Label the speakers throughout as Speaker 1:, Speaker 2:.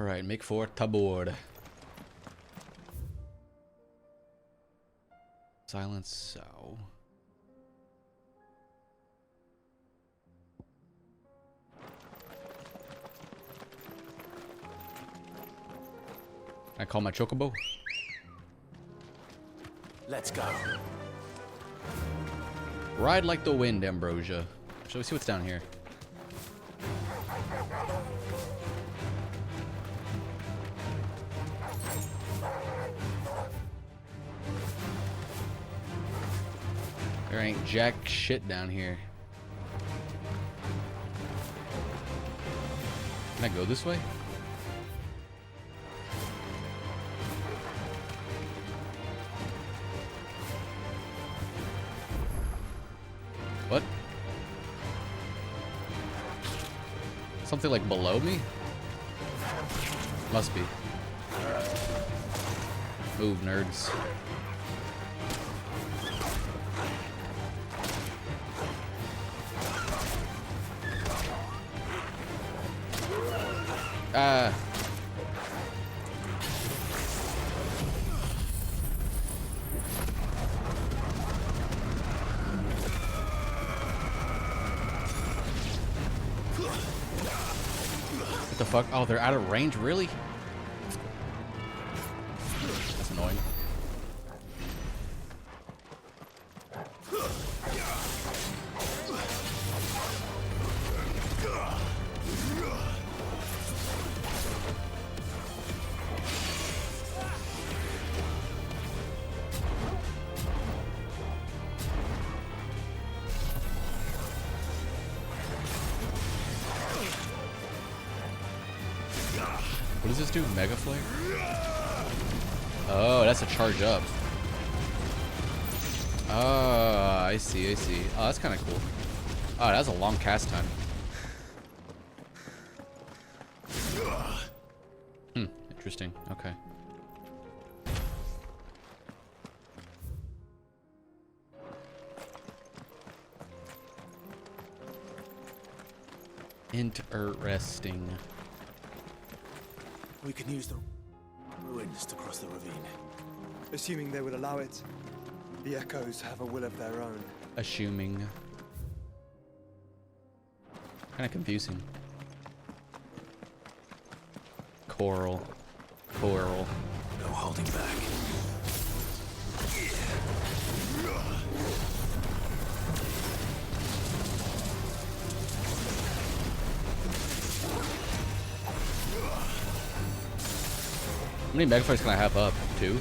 Speaker 1: Alright, make for tabord. Silence sow. Can I call my chocobo?
Speaker 2: Let's go.
Speaker 1: Ride like the wind, Ambrosia. Shall we see what's down here? There ain't jack shit down here. Can I go this way? What? Something like below me? Must be. Move, nerds. What the fuck? Oh, they're out of range? Really? That's annoying. What does this do? Mega Flare? Oh, that's a charge up. Oh, I see, I see. Oh, that's kind of cool. Oh, that was a long cast time. Interesting. Okay. Interesting.
Speaker 2: We can use the ruins to cross the ravine.
Speaker 3: Assuming they would allow it. The echoes have a will of their own.
Speaker 1: Assuming. Kind of confusing. Coral. Coral.
Speaker 2: No holding back.
Speaker 1: How many Megaflares can I have up? 2?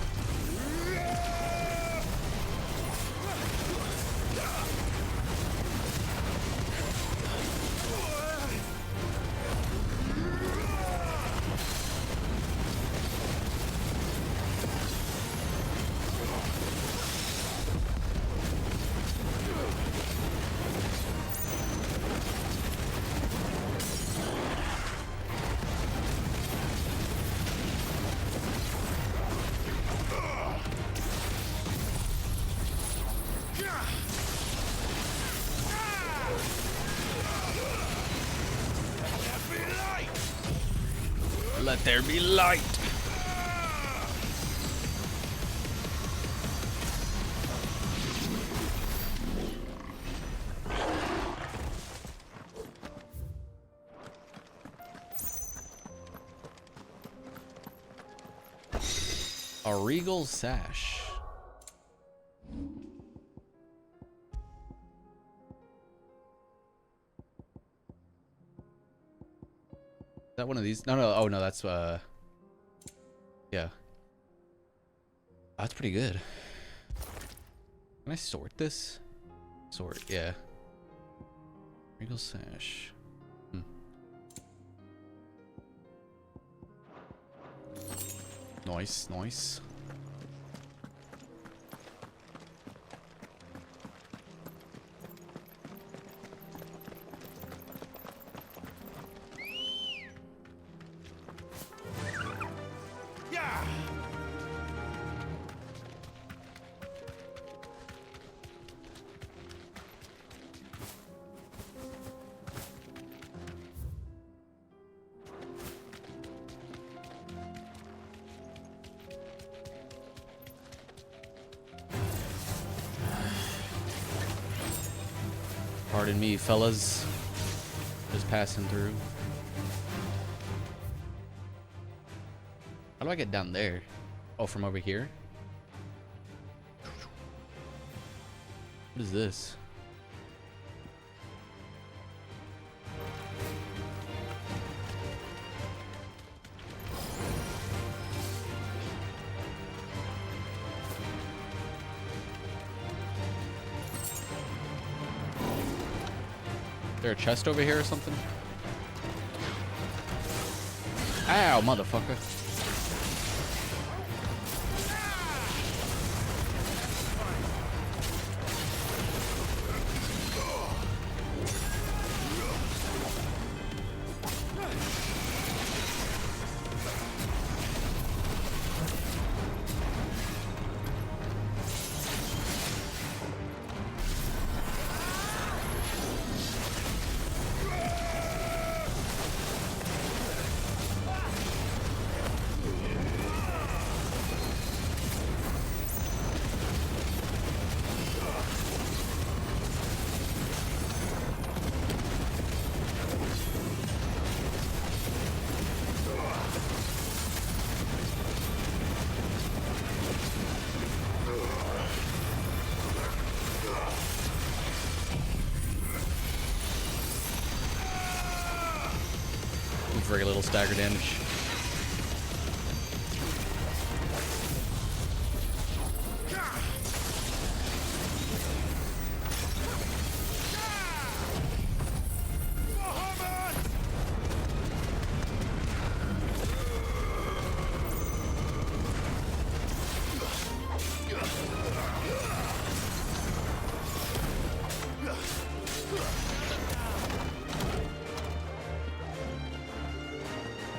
Speaker 1: Let there be light. A regal sash. Is that one of these? No, no. Oh, no, that's, yeah. That's pretty good. Can I sort this? Sort, yeah. Regal sash. Nice, nice. Pardon me, fellas. Just passing through. How do I get down there? Oh, from over here? What is this? Is there a chest over here or something? Ow, motherfucker. Very little stagger damage.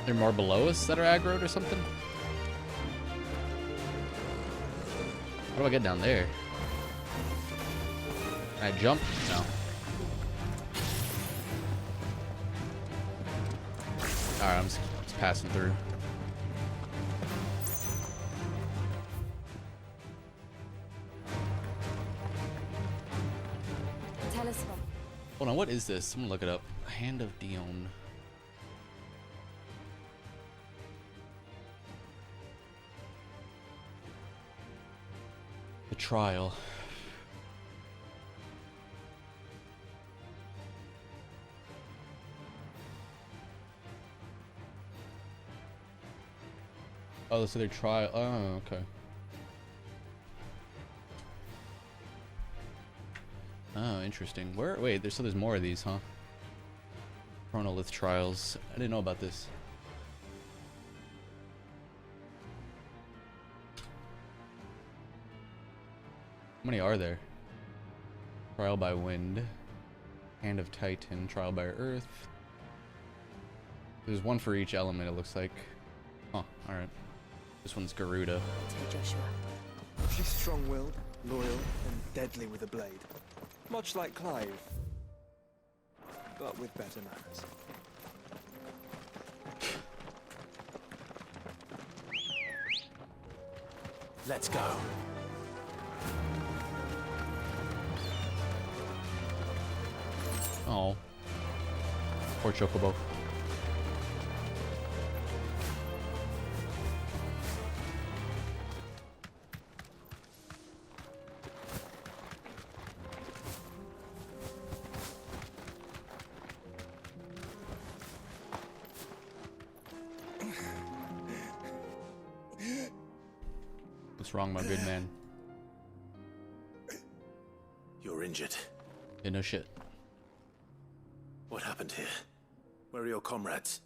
Speaker 1: There more below us that are aggroed or something? How do I get down there? Can I jump? No. Alright, I'm just passing through.
Speaker 4: Tell us about.
Speaker 1: Hold on, what is this? I'm gonna look it up. Hand of Dion. The trial. Oh, so their trial. Oh, okay. Oh, interesting. Where? Wait, there's more of these, huh? Chronolith trials. I didn't know about this. How many are there? Trial by wind. Hand of Titan. Trial by earth. There's one for each element, it looks like. Huh, alright. This one's Garuda.
Speaker 4: To Joshua.
Speaker 3: She's strong-willed, loyal, and deadly with a blade. Much like Clive, but with better manners.
Speaker 2: Let's go.
Speaker 1: Oh. Poor Chocobo. What's wrong, my good man?
Speaker 2: You're injured.
Speaker 1: Yeah, no shit.
Speaker 2: What happened here? Where are your comrades?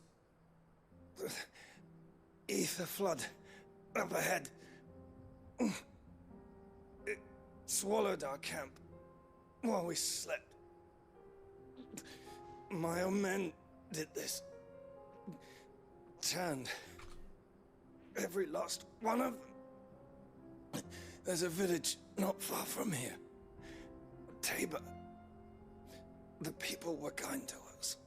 Speaker 3: Ether flood up ahead. It swallowed our camp while we slept. My own men did this. Turned every last one of them. There's a village not far from here. Tabor. The people were kind to us.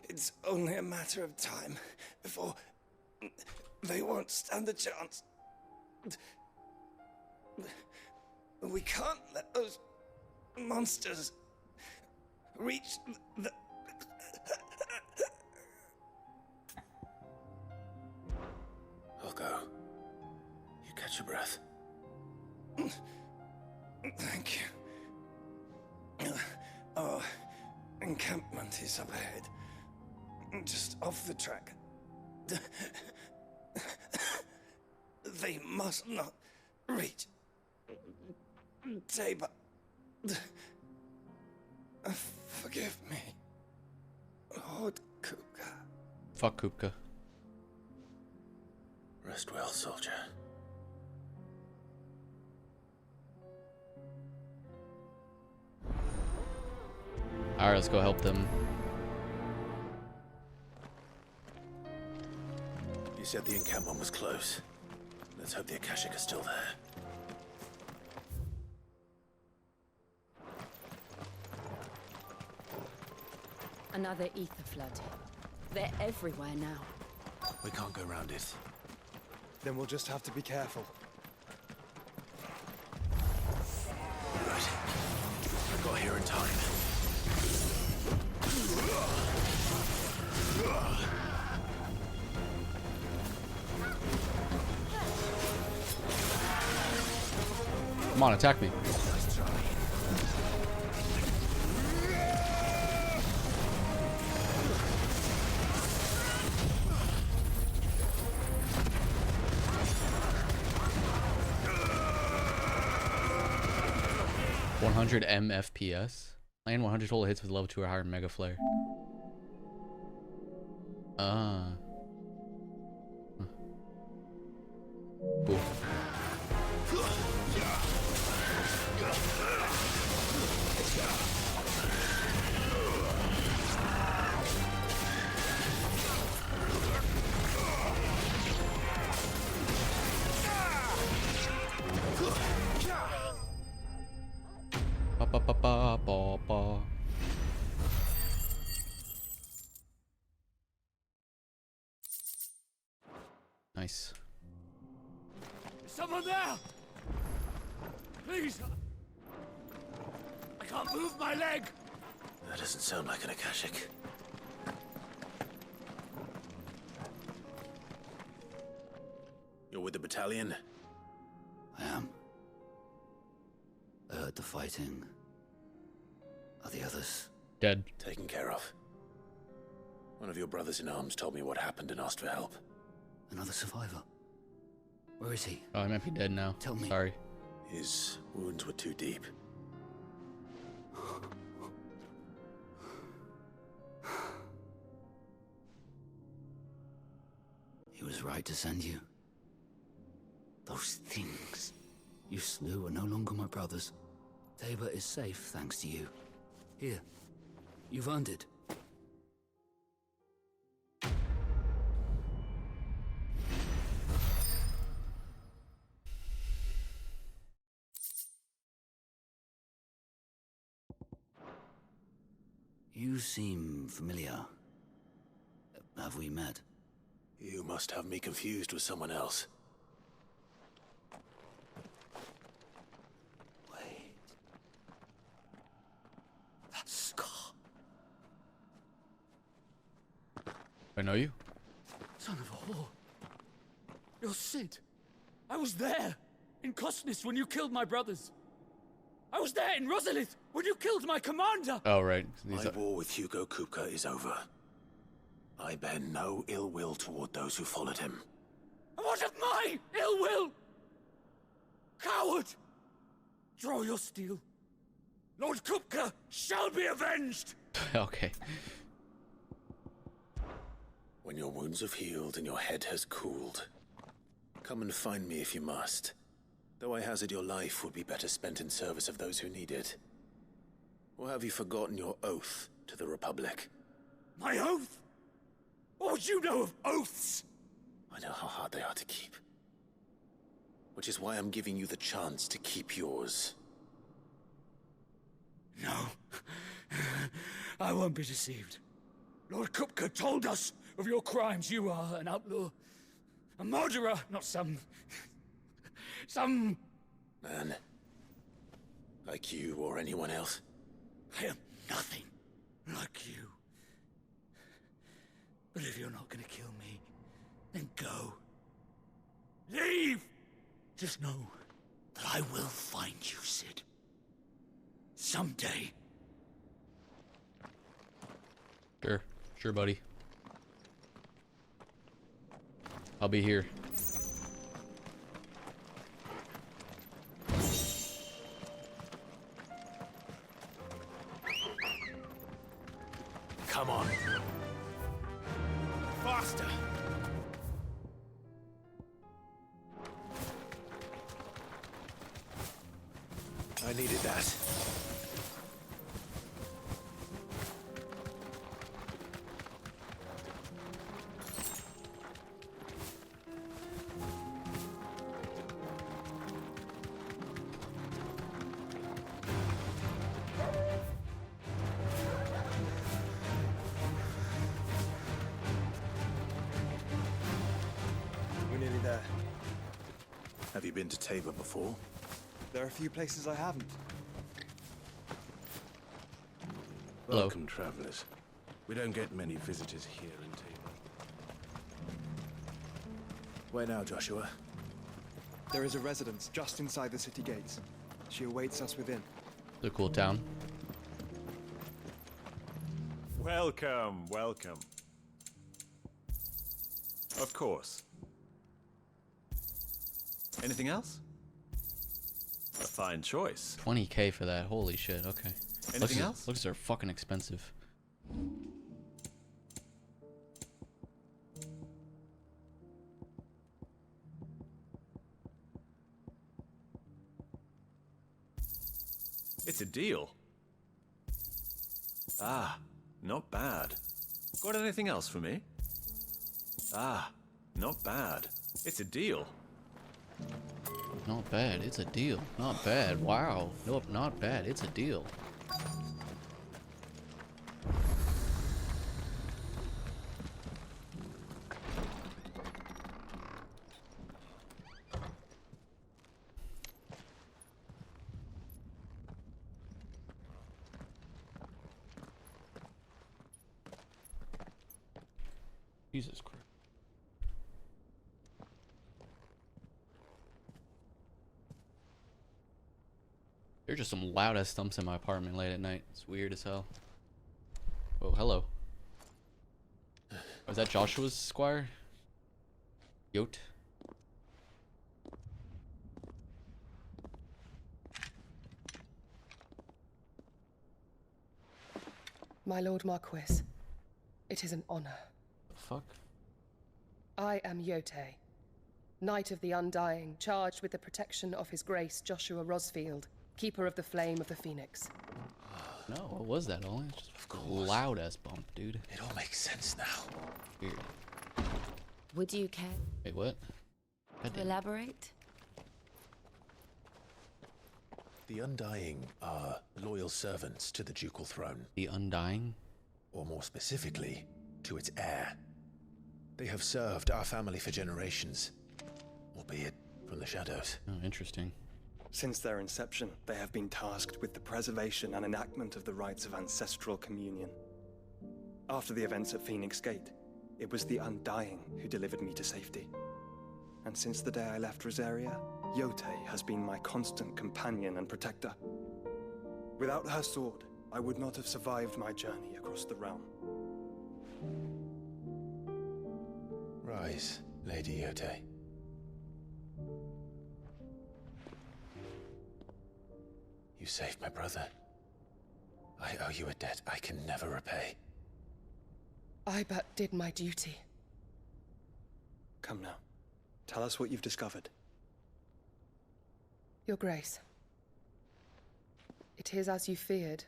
Speaker 3: It's only a matter of time before they won't stand a chance. We can't let those monsters reach the...
Speaker 2: I'll go. You catch your breath.
Speaker 3: Thank you. Our encampment is up ahead. Just off the track. They must not reach. Tabor. Forgive me, Lord Kupka.
Speaker 1: Fuck Kupka.
Speaker 2: Rest well, soldier.
Speaker 1: Alright, let's go help them.
Speaker 2: You said the encampment was close. Let's hope the Akashic are still there.
Speaker 4: Another ether flood. They're everywhere now.
Speaker 2: We can't go round it.
Speaker 5: Then we'll just have to be careful.
Speaker 2: Right. I got here in time.
Speaker 1: Come on, attack me.
Speaker 2: Nice try.
Speaker 1: 100 FPS. Land 100 total hits with level 2 or higher mega flare. Cool. Ba ba ba ba ba ba. Nice.
Speaker 6: Is someone there? Please! I can't move my leg!
Speaker 2: That doesn't sound like an Akashic. You're with the battalion?
Speaker 7: I am. I heard the fighting. Are the others?
Speaker 1: Dead.
Speaker 2: Taken care of. One of your brothers in arms told me what happened and asked for help.
Speaker 7: Another survivor? Where is he?
Speaker 1: Oh, he might be dead now.
Speaker 7: Tell me.
Speaker 1: Sorry.
Speaker 2: His wounds were too deep.
Speaker 7: He was right to send you. Those things you slew are no longer my brothers. Tabor is safe thanks to you. Here, you've earned it. You seem familiar. Have we met?
Speaker 2: You must have me confused with someone else.
Speaker 7: Wait. That scar.
Speaker 1: I know you.
Speaker 6: Son of a whore. You're Sid. I was there, in Kosnis, when you killed my brothers. I was there in Rosalith, when you killed my commander!
Speaker 1: Oh, right.
Speaker 2: My war with Hugo Kupka is over. I bear no ill will toward those who followed him.
Speaker 6: And what of my ill will? Coward! Draw your steel. Lord Kupka shall be avenged!
Speaker 1: Okay.
Speaker 2: When your wounds have healed and your head has cooled, come and find me if you must. Though I hazard your life would be better spent in service of those who need it. Or have you forgotten your oath to the Republic?
Speaker 6: My oath? What would you know of oaths?
Speaker 2: I know how hard they are to keep. Which is why I'm giving you the chance to keep yours.
Speaker 6: No. I won't be deceived. Lord Kupka told us of your crimes. You are an outlaw. A murderer, not some...
Speaker 2: Man, Like you or anyone else.
Speaker 7: I am nothing like you. But if you're not gonna kill me, then go. Leave! Just know that I will find you, Sid. Someday.
Speaker 1: Sure. Sure, buddy. I'll be here.
Speaker 2: Come on. Faster! I needed that.
Speaker 5: We're nearly there.
Speaker 2: Have you been to Tabor before?
Speaker 5: There are a few places I haven't.
Speaker 1: Hello.
Speaker 8: Welcome, travelers. We don't get many visitors here in Tabor.
Speaker 2: Where now, Joshua?
Speaker 5: There is a residence just inside the city gates. She awaits us within.
Speaker 1: It's a cool town.
Speaker 8: Welcome, welcome. Of course. Anything else? A fine choice.
Speaker 1: 20K for that. Holy shit. Okay.
Speaker 8: Anything else?
Speaker 1: Looks are fucking expensive.
Speaker 8: It's a deal. Ah, not bad. Got anything else for me? Ah, not bad. It's a deal.
Speaker 1: Not bad. It's a deal. Not bad. Wow. Nope, not bad. It's a deal. Jesus Christ. There's just some loud ass thumps in my apartment late at night. It's weird as hell. Oh, hello. Oh, is that Joshua's squire? Yote?
Speaker 9: My Lord Marquis, it is an honor.
Speaker 1: The fuck?
Speaker 9: I am Yote, Knight of the Undying, charged with the protection of His Grace Joshua Rosfield, Keeper of the Flame of the Phoenix.
Speaker 1: No, what was that, Ollie? It's just
Speaker 2: Of course.
Speaker 1: loud ass bump, dude.
Speaker 2: It all makes sense now.
Speaker 1: Weird.
Speaker 4: Would you care
Speaker 1: Wait, what? God
Speaker 4: to
Speaker 1: damn.
Speaker 4: elaborate?
Speaker 2: The Undying are loyal servants to the ducal throne,
Speaker 1: The Undying?
Speaker 2: or more specifically, to its heir. They have served our family for generations, albeit from the shadows.
Speaker 1: Oh, interesting.
Speaker 5: Since their inception, they have been tasked with the preservation and enactment of the rites of ancestral communion. After the events at Phoenix Gate, it was the Undying who delivered me to safety. And since the day I left Rosaria, Yote has been my constant companion and protector. Without her sword, I would not have survived my journey across the realm.
Speaker 2: Rise, Lady Yote. You saved my brother. I owe you a debt I can never repay.
Speaker 9: I but did my duty.
Speaker 5: Come now, tell us what you've discovered.
Speaker 9: Your Grace. It is as you feared.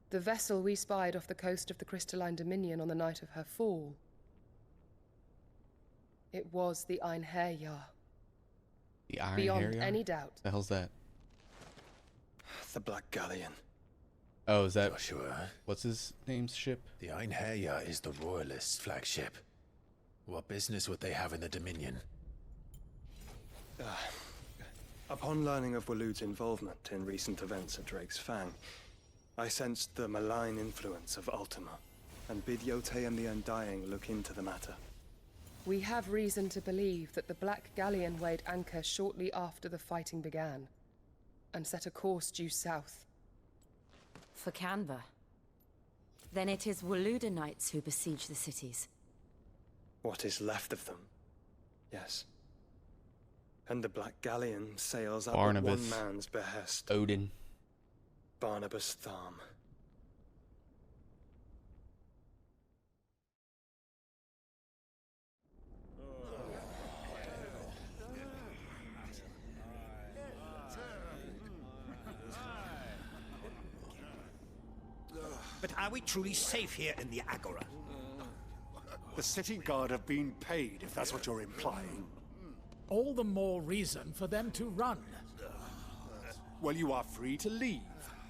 Speaker 9: The vessel we spied off the coast of the Crystalline Dominion on the night of her fall. It was the Einherjar.
Speaker 1: The Iron
Speaker 9: Beyond
Speaker 1: Harrier?
Speaker 9: any doubt.
Speaker 1: The hell's that?
Speaker 5: The Black Galleon.
Speaker 1: Oh, is that
Speaker 2: Joshua,
Speaker 1: what's his name's ship?
Speaker 2: the Einherjar is the Royalists' flagship. What business would they have in the Dominion?
Speaker 5: Upon learning of Waloed's involvement in recent events at Drake's Fang, I sensed the malign influence of Ultima, and bid Yogurtdan and the Undying look into the matter.
Speaker 9: We have reason to believe that the Black Galleon weighed anchor shortly after the fighting began, and set a course due south.
Speaker 4: For Canva. Then it is Waloed knights who besiege the cities.
Speaker 5: What is left of them? Yes. And the Black Galleon sails up at
Speaker 1: Barnabas.
Speaker 5: one man's behest.
Speaker 1: Odin.
Speaker 5: Barnabas Tharm.
Speaker 10: But are we truly safe here in the Agora?
Speaker 11: The city guard have been paid, if that's what you're implying.
Speaker 12: All the more reason for them to run.
Speaker 11: Well, you are free to leave,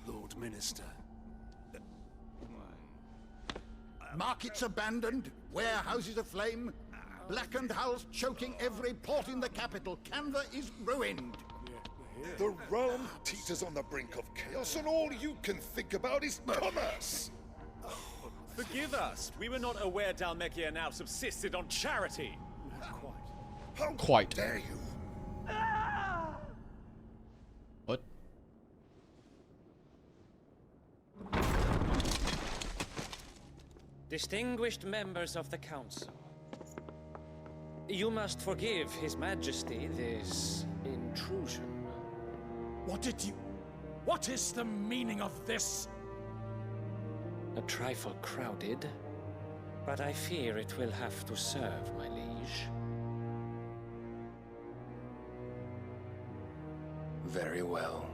Speaker 11: Lord Minister.
Speaker 10: Markets abandoned, warehouses aflame, blackened hulls choking every port in the capital. Canva is ruined.
Speaker 13: The realm teeters on the brink of chaos, and all you can think about is commerce!
Speaker 8: Forgive us. We were not aware Dhalmekia now subsisted on charity.
Speaker 13: How
Speaker 1: Quite.
Speaker 13: dare you?
Speaker 1: What?
Speaker 6: Distinguished members of the Council, you must forgive His Majesty this intrusion.
Speaker 12: What is the meaning of this?
Speaker 6: A trifle crowded, but I fear it will have to serve, my liege.
Speaker 2: Very well.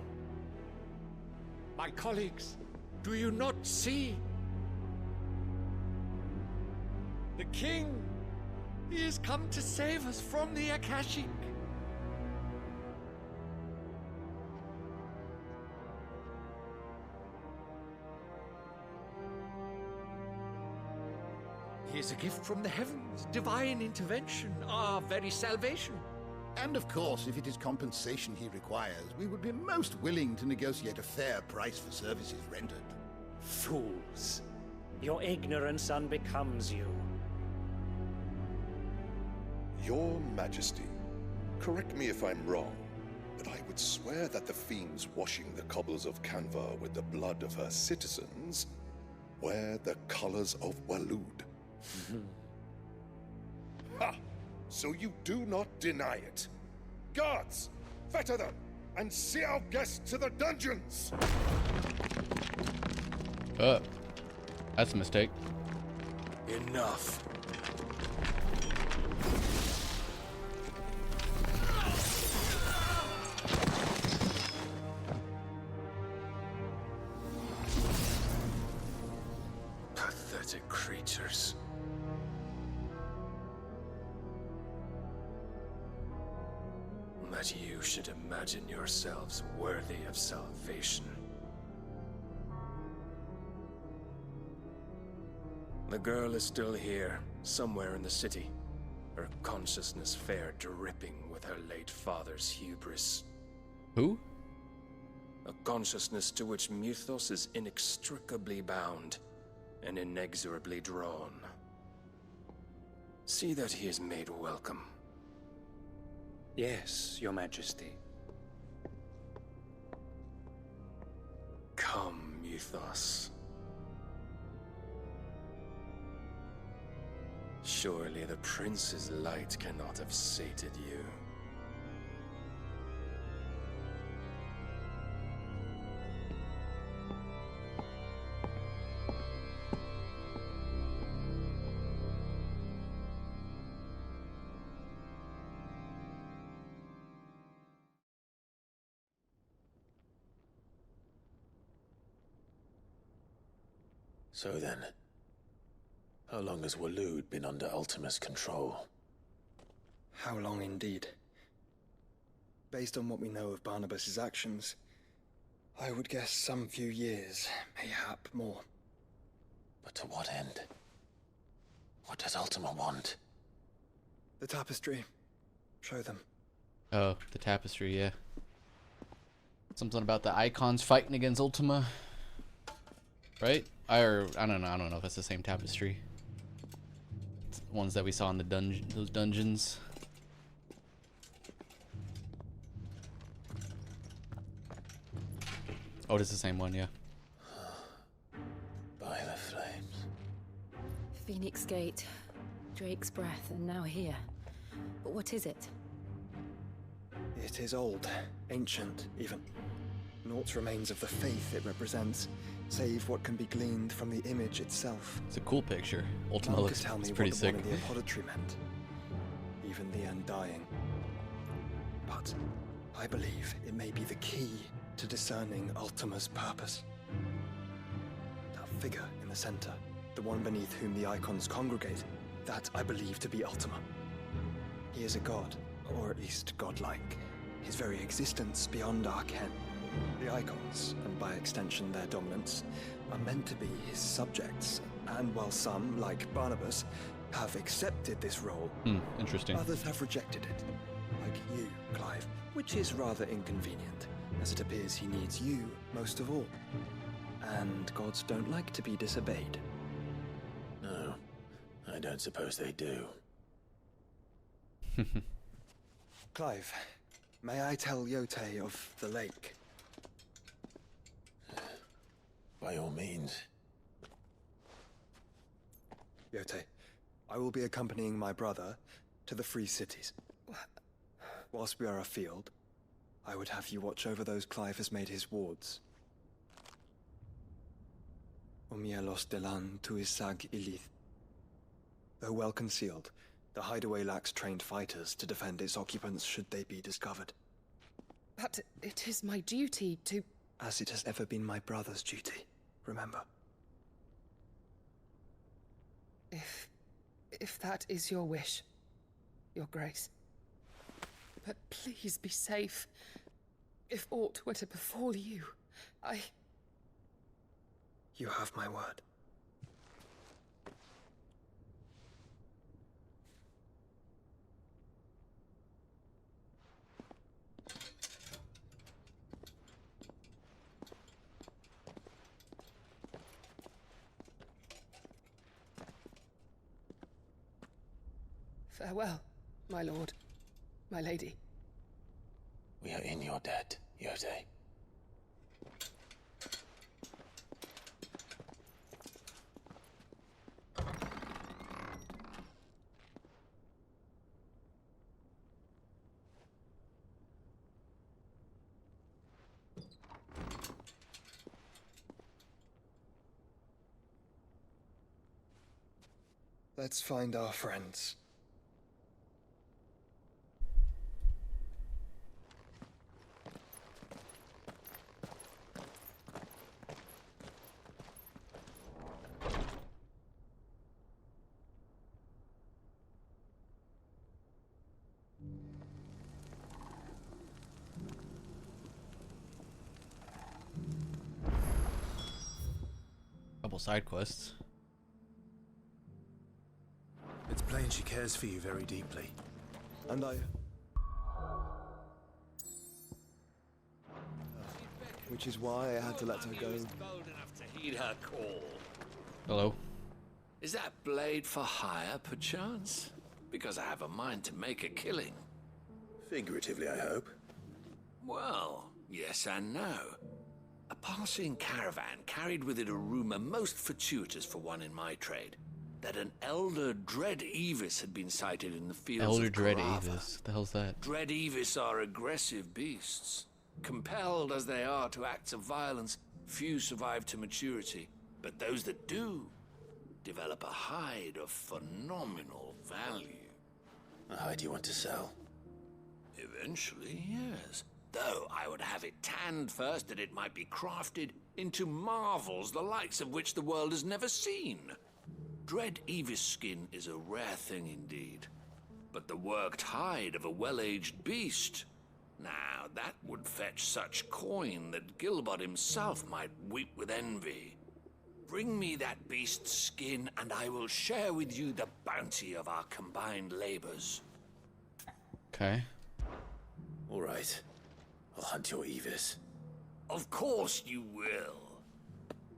Speaker 12: My colleagues, do you not see? The king! He has come to save us from the Akashic! He is a gift from the heavens, divine intervention, our very salvation.
Speaker 10: And of course, if it is compensation he requires, we would be most willing to negotiate a fair price for services rendered.
Speaker 6: Fools! Your ignorance unbecomes you.
Speaker 13: Your Majesty, correct me if I'm wrong, but I would swear that the fiends washing the cobbles of Canva with the blood of her citizens wear the colors of Waloed. Ha! So you do not deny it. Guards, fetter them, and see our guests to the dungeons!
Speaker 1: That's a mistake.
Speaker 2: Enough. Pathetic creatures. That you should imagine yourselves worthy of salvation. The girl is still here, somewhere in the city. Her consciousness fair dripping with her late father's hubris.
Speaker 1: Who?
Speaker 2: A consciousness to which Mythos is inextricably bound and inexorably drawn. See that he is made welcome.
Speaker 6: Yes, Your Majesty.
Speaker 2: Come, Mythos. Surely the prince's light cannot have sated you. So then, how long has Waloed been under Ultima's control?
Speaker 5: How long indeed? Based on what we know of Barnabas's actions, I would guess some few years, mayhap more.
Speaker 2: But to what end? What does Ultima want?
Speaker 5: The tapestry. Show them.
Speaker 1: Oh, the tapestry, yeah. Something about the icons fighting against Ultima, right? I don't know. I don't know if it's the same tapestry. It's the ones that we saw in the those dungeons. Oh, it is the same one, yeah.
Speaker 2: By the flames.
Speaker 4: Phoenix Gate, Drake's Breath, and now here. But what is it?
Speaker 5: It is old, ancient, even. Naught remains of the faith it represents, save what can be gleaned from the image itself.
Speaker 1: It's a cool picture. Ultima
Speaker 5: None
Speaker 1: looks
Speaker 5: could tell me
Speaker 1: it's pretty
Speaker 5: what the
Speaker 1: sick.
Speaker 5: one in the apothecary meant. Even the Undying. But I believe it may be the key to discerning Ultima's purpose. That figure in the center, the one beneath whom the icons congregate, that I believe to be Ultima. He is a god, or at least godlike. His very existence beyond our ken. The icons, and by extension their dominants, are meant to be his subjects, and while some, like Barnabas, have accepted this role,
Speaker 1: Interesting.
Speaker 5: others have rejected it. Like you, Clive, which is rather inconvenient, as it appears he needs you most of all. And gods don't like to be disobeyed.
Speaker 2: No, I don't suppose they do.
Speaker 5: Clive, may I tell Yogurtdan of the lake?
Speaker 2: By all means.
Speaker 5: Yogurtdan, I will be accompanying my brother to the Free Cities. Whilst we are afield, I would have you watch over those Clive has made his wards. Umielos delan tuisag ilith. Though well concealed, the hideaway lacks trained fighters to defend its occupants should they be discovered.
Speaker 9: But it is my duty to...
Speaker 5: As it has ever been my brother's duty, remember.
Speaker 9: If that is your wish, Your Grace. But please be safe. If aught were to befall you,
Speaker 5: You have my word.
Speaker 9: Farewell, my lord, my lady.
Speaker 2: We are in your debt, Yogurtdan.
Speaker 5: Let's find our friends.
Speaker 1: Couple side quests.
Speaker 14: It's plain she cares for you very deeply.
Speaker 5: And which is why I had to let her go.
Speaker 12: Bold enough to heed her call.
Speaker 1: Hello.
Speaker 12: Is that blade for hire, perchance? Because I have a mind to make a killing.
Speaker 2: Figuratively, I hope.
Speaker 12: Well, yes and no. A passing caravan carried with it a rumor most fortuitous for one in my trade. That an elder Dread Evis had been sighted in the fields
Speaker 1: Elder
Speaker 12: of
Speaker 1: Dread
Speaker 12: Carava.
Speaker 1: Evis. What the hell's that?
Speaker 12: Dread Evis are aggressive beasts. Compelled as they are to acts of violence, few survive to maturity. But those that do develop a hide of phenomenal value.
Speaker 2: A hide you want to sell?
Speaker 12: Eventually, yes. Though I would have it tanned first that it might be crafted into marvels the likes of which the world has never seen. Dread Evis skin is a rare thing indeed. But the worked hide of a well-aged beast, now that would fetch such coin that Gilbert himself might weep with envy. Bring me that beast's skin and I will share with you the bounty of our combined labors.
Speaker 1: Okay.
Speaker 2: All right. I'll hunt your Evis.
Speaker 12: Of course you will.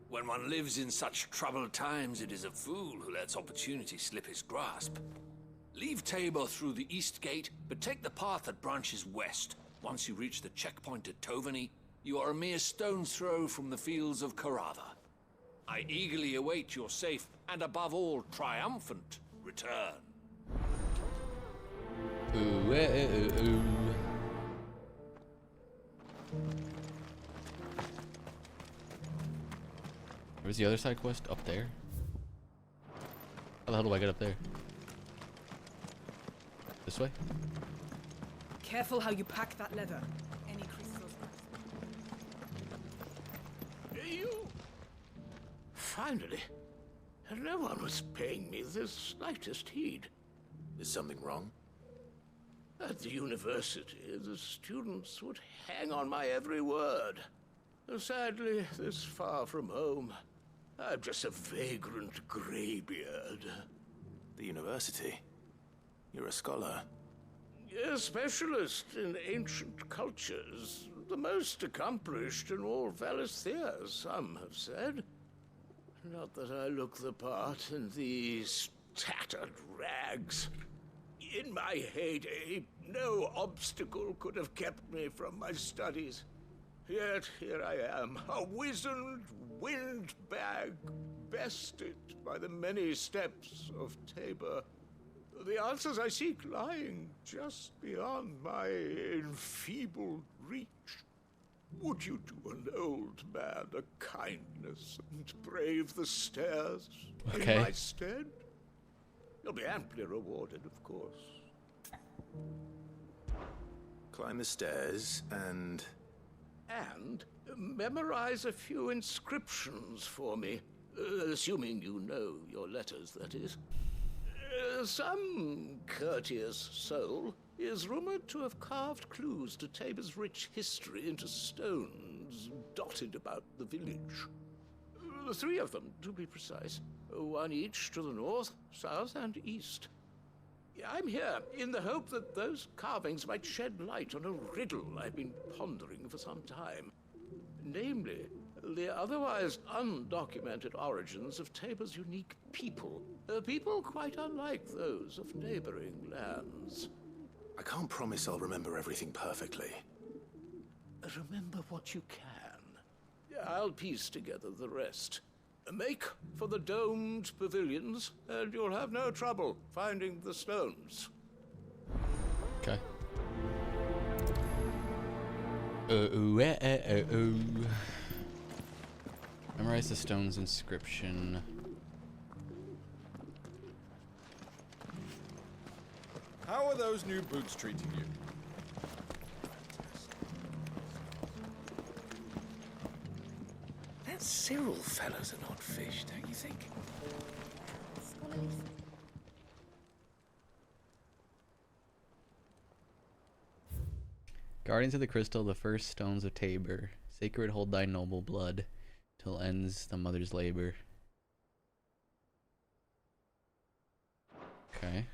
Speaker 12: When one lives in such troubled times, it is a fool who lets opportunity slip his grasp. Leave Tabor through the east gate, but take the path that branches west. Once you reach the checkpoint at Tovany, you are a mere stone's throw from the fields of Caratha. I eagerly await your safe, and above all, triumphant return.
Speaker 1: Ooh, ooh. Where's the other side quest? Up there? How the hell do I get up there? This way?
Speaker 9: Careful how you pack that leather. Any crystals?
Speaker 12: You? Finally. No one was paying me the slightest heed.
Speaker 2: Is something wrong?
Speaker 12: At the university, the students would hang on my every word. Sadly, this far from home, I'm just a vagrant greybeard.
Speaker 2: The university? You're a scholar.
Speaker 12: A specialist in ancient cultures. The most accomplished in all Valisthea, some have said. Not that I look the part in these tattered rags. In my heyday, no obstacle could have kept me from my studies. Yet here I am, a wizened windbag, bested by the many steps of Tabor. The answers I seek lying just beyond my enfeebled reach. Would you do an old man a kindness and brave the stairs in my stead? You'll be amply rewarded, of course.
Speaker 2: Climb the stairs and
Speaker 12: memorize a few inscriptions for me, assuming you know your letters, that is. Some courteous soul is rumored to have carved clues to Tabor's rich history into stones dotted about the village. 3 of them, to be precise. 1 each to the north, south, and east. I'm here in the hope that those carvings might shed light on a riddle I've been pondering for some time. Namely, the otherwise undocumented origins of Tabor's unique people. People quite unlike those of neighboring lands.
Speaker 2: I can't promise I'll remember everything perfectly.
Speaker 12: Remember what you can. I'll piece together the rest. Make for the domed pavilions, and you'll have no trouble finding the stones.
Speaker 1: Okay. Memorize the stone's inscription.
Speaker 15: How are those new boots treating you?
Speaker 3: That Cyril fellow's an odd fish, don't you think?
Speaker 1: Guardians of the Crystal, the first stones of Tabor. Sacred hold thy noble blood, till ends the mother's labor. Okay.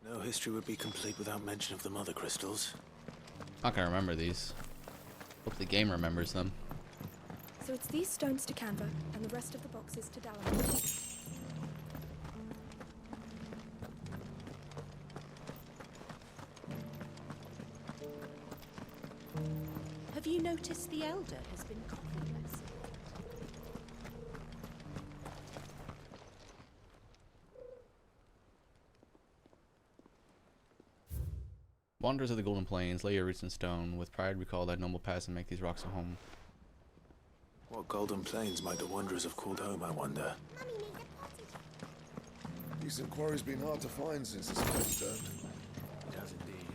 Speaker 2: No history would be complete without mention of the mother crystals.
Speaker 1: Not gonna remember these. Hope the game remembers them.
Speaker 16: So it's these stones to Canva, and the rest of the boxes to Dallin. Have you noticed the Elder has been coffeeless?
Speaker 1: Wanderers of the Golden Plains, lay your roots in stone. With pride recall thy noble past and make these rocks a home.
Speaker 2: What golden plains might the wanderers have called home, I wonder?
Speaker 17: Decent quarry's been hard to find since this place turned.
Speaker 14: It has indeed.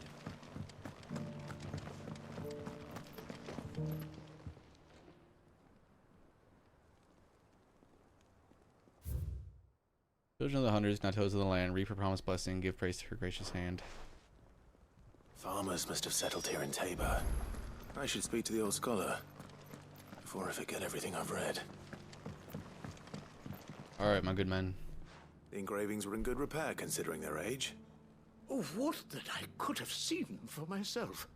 Speaker 1: Children of the hunters, now toes of the land, reap her promised blessing, give praise to her gracious hand.
Speaker 2: Farmers must have settled here in Tabor. I should speak to the old scholar before I forget everything I've read.
Speaker 1: Alright, my good men.
Speaker 2: The engravings were in good repair considering their age.
Speaker 12: Oh, would that I could have seen them for myself.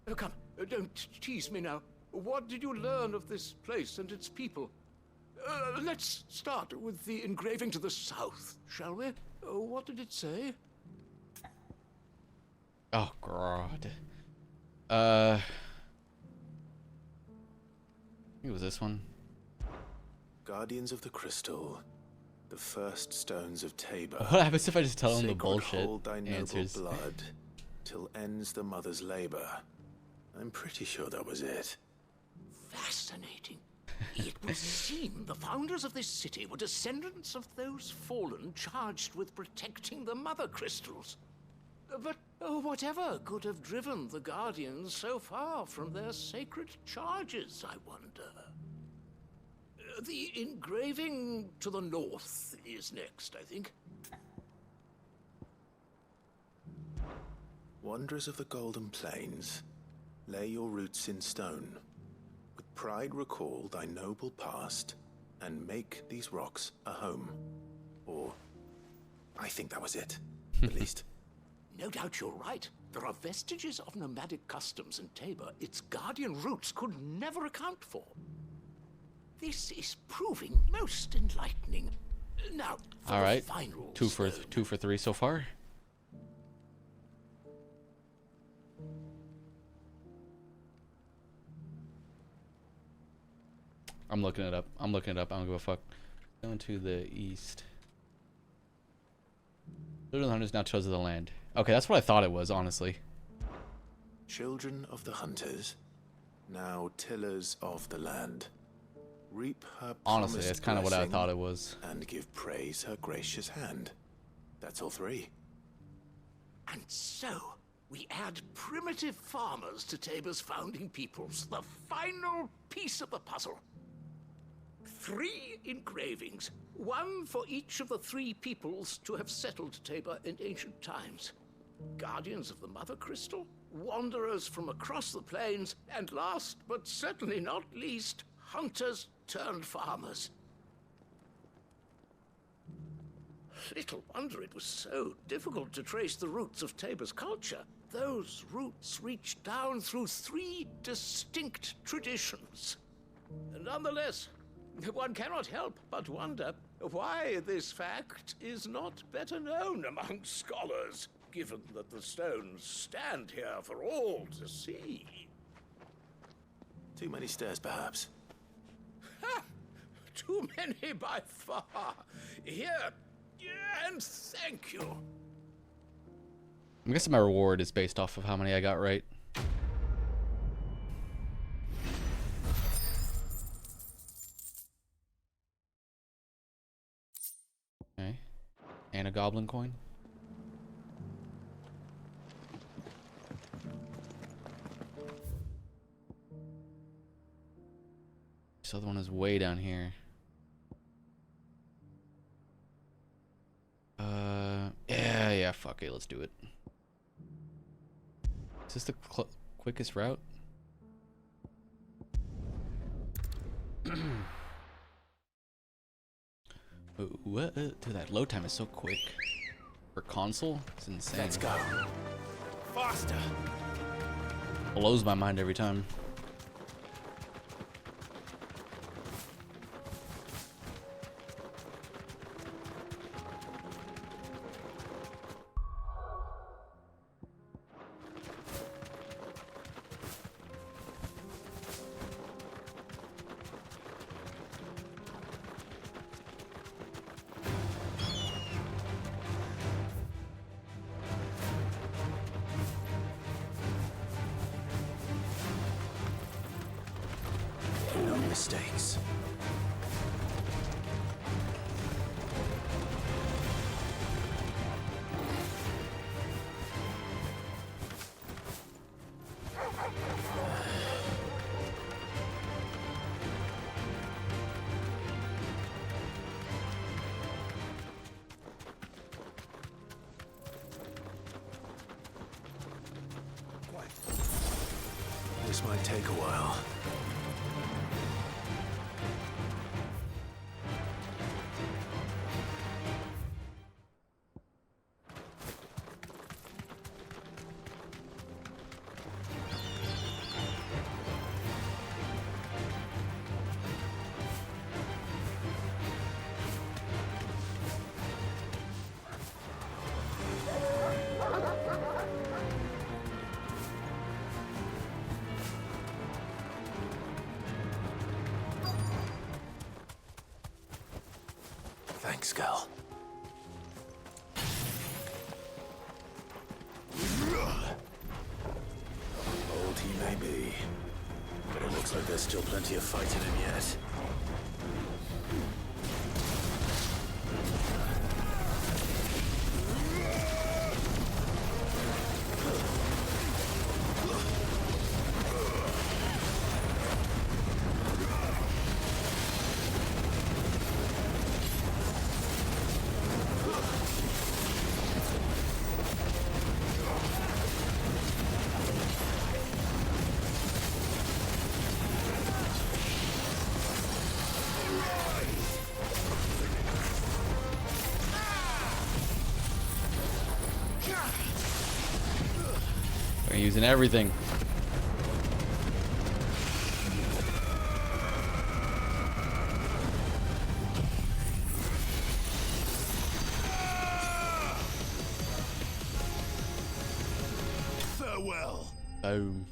Speaker 12: Oh, come, don't tease me now. What did you learn of this place and its people? Let's start with the engraving to the south, shall we? What did it say?
Speaker 1: Oh, God. I think it was this one.
Speaker 2: Guardians of the Crystal, the first stones of Tabor.
Speaker 1: What happens if I just tell him the
Speaker 2: Sacred
Speaker 1: bullshit
Speaker 2: hold thy noble
Speaker 1: answers?
Speaker 2: blood till ends the mother's labor. I'm pretty sure that was it.
Speaker 12: Fascinating. It would seem the founders of this city were descendants of those fallen charged with protecting the mother crystals. But whatever could have driven the Guardians so far from their sacred charges, I wonder? The engraving to the north is next, I think.
Speaker 2: Wanderers of the Golden Plains, lay your roots in stone. With pride recall thy noble past, and make these rocks a home. Or, I think that was it, at least.
Speaker 12: No doubt you're right. There are vestiges of nomadic customs in Tabor its guardian roots could never account for. This is proving most enlightening. Now, for
Speaker 1: all right,
Speaker 12: the final
Speaker 1: two for 3 so far. I'm looking it up. I don't give a fuck. Going to the east. Little hunters now tillers of the land. Okay, that's what I thought it was, honestly.
Speaker 2: Children of the hunters, now tillers of the land. Reap her
Speaker 1: Honestly, that's kind of what I
Speaker 2: blessing
Speaker 1: thought it was.
Speaker 2: and give praise her gracious hand. That's all three.
Speaker 12: And so, we add primitive farmers to Tabor's founding peoples, the final piece of the puzzle. 3 engravings, one for each of the 3 peoples to have settled Tabor in ancient times. Guardians of the Mother Crystal, wanderers from across the plains, and last but certainly not least, hunters turned farmers. Little wonder it was so difficult to trace the roots of Tabor's culture. Those roots reach down through 3 distinct traditions. Nonetheless, one cannot help but wonder why this fact is not better known among scholars, given that the stones stand here for all to see.
Speaker 2: Too many stairs, perhaps.
Speaker 12: Ha! Too many by far. Here, and thank you.
Speaker 1: I'm guessing my reward is based off of how many I got right. Okay. And a goblin coin. This other one is way down here. Yeah, fuck it, let's do it. Is this the quickest route? What? Dude, that load time is so quick. For console, it's insane.
Speaker 2: Let's go. Faster.
Speaker 1: Blows my mind every time.
Speaker 2: No mistakes. This might take a while. Thanks, girl. Old he may be, but it looks like there's still plenty of fight in him yet.
Speaker 1: We're using everything.
Speaker 10: Farewell.
Speaker 1: Boom.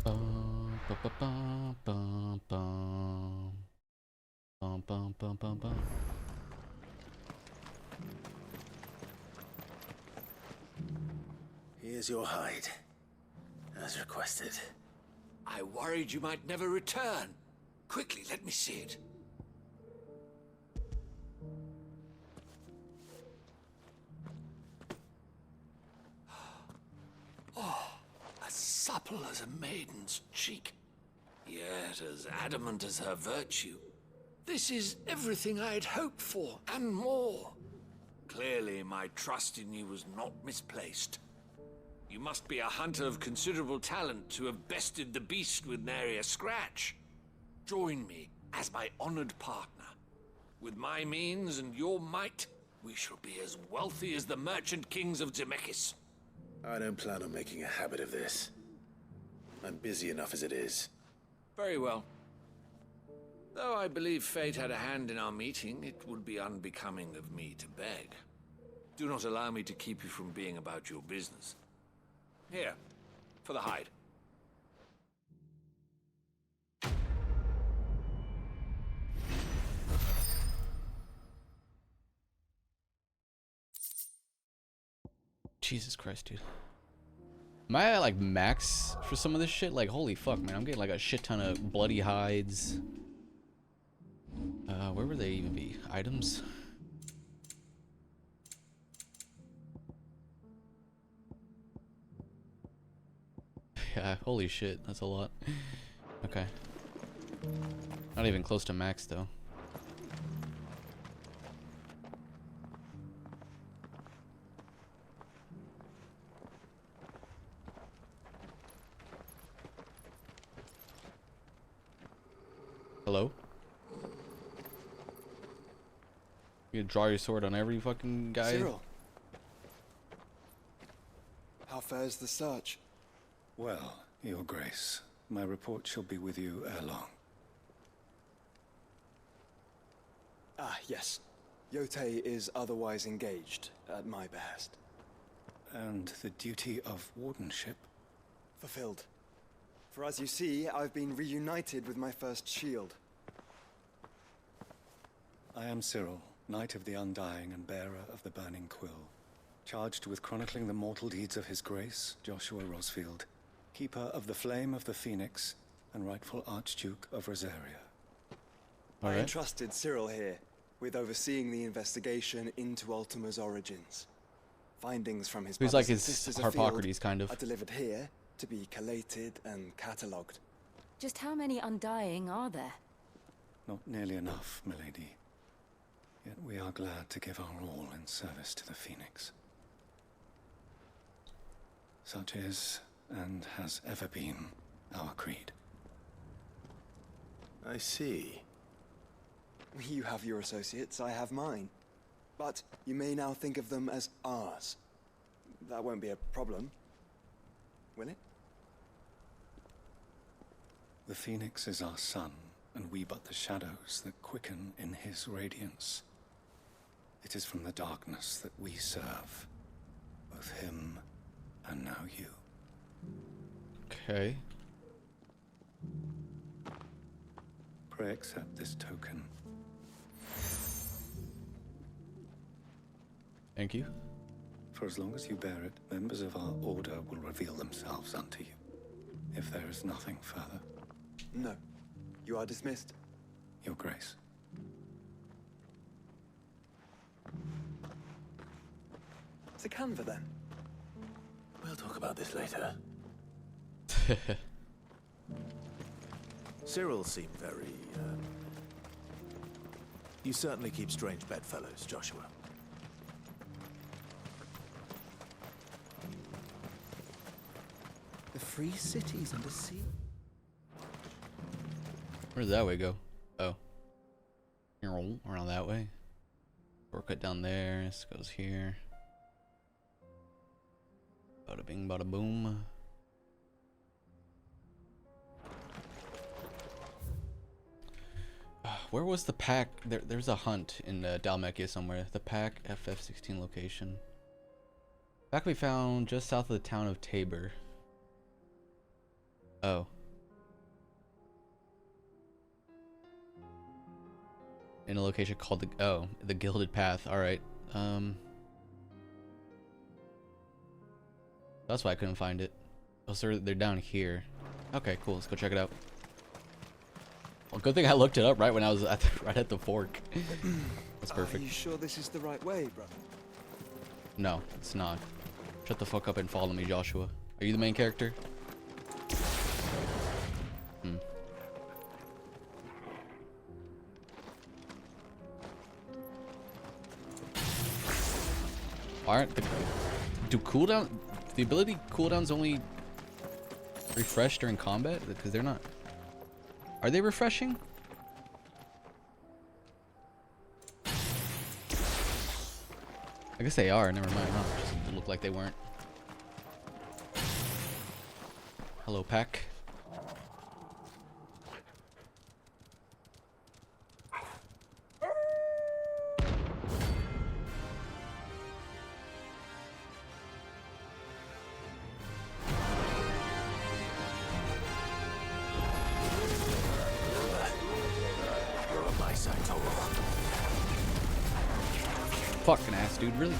Speaker 1: Bum, ba, ba, bum, bum, bum. Bum, bum, bum, bum, bum.
Speaker 2: Here's your hide, as requested.
Speaker 12: I worried you might never return. Quickly, let me see it. Oh, as supple as a maiden's cheek, yet as adamant as her virtue. This is everything I had hoped for, and more. Clearly, my trust in you was not misplaced. You must be a hunter of considerable talent to have bested the beast with nary a scratch. Join me as my honored partner. With my means and your might, we shall be as wealthy as the merchant kings of Zemeckis.
Speaker 2: I don't plan on making a habit of this. I'm busy enough as it is.
Speaker 12: Very well. Though I believe fate had a hand in our meeting, it would be unbecoming of me to beg. Do not allow me to keep you from being about your business. Here, for the hide.
Speaker 1: Jesus Christ, dude. Am I at like max for some of this shit? Like, holy fuck, man. I'm getting like a shit ton of bloody hides. Where would they even be? Items? Yeah, holy shit. That's a lot. Okay. Not even close to max, though. Hello? You draw your sword on every fucking guy?
Speaker 5: Cyril. How fares the search?
Speaker 11: Well, Your Grace, my report shall be with you ere long.
Speaker 5: Ah, yes. Yotei is otherwise engaged, at my behest.
Speaker 11: And the duty of wardenship?
Speaker 5: Fulfilled. For as you see, I've been reunited with my first shield.
Speaker 11: I am Cyril, Knight of the Undying and bearer of the Burning Quill, charged with chronicling the mortal deeds of His Grace, Joshua Rosfield, Keeper of the Flame of the Phoenix, and rightful Archduke of Rosaria.
Speaker 5: I entrusted Cyril here with overseeing the investigation into Ultima's origins. Findings from his
Speaker 1: He's
Speaker 5: brothers
Speaker 1: like
Speaker 5: and
Speaker 1: his
Speaker 5: sisters
Speaker 1: Harpocrates,
Speaker 5: afield
Speaker 1: kind of.
Speaker 5: are delivered here to be collated and catalogued.
Speaker 4: Just how many Undying are there?
Speaker 11: Not nearly enough, milady. Yet we are glad to give our all in service to the Phoenix. Such is, and has ever been, our creed.
Speaker 2: I see.
Speaker 5: You have your associates, I have mine. But you may now think of them as ours. That won't be a problem, will it?
Speaker 11: The Phoenix is our sun, and we but the shadows that quicken in his radiance. It is from the darkness that we serve. Both him and now you.
Speaker 1: Okay.
Speaker 11: Pray accept this token.
Speaker 1: Thank you.
Speaker 11: For as long as you bear it, members of our order will reveal themselves unto you. If there is nothing further.
Speaker 5: No. You are dismissed.
Speaker 11: Your Grace.
Speaker 5: It's a Canva, then.
Speaker 2: We'll talk about this later. Cyril seemed very, You certainly keep strange bedfellows, Joshua.
Speaker 18: The free cities under sea.
Speaker 1: Where does that way go? Oh. Around that way. Shortcut down there. This goes here. Bada bing, bada boom. Where was the pack? There's a hunt in Dalmekia somewhere. The pack FF16 location. Pack we found just south of the town of Tabor. Oh. In a location called the Gilded Path. All right. That's why I couldn't find it. Oh, so they're down here. Okay, cool. Let's go check it out. Well, good thing I looked it up right when I was right at the fork. That's perfect.
Speaker 5: Are you sure this is the right way, brother?
Speaker 1: No, it's not. Shut the fuck up and follow me, Joshua. Are you the main character? Hmm. Aren't do cooldown? The ability cooldowns only refresh during combat? Because they're not. Are they refreshing? I guess they are. Never mind. Huh? Just look like they weren't. Hello, pack. Fucking ass, dude, really?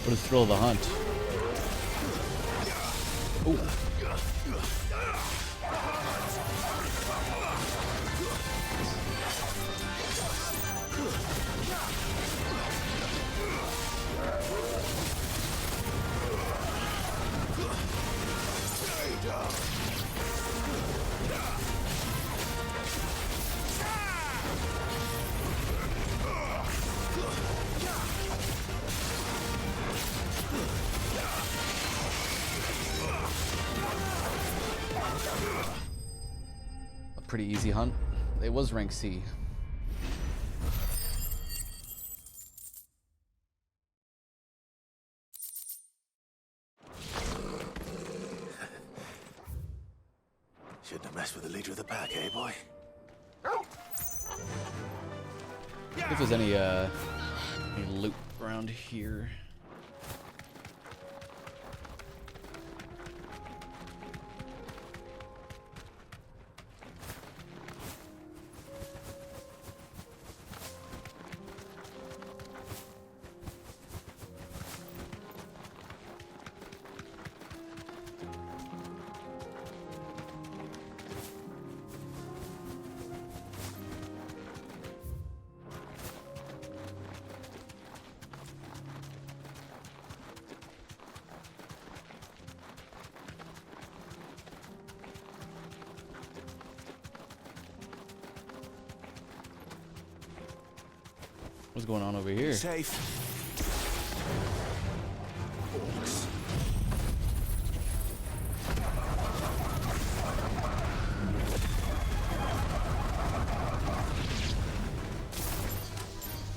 Speaker 1: What is thrill of the hunt? Ooh. Pretty easy hunt. It was rank C.
Speaker 2: Shouldn't have messed with the leader of the pack, eh, boy?
Speaker 1: If there's any loot around here. What's going on over here?
Speaker 12: Safe. Orcs.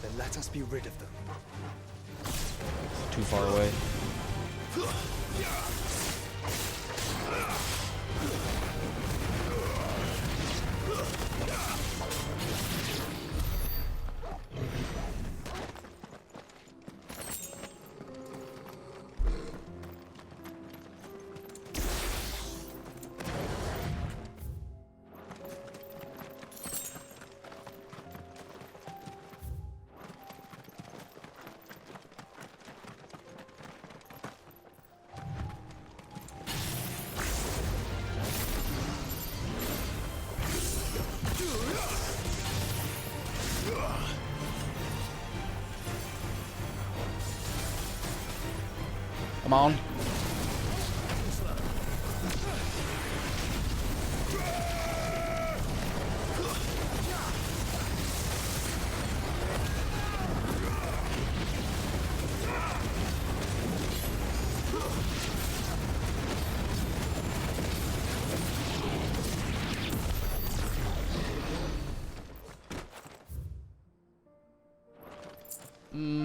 Speaker 6: Then let us be rid of them.
Speaker 1: Too far away. Come on.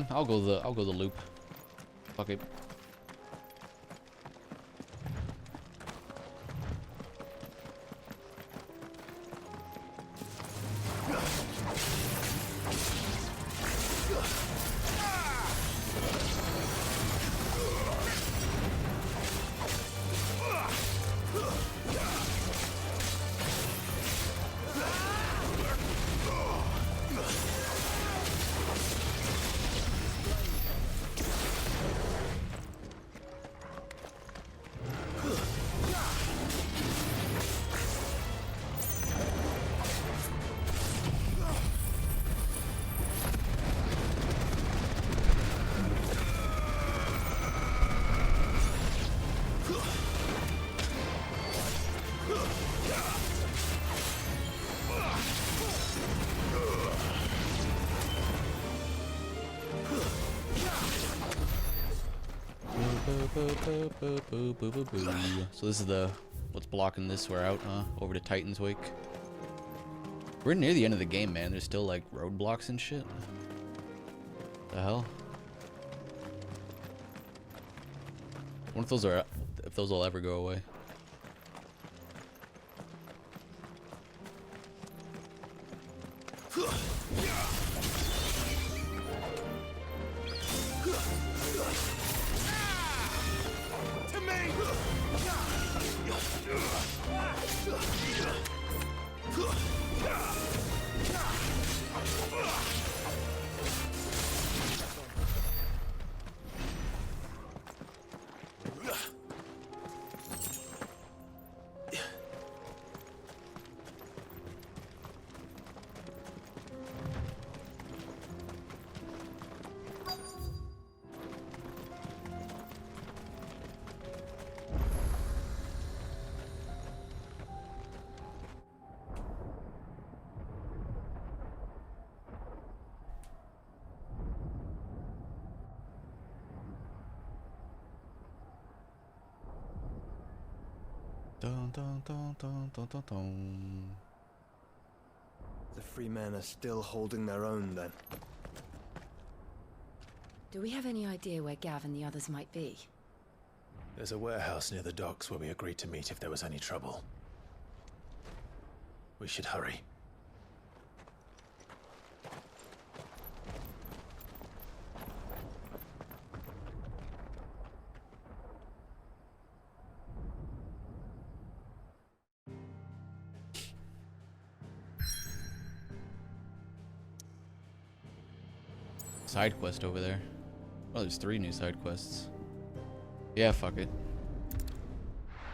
Speaker 1: I'll go the loop. Fuck it. So this is what's blocking this. We're out, huh? Over to Titan's Wake. We're near the end of the game, man. There's still like roadblocks and shit. The hell? I wonder if those will ever go away. Dun, dun, dun, dun, dun, dun, dun.
Speaker 5: The free men are still holding their own, then.
Speaker 4: Do we have any idea where Gav and the others might be?
Speaker 2: There's a warehouse near the docks where we agreed to meet if there was any trouble. We should hurry.
Speaker 1: Side quest over there. Oh, there's 3 new side quests. Yeah, fuck it.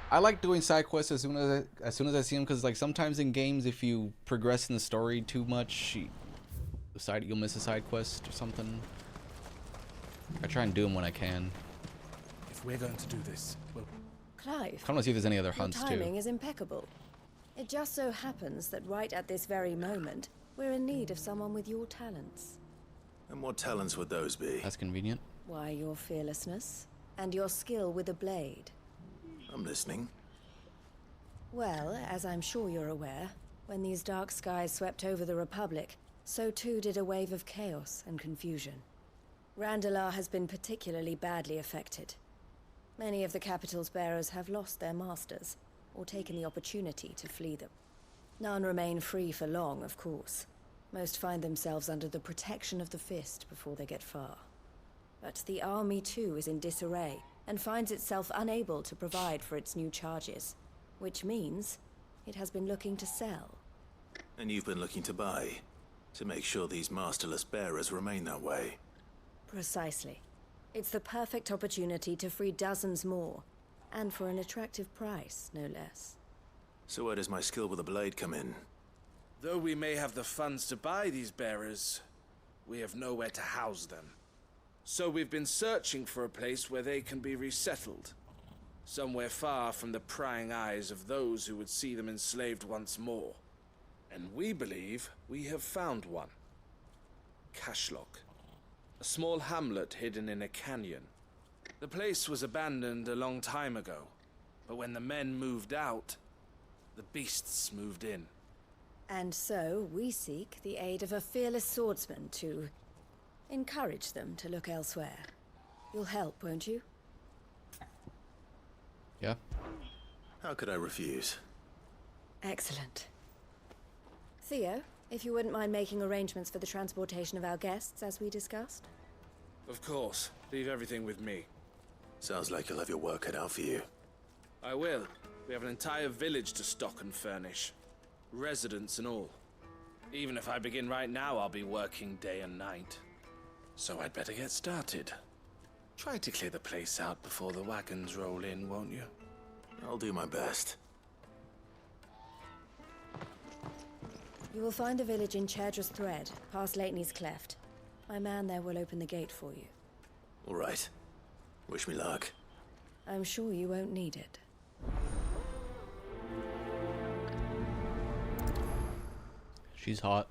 Speaker 1: I like doing side quests as soon as I see them, because like sometimes in games, if you progress in the story too much, you'll miss a side quest or something. I try and do them when I can.
Speaker 18: If we're going to do this, well,
Speaker 4: Clive,
Speaker 1: I want to see if there's any other hunts
Speaker 4: your
Speaker 1: too.
Speaker 4: timing is impeccable. It just so happens that right at this very moment, we're in need of someone with your talents.
Speaker 2: And what talents would those be?
Speaker 1: That's convenient.
Speaker 4: Why, your fearlessness and your skill with a blade.
Speaker 2: I'm listening.
Speaker 4: Well, as I'm sure you're aware, when these dark skies swept over the Republic, so too did a wave of chaos and confusion. Randalar has been particularly badly affected. Many of the capital's bearers have lost their masters, or taken the opportunity to flee them. None remain free for long, of course. Most find themselves under the protection of the Fist before they get far. But the army too is in disarray, and finds itself unable to provide for its new charges. Which means it has been looking to sell.
Speaker 2: And you've been looking to buy, to make sure these masterless bearers remain that way.
Speaker 4: Precisely. It's the perfect opportunity to free dozens more, and for an attractive price, no less.
Speaker 2: So where does my skill with a blade come in?
Speaker 18: Though we may have the funds to buy these bearers, we have nowhere to house them. So we've been searching for a place where they can be resettled. Somewhere far from the prying eyes of those who would see them enslaved once more. And we believe we have found one. Cashlock. A small hamlet hidden in a canyon. The place was abandoned a long time ago, but when the men moved out, the beasts moved in.
Speaker 4: And so we seek the aid of a fearless swordsman to encourage them to look elsewhere. You'll help, won't you?
Speaker 1: Yeah.
Speaker 2: How could I refuse?
Speaker 4: Excellent. Theo, if you wouldn't mind making arrangements for the transportation of our guests, as we discussed.
Speaker 18: Of course. Leave everything with me.
Speaker 2: Sounds like you'll have your work cut out for you.
Speaker 18: I will. We have an entire village to stock and furnish. Residents and all. Even if I begin right now, I'll be working day and night. So I'd better get started. Try to clear the place out before the wagons roll in, won't you?
Speaker 2: I'll do my best.
Speaker 4: You will find a village in Chadra's Thread, past Lateney's Cleft. My man there will open the gate for you.
Speaker 2: All right. Wish me luck.
Speaker 4: I'm sure you won't need it.
Speaker 1: She's hot.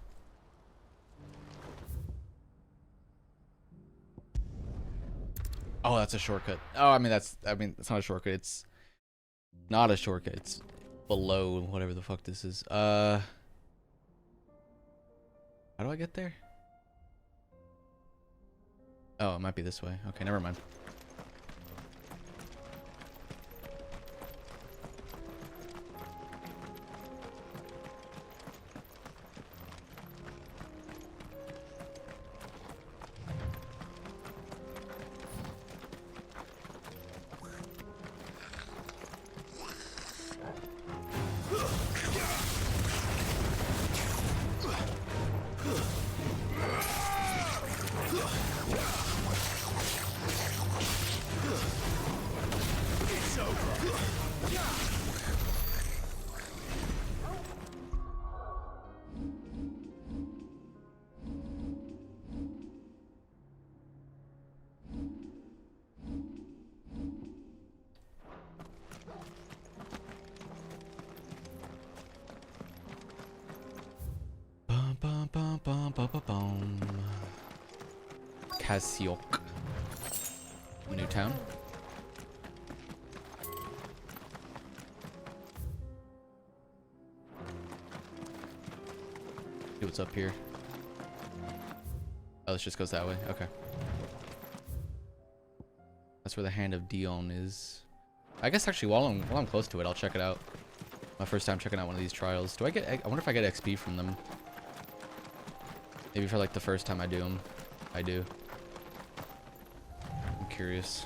Speaker 1: Oh, that's a shortcut. Oh, I mean, it's not a shortcut. It's not a shortcut. It's below whatever the fuck this is. How do I get there? Oh, it might be this way. Okay, never mind. Kasiok. New town. See what's up here. Oh, this just goes that way. Okay. That's where the Hand of Dion is. I guess actually while I'm close to it, I'll check it out. My first time checking out one of these trials. Do I get? I wonder if I get XP from them. Maybe for like the first time I do them. I do. I'm curious.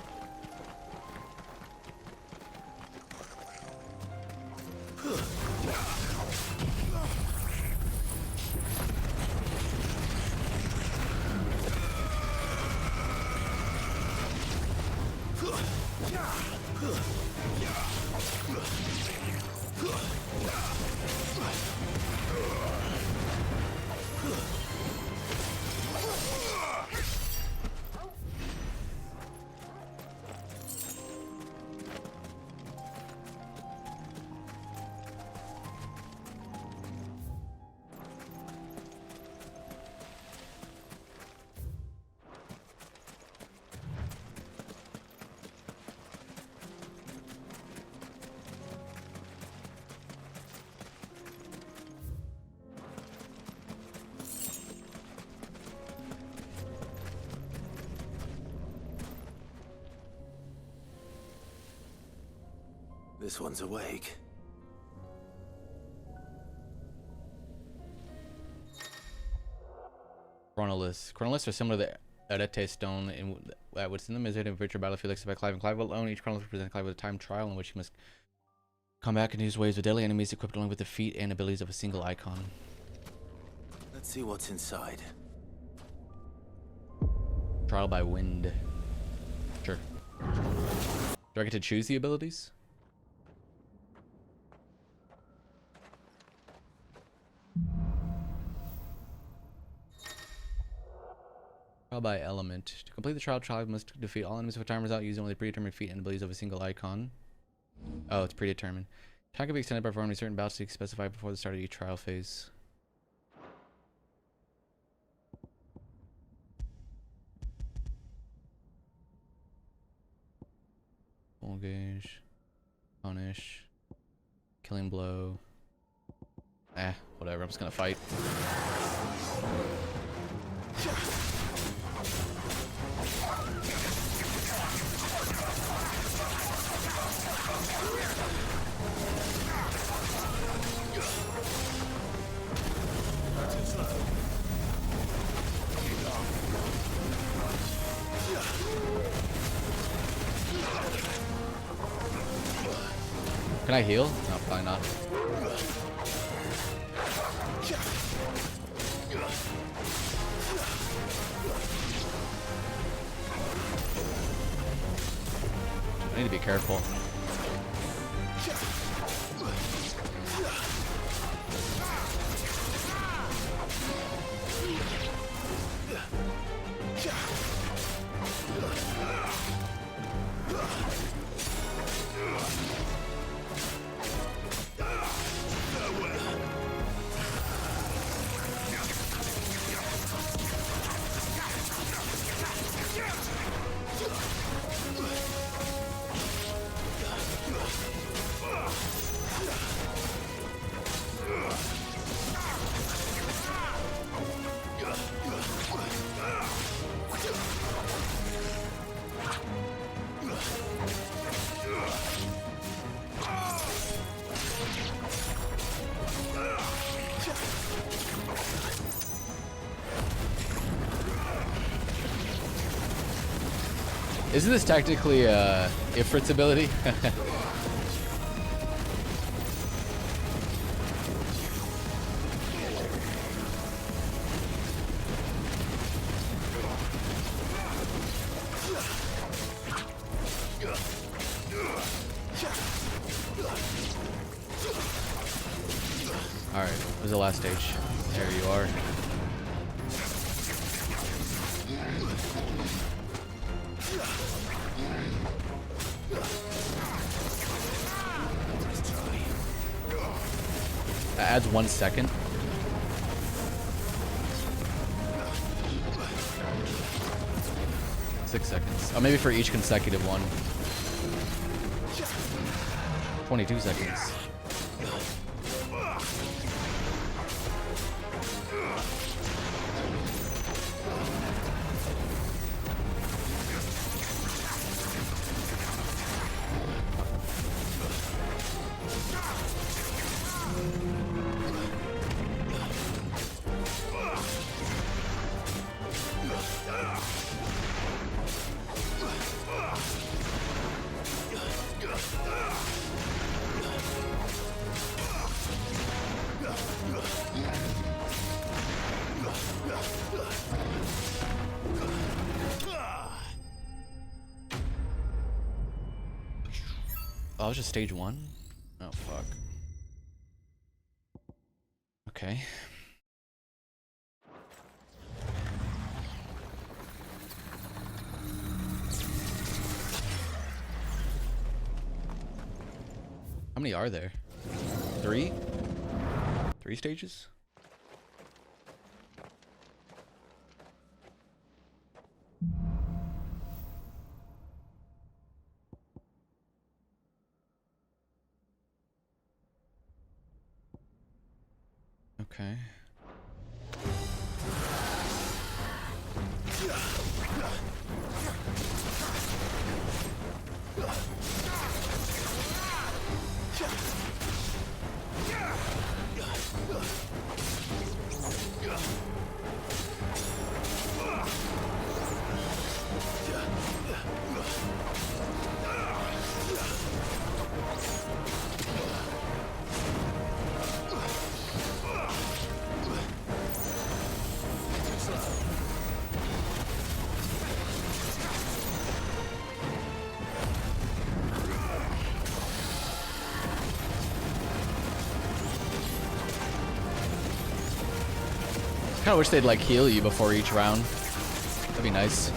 Speaker 2: This one's awake.
Speaker 1: Chronoliths. Chronoliths are similar to the Arete stone in what's in the Mizzet and virtual battlefield except by Clive and Clive alone. Each chronolith represents Clive with a time trial in which he must come back and use waves with deadly enemies equipped only with the feat and abilities of a single icon.
Speaker 2: Let's see what's inside.
Speaker 1: Trial by wind. Sure. Do I get to choose the abilities? Trial by element. To complete the trial, child must defeat all enemies with a time result using only the predetermined feat and abilities of a single icon. Oh, it's predetermined. Time can be extended by performing certain bouts to be specified before the start of each trial phase. Full gauge. Punish. Killing blow. Whatever. I'm just gonna fight. Can I heal? No, probably not. I need to be careful. Isn't this technically Ifrit's ability? Alright, where's the last stage? There you are. That adds 1 second. Six seconds. Oh, maybe for each consecutive one. 22 seconds. Oh, it was just stage 1? Oh, fuck. Okay. How many are there? 3? 3 stages? Okay. kinda wish they'd like heal you before each round. That'd be nice.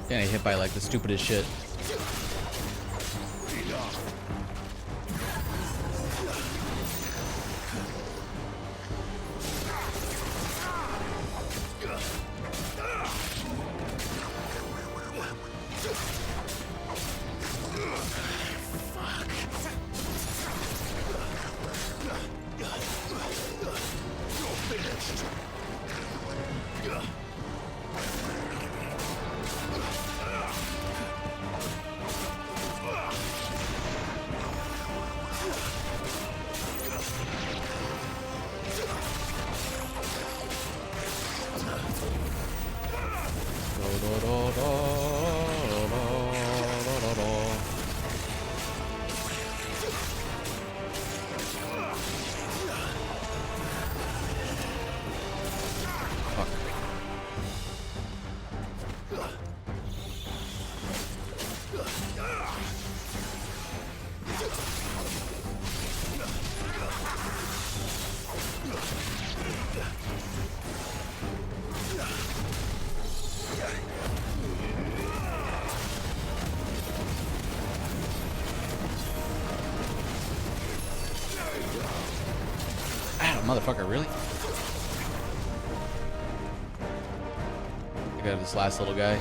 Speaker 1: Getting hit by like the stupidest shit. Motherfucker, really? I got this last little guy.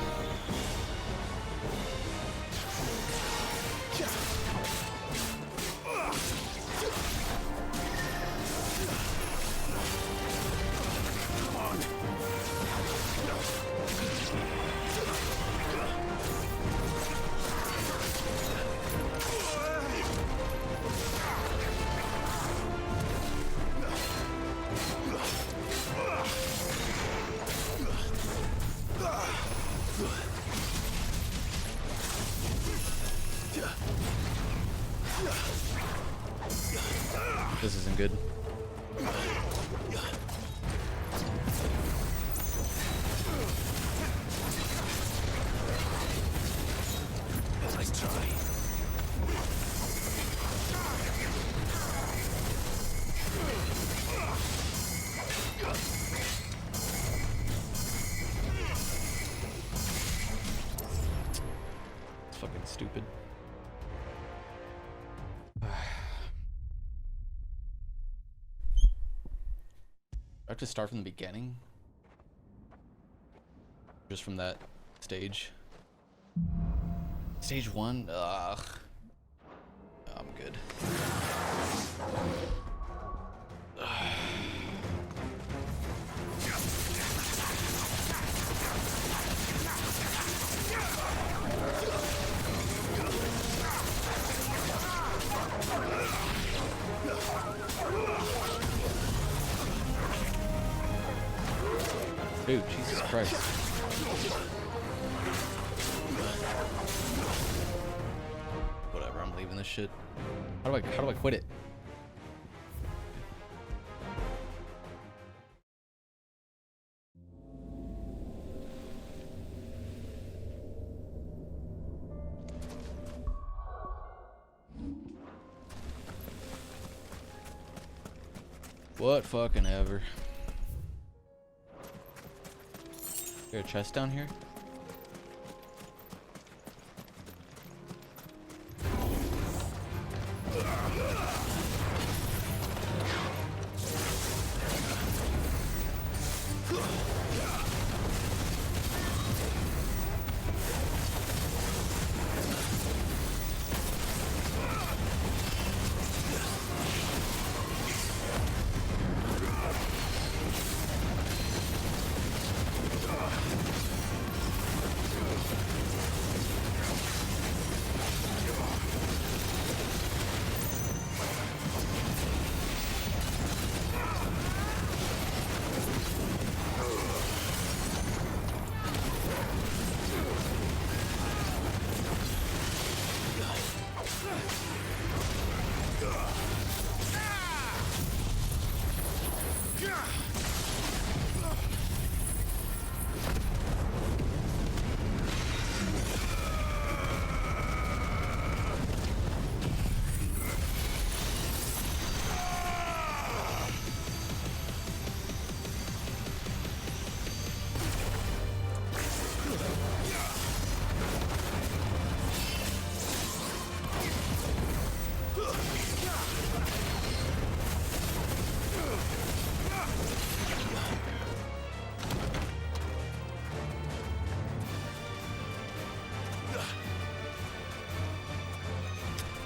Speaker 1: This isn't good.
Speaker 12: Nice try.
Speaker 1: It's fucking stupid. I have to start from the beginning? Just from that stage? Stage 1? Ugh. I'm good. Dude, Jesus Christ. Whatever, I'm leaving this shit. How do I quit it? What fucking ever. Is there a chest down here?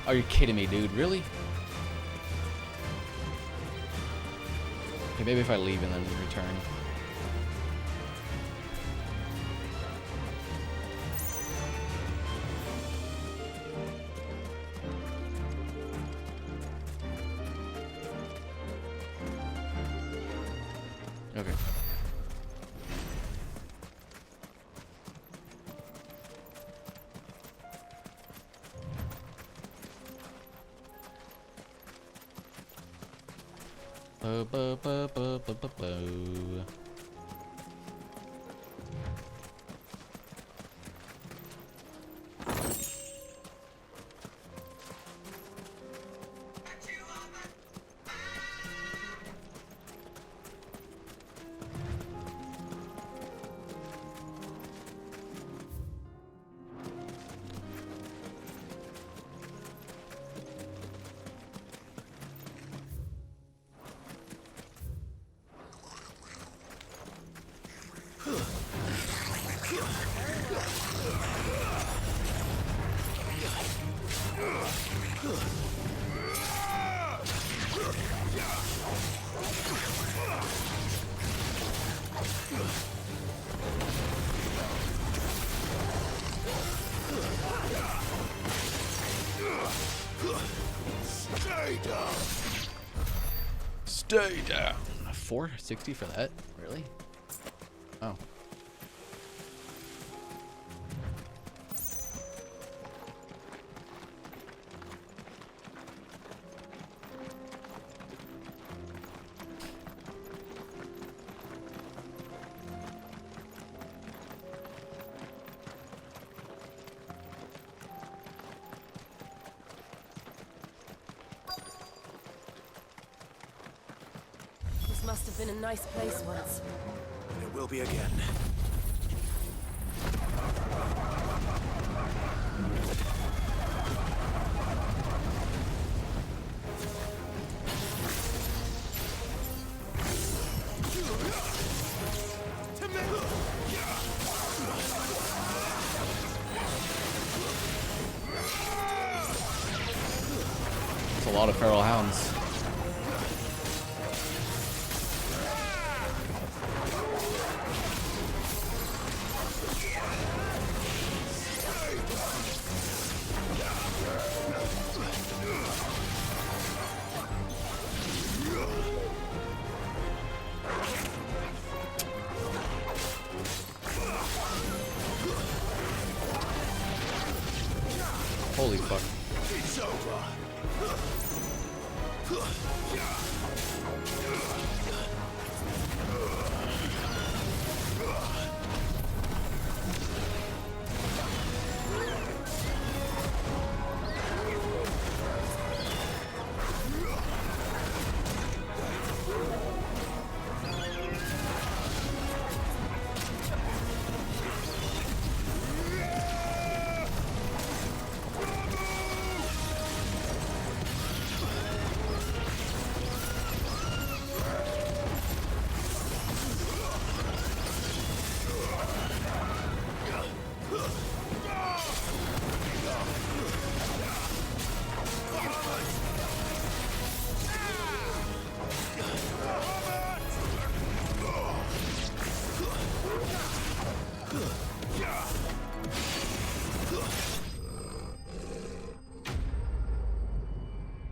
Speaker 1: Are you kidding me, dude? Really? Okay, maybe if I leave and then return. Okay. Bo, bo, bo, bo, bo, bo, bo.
Speaker 13: Stay down.
Speaker 1: Stay down. 460 for that? Really? Oh.
Speaker 4: This must have been a nice place once.
Speaker 2: And it will be again.
Speaker 1: It's a lot of feral hounds. Holy fuck.
Speaker 13: It's over.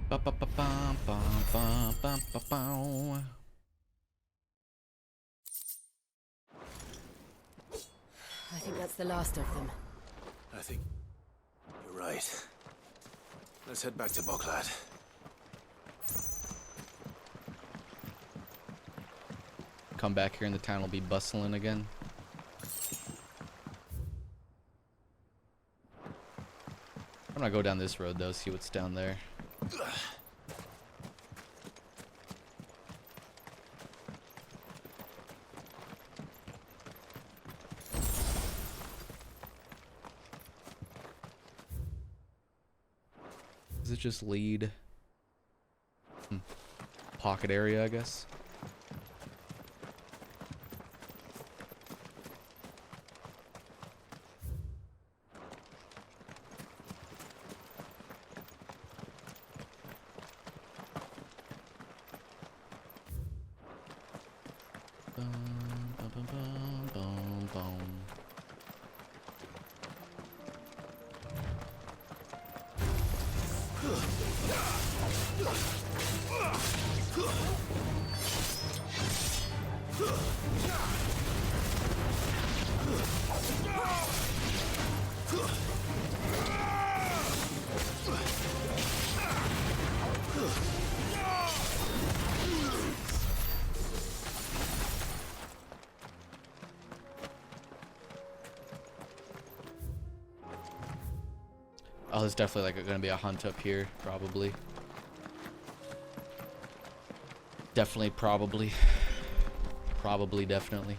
Speaker 1: Ba, ba, ba, bum, bum, bum, bum, ba, bow.
Speaker 4: I think that's the last of them.
Speaker 2: I think you're right. Let's head back to Boklad.
Speaker 1: Come back here and the town will be bustling again. I'm gonna go down this road though, see what's down there. Does it just lead? Pocket area, I guess. Oh, there's definitely like gonna be a hunt up here, probably. Definitely, probably. Probably, definitely.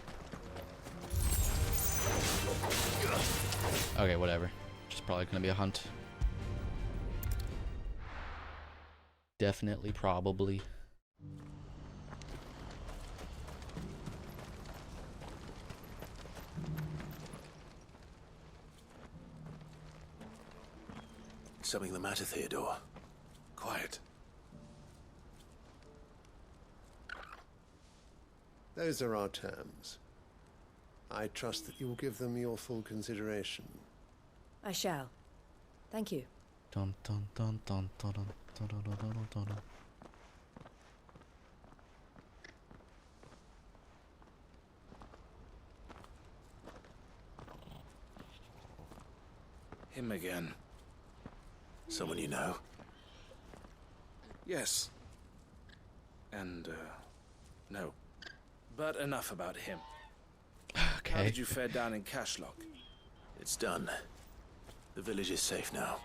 Speaker 1: Okay, whatever. Just probably gonna be a hunt. Definitely, probably.
Speaker 2: Something the matter, Theodore? Quiet.
Speaker 19: Those are our terms. I trust that you will give them your full consideration.
Speaker 4: I shall. Thank you.
Speaker 1: Dun, dun, dun, dun, dun, dun, dun, dun, dun, dun, dun.
Speaker 18: Him again.
Speaker 2: Someone you know?
Speaker 18: Yes. And, no. But enough about him.
Speaker 1: Okay.
Speaker 18: How did you fare down in Cashlock?
Speaker 2: It's done. The village is safe now.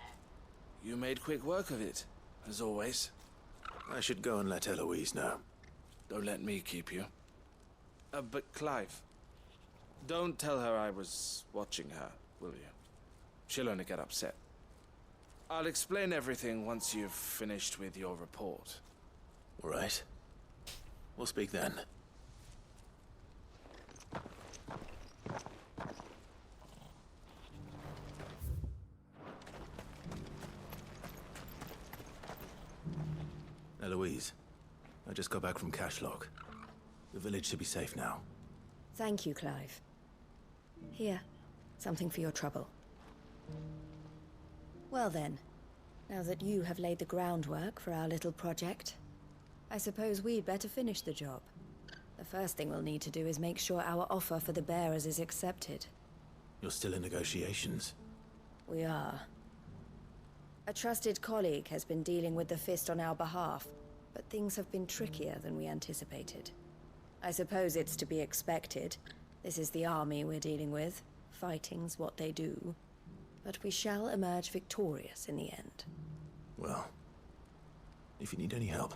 Speaker 18: You made quick work of it, as always.
Speaker 2: I should go and let Eloise know.
Speaker 18: Don't let me keep you. But Clive, don't tell her I was watching her, will you? She'll only get upset. I'll explain everything once you've finished with your report.
Speaker 2: All right. We'll speak then. Eloise, I just got back from Cashlock. The village should be safe now.
Speaker 4: Thank you, Clive. Here, something for your trouble. Well then, now that you have laid the groundwork for our little project, I suppose we'd better finish the job. The first thing we'll need to do is make sure our offer for the bearers is accepted.
Speaker 2: You're still in negotiations?
Speaker 4: We are. A trusted colleague has been dealing with the Fist on our behalf, but things have been trickier than we anticipated. I suppose it's to be expected. This is the army we're dealing with. Fighting's what they do. But we shall emerge victorious in the end.
Speaker 2: Well, if you need any help,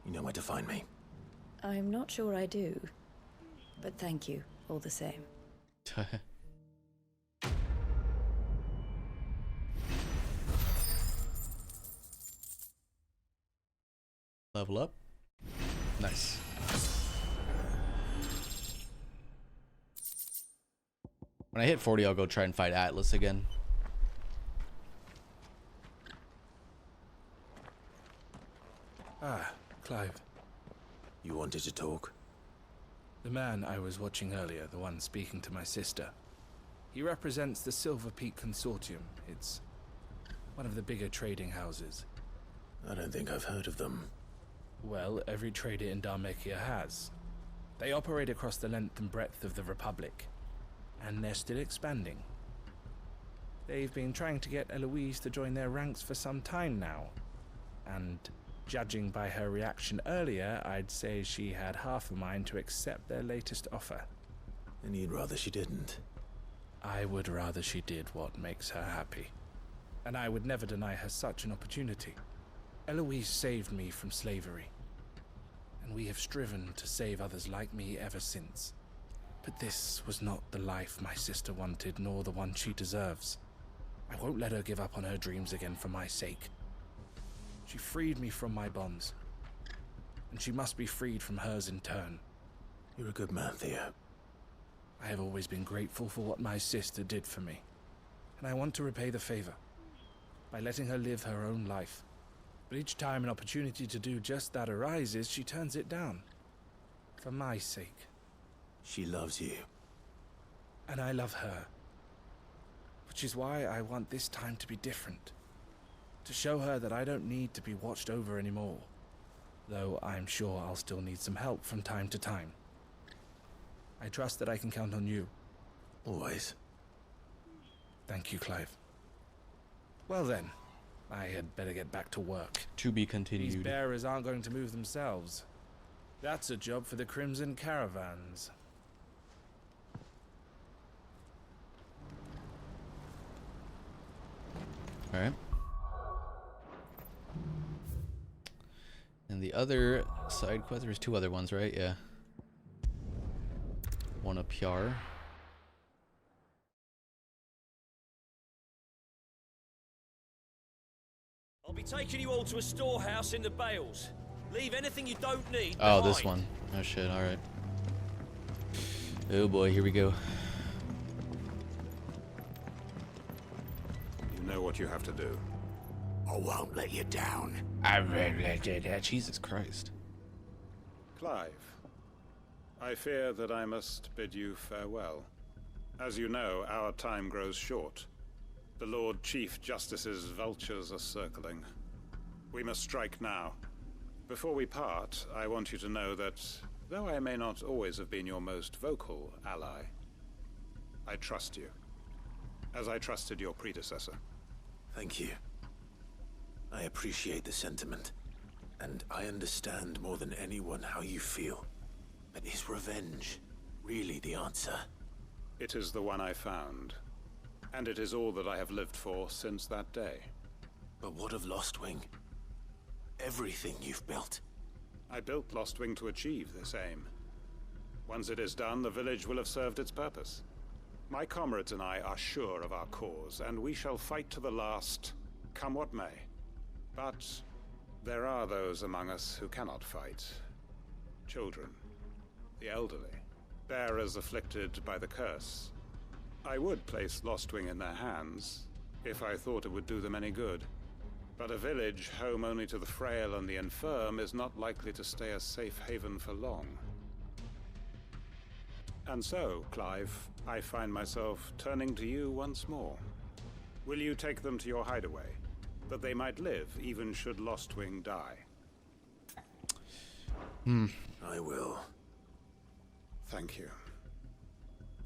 Speaker 2: you know where to find me.
Speaker 4: I'm not sure I do. But thank you, all the same.
Speaker 1: Level up. Nice. When I hit 40, I'll go try and fight Atlas again.
Speaker 18: Ah, Clive.
Speaker 2: You wanted to talk?
Speaker 18: The man I was watching earlier, the one speaking to my sister. He represents the Silver Peak Consortium. It's one of the bigger trading houses.
Speaker 2: I don't think I've heard of them.
Speaker 18: Well, every trader in Dharmekia has. They operate across the length and breadth of the Republic, and they're still expanding. They've been trying to get Eloise to join their ranks for some time now, and judging by her reaction earlier, I'd say she had half a mind to accept their latest offer.
Speaker 2: And you'd rather she didn't?
Speaker 18: I would rather she did what makes her happy. And I would never deny her such an opportunity. Eloise saved me from slavery, and we have striven to save others like me ever since. But this was not the life my sister wanted, nor the one she deserves. I won't let her give up on her dreams again for my sake. She freed me from my bonds, and she must be freed from hers in turn.
Speaker 2: You're a good man, Theo.
Speaker 18: I have always been grateful for what my sister did for me, and I want to repay the favor by letting her live her own life. But each time an opportunity to do just that arises, she turns it down. For my sake.
Speaker 2: She loves you.
Speaker 18: And I love her. Which is why I want this time to be different. To show her that I don't need to be watched over anymore. Though I'm sure I'll still need some help from time to time. I trust that I can count on you.
Speaker 2: Always.
Speaker 18: Thank you, Clive. Well then, I had better get back to work.
Speaker 1: To be continued.
Speaker 18: These bearers aren't going to move themselves. That's a job for the Crimson Caravans.
Speaker 1: Alright. And the other side quest, there's 2 other ones, right? Yeah. One up here.
Speaker 20: I'll be taking you all to a storehouse in the Bales. Leave anything you don't need
Speaker 1: Oh,
Speaker 20: behind.
Speaker 1: this one. Oh shit, alright. Oh boy, here we go.
Speaker 21: You know what you have to do.
Speaker 12: I won't let you down.
Speaker 1: I won't let you down. Jesus Christ.
Speaker 21: Clive, I fear that I must bid you farewell. As you know, our time grows short. The Lord Chief Justice's vultures are circling. We must strike now. Before we part, I want you to know that, though I may not always have been your most vocal ally, I trust you, as I trusted your predecessor.
Speaker 2: Thank you. I appreciate the sentiment, and I understand more than anyone how you feel. But is revenge really the answer?
Speaker 21: It is the one I found, and it is all that I have lived for since that day.
Speaker 2: But what of Lostwing? Everything you've built.
Speaker 21: I built Lostwing to achieve this aim. Once it is done, the village will have served its purpose. My comrades and I are sure of our cause, and we shall fight to the last, come what may. But there are those among us who cannot fight. Children, the elderly, bearers afflicted by the curse. I would place Lostwing in their hands, if I thought it would do them any good. But a village home only to the frail and the infirm is not likely to stay a safe haven for long. And so, Clive, I find myself turning to you once more. Will you take them to your hideaway, that they might live even should Lostwing die?
Speaker 2: I will.
Speaker 21: Thank you.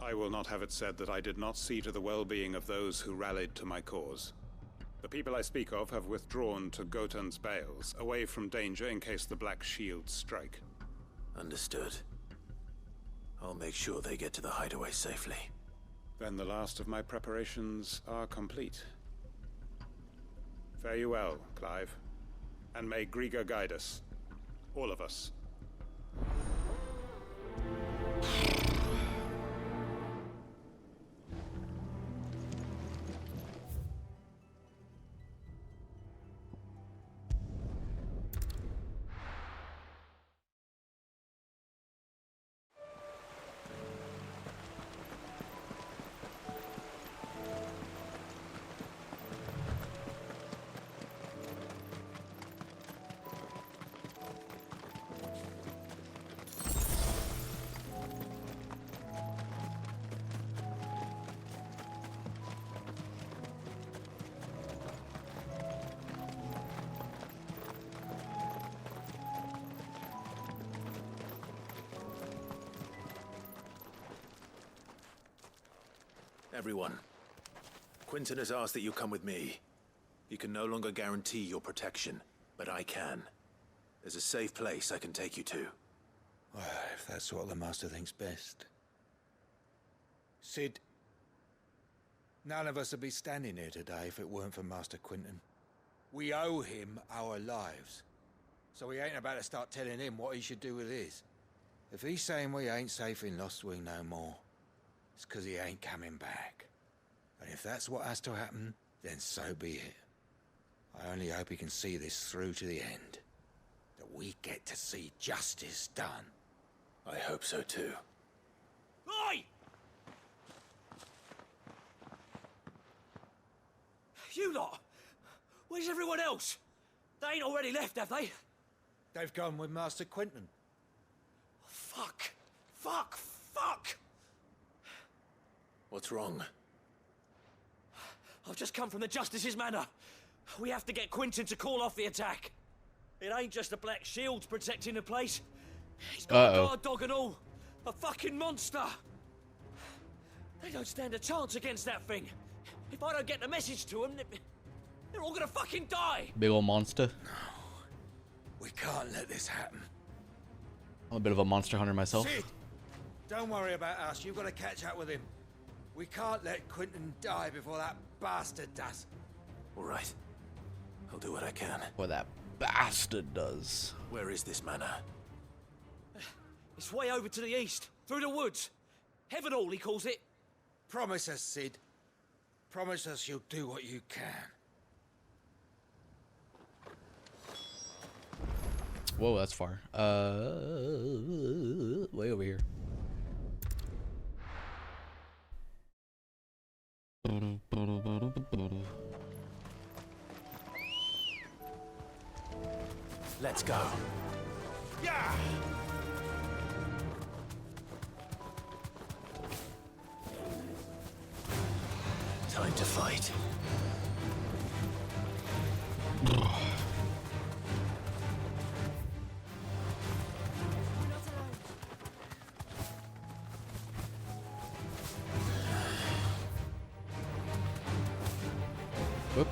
Speaker 21: I will not have it said that I did not see to the well-being of those who rallied to my cause. The people I speak of have withdrawn to Gotan's Bales, away from danger in case the Black Shields strike.
Speaker 2: Understood. I'll make sure they get to the hideaway safely.
Speaker 21: Then the last of my preparations are complete. Fare you well, Clive. And may Griga guide us. All of us.
Speaker 2: Everyone, Quinton has asked that you come with me. He can no longer guarantee your protection, but I can. There's a safe place I can take you to.
Speaker 3: Well, if that's what the Master thinks best. Sid, none of us would be standing here today if it weren't for Master Quinton. We owe him our lives. So we ain't about to start telling him what he should do with his. If he's saying we ain't safe in Lostwing no more, it's 'cause he ain't coming back. And if that's what has to happen, then so be it. I only hope he can see this through to the end. That we get to see justice done.
Speaker 2: I hope so too.
Speaker 20: Oi! You lot! Where's everyone else? They ain't already left, have they?
Speaker 3: They've gone with Master Quinton.
Speaker 20: Fuck! Fuck! Fuck!
Speaker 2: What's wrong?
Speaker 20: I've just come from the Justice's Manor. We have to get Quentin to call off the attack. It ain't just the Black Shields protecting the place. He's got a guard dog and all. A fucking monster. They don't stand a chance against that thing. If I don't get the message to them, they're all gonna fucking die.
Speaker 1: Big old monster.
Speaker 3: We can't let this happen.
Speaker 1: I'm a bit of a monster hunter myself.
Speaker 3: Sid, don't worry about us. You've got to catch up with him. We can't let Quentin die before that bastard does.
Speaker 2: All right. I'll do what I can.
Speaker 1: What that bastard does.
Speaker 2: Where is this manor?
Speaker 20: It's way over to the east, through the woods. Heaven Hall, he calls it.
Speaker 3: Promise us, Sid. Promise us you'll do what you can.
Speaker 1: Whoa, that's far. Way over here.
Speaker 2: Let's go.
Speaker 3: Yeah!
Speaker 2: Time to fight.
Speaker 1: Whoop.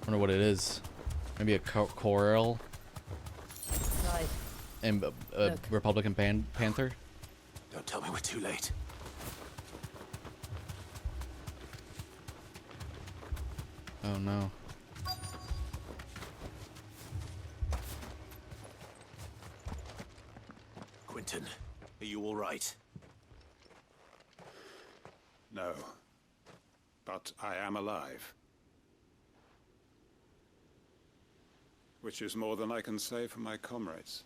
Speaker 1: Wonder what it is. Maybe a coral and a Republican panther.
Speaker 2: Don't tell me we're too late.
Speaker 1: Oh no.
Speaker 2: Quentin, are you all right?
Speaker 21: No. But I am alive. Which is more than I can say for my comrades.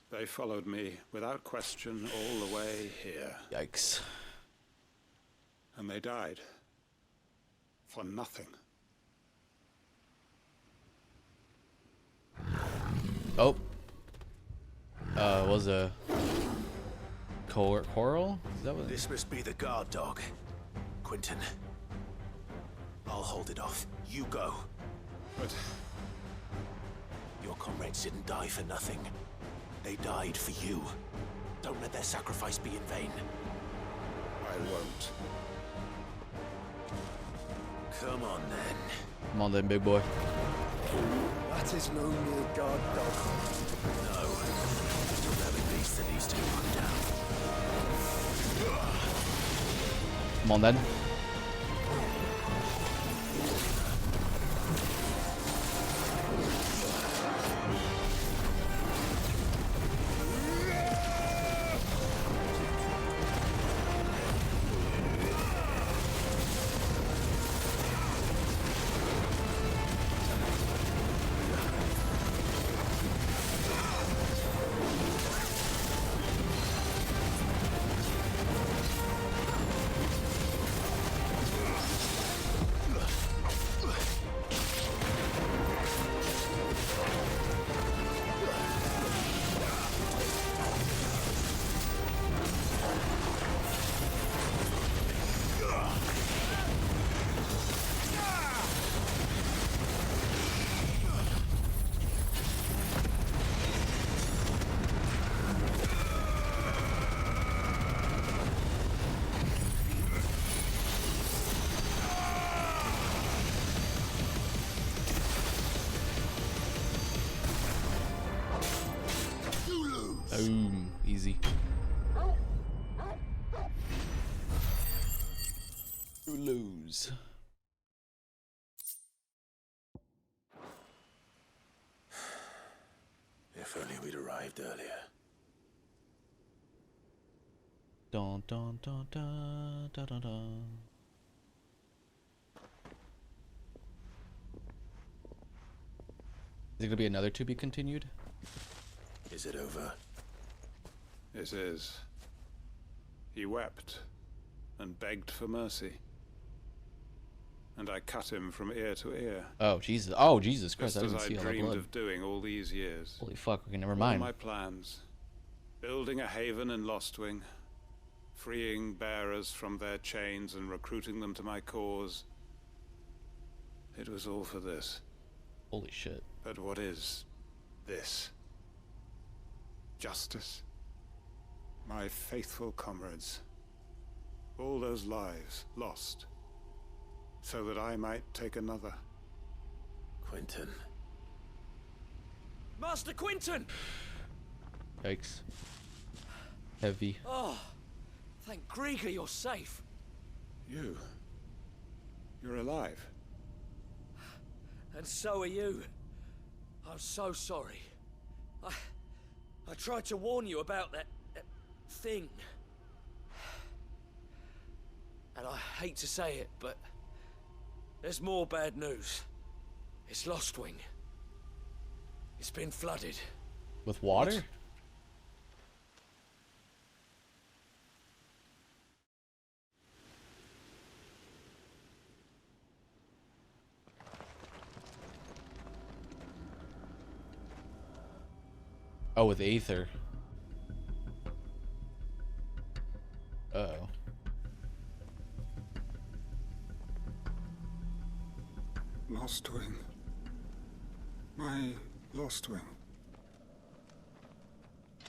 Speaker 21: They followed me without question all the way here.
Speaker 1: Yikes.
Speaker 21: And they died. For nothing.
Speaker 1: Oh. Was a coral? Is that what?
Speaker 2: This must be the guard dog. Quentin. I'll hold it off. You go.
Speaker 21: But
Speaker 2: your comrades didn't die for nothing. They died for you. Don't let their sacrifice be in vain.
Speaker 21: I won't.
Speaker 2: Come on, then.
Speaker 1: Come on then, big boy.
Speaker 3: That is no mere guard dog.
Speaker 2: No. Still having beast that needs to be put down.
Speaker 1: Come on then. Boom. Easy. You lose.
Speaker 2: If only we'd arrived earlier.
Speaker 1: Dun dun dun dun dun dun dun. Is it gonna be another to be continued?
Speaker 2: Is it over?
Speaker 21: It is. He wept and begged for mercy. And I cut him from ear to ear.
Speaker 1: Oh Jesus! Oh Jesus Christ!
Speaker 21: Just
Speaker 1: I
Speaker 21: as
Speaker 1: didn't
Speaker 21: I
Speaker 1: see all that
Speaker 21: dreamed
Speaker 1: blood.
Speaker 21: of doing all these years.
Speaker 1: Holy fuck! Okay, never
Speaker 21: All
Speaker 1: mind.
Speaker 21: my plans, building a haven in Lostwing, freeing bearers from their chains and recruiting them to my cause. It was all for this.
Speaker 1: Holy shit!
Speaker 21: But what is this? Justice? My faithful comrades. All those lives lost, so that I might take another.
Speaker 2: Quentin.
Speaker 20: Master Quentin!
Speaker 1: Yikes. Heavy.
Speaker 20: Oh, thank Grieger you're safe.
Speaker 21: You're alive.
Speaker 20: And so are you. I'm so sorry. I tried to warn you about that thing. And I hate to say it, but there's more bad news. It's Lostwing. It's been flooded.
Speaker 1: With water?
Speaker 20: What?
Speaker 1: Oh, with Aether. Uh-oh.
Speaker 21: Lostwing. My Lostwing.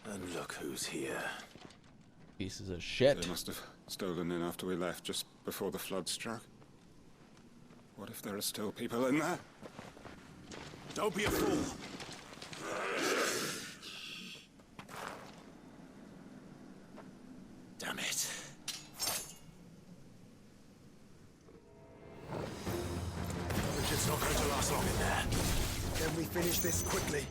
Speaker 2: And look who's here.
Speaker 1: Pieces of shit.
Speaker 21: They must have stolen in after we left, just before the flood struck. What if there are still people in there?
Speaker 12: Don't be a fool. Damn it. Richard's not going to last long in there.
Speaker 3: Can we finish this quickly?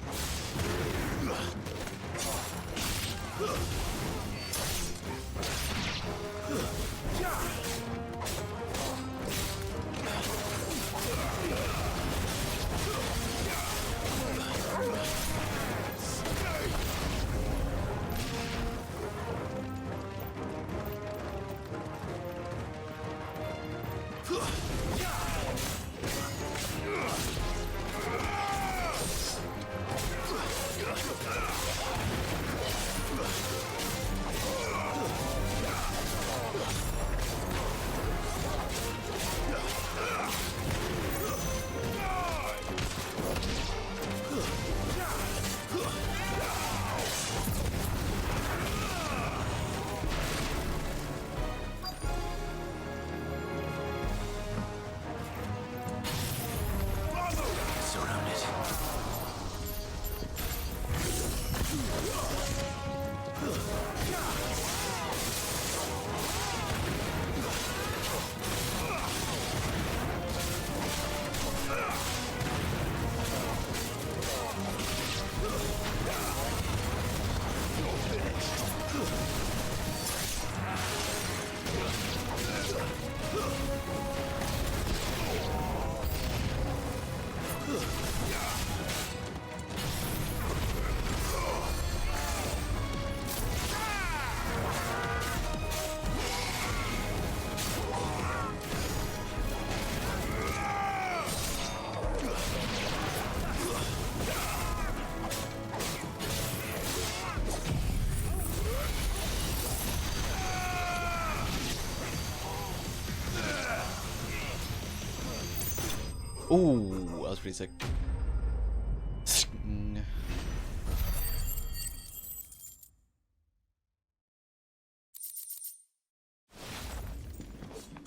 Speaker 1: Ooh, that was pretty sick.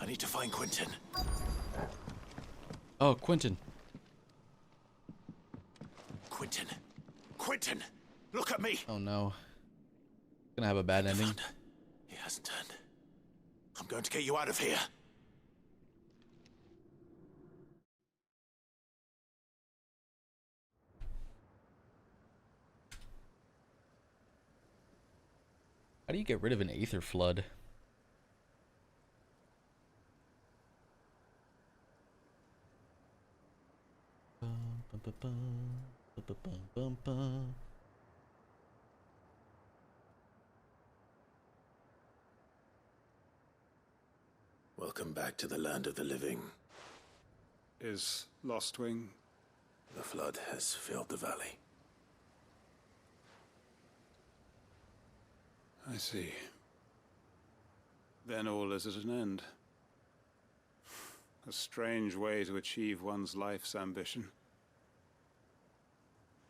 Speaker 12: I need to find Quentin.
Speaker 1: Oh, Quentin.
Speaker 12: Quentin. Quentin! Look at me!
Speaker 1: Oh no. Gonna have a bad ending.
Speaker 12: He hasn't turned. I'm going to get you out of here.
Speaker 1: How do you get rid of an Aether flood?
Speaker 2: Welcome back to the land of the living.
Speaker 21: Is Lostwing?
Speaker 2: The flood has filled the valley.
Speaker 21: I see. Then all is at an end. A strange way to achieve one's life's ambition.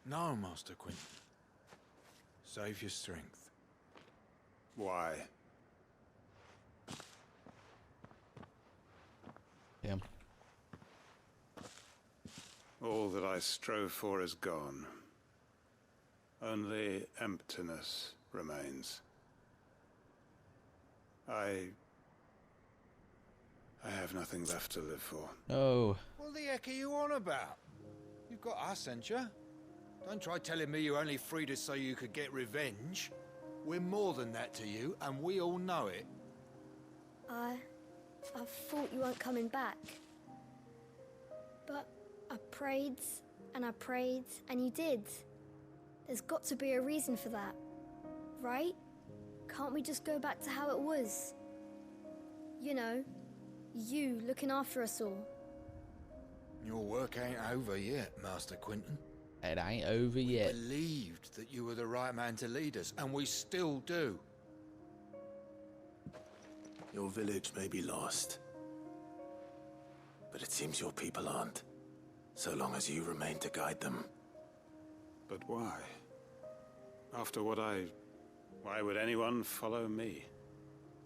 Speaker 7: No, Master Quinton. Save your strength.
Speaker 21: Why?
Speaker 1: Damn.
Speaker 21: All that I strove for is gone. Only emptiness remains. I have nothing left to live for.
Speaker 1: Oh.
Speaker 7: What the heck are you on about? You've got us, ain't you? Don't try telling me you only freed us so you could get revenge. We're more than that to you, and we all know it.
Speaker 22: I thought you weren't coming back. But I prayed, and you did. There's got to be a reason for that, right? Can't we just go back to how it was? You know, you looking after us all.
Speaker 7: Your work ain't over yet, Master Quinton.
Speaker 1: It ain't over yet.
Speaker 7: We believed that you were the right man to lead us, and we still do.
Speaker 2: Your village may be lost, but it seems your people aren't, so long as you remain to guide them.
Speaker 21: But why? After what why would anyone follow me?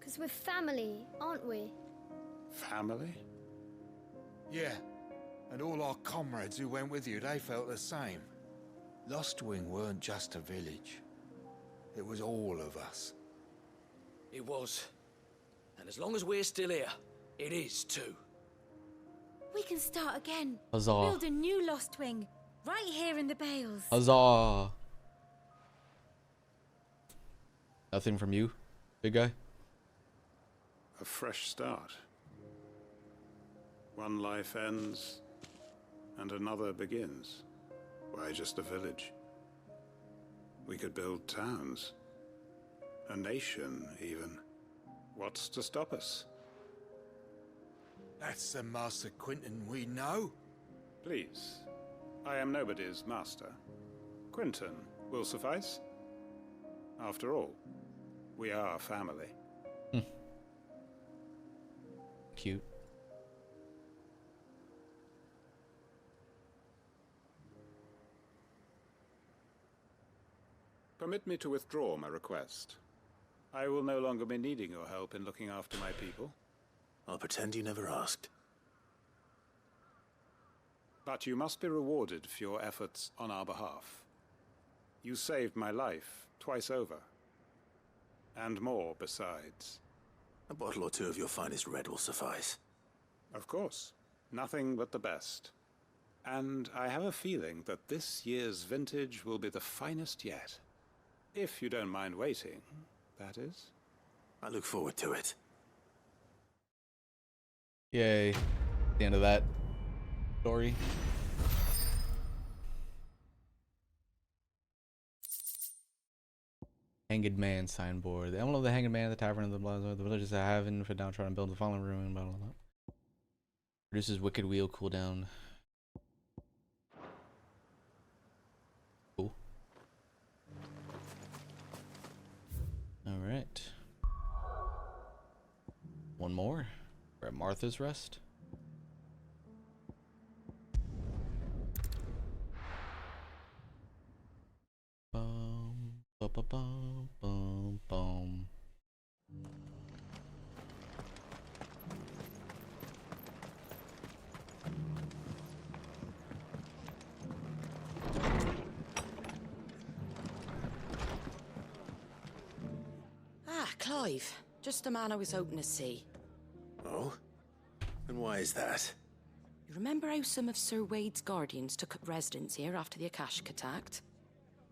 Speaker 22: 'Cause we're family, aren't we?
Speaker 21: Family?
Speaker 7: Yeah, and all our comrades who went with you, they felt the same. Lostwing weren't just a village. It was all of us.
Speaker 20: It was. And as long as we're still here, it is too.
Speaker 23: We can start again.
Speaker 1: Huzzah.
Speaker 23: Build a new Lostwing, right here in the Bales.
Speaker 1: Huzzah. Nothing from you, big guy?
Speaker 21: A fresh start. One life ends, and another begins. Why, just a village. We could build towns. A nation, even. What's to stop us?
Speaker 7: That's the Master Quinton we know.
Speaker 21: Please. I am nobody's master. Quinton will suffice. After all, we are family.
Speaker 1: Cute.
Speaker 21: Permit me to withdraw my request. I will no longer be needing your help in looking after my people.
Speaker 2: I'll pretend you never asked.
Speaker 21: But you must be rewarded for your efforts on our behalf. You saved my life twice over. And more besides.
Speaker 2: A bottle or two of your finest red will suffice.
Speaker 21: Of course. Nothing but the best. And I have a feeling that this year's vintage will be the finest yet. If you don't mind waiting, that is.
Speaker 2: I look forward to it.
Speaker 1: Yay. The end of that story. Hanged Man signboard. The emblem of the Hanged Man, the tavern of the blood, the villages that have in for now trying to build the fallen ruin, blah blah blah. Produces wicked wheel cooldown. Cool. Alright. One more. We're at Martha's Rest. Bum, ba ba bum, bum, bum.
Speaker 24: Ah, Clive. Just the man I was hoping to see.
Speaker 2: Oh? And why is that?
Speaker 24: You remember how some of Sir Wade's guardians took up residence here after the Akashic attacked?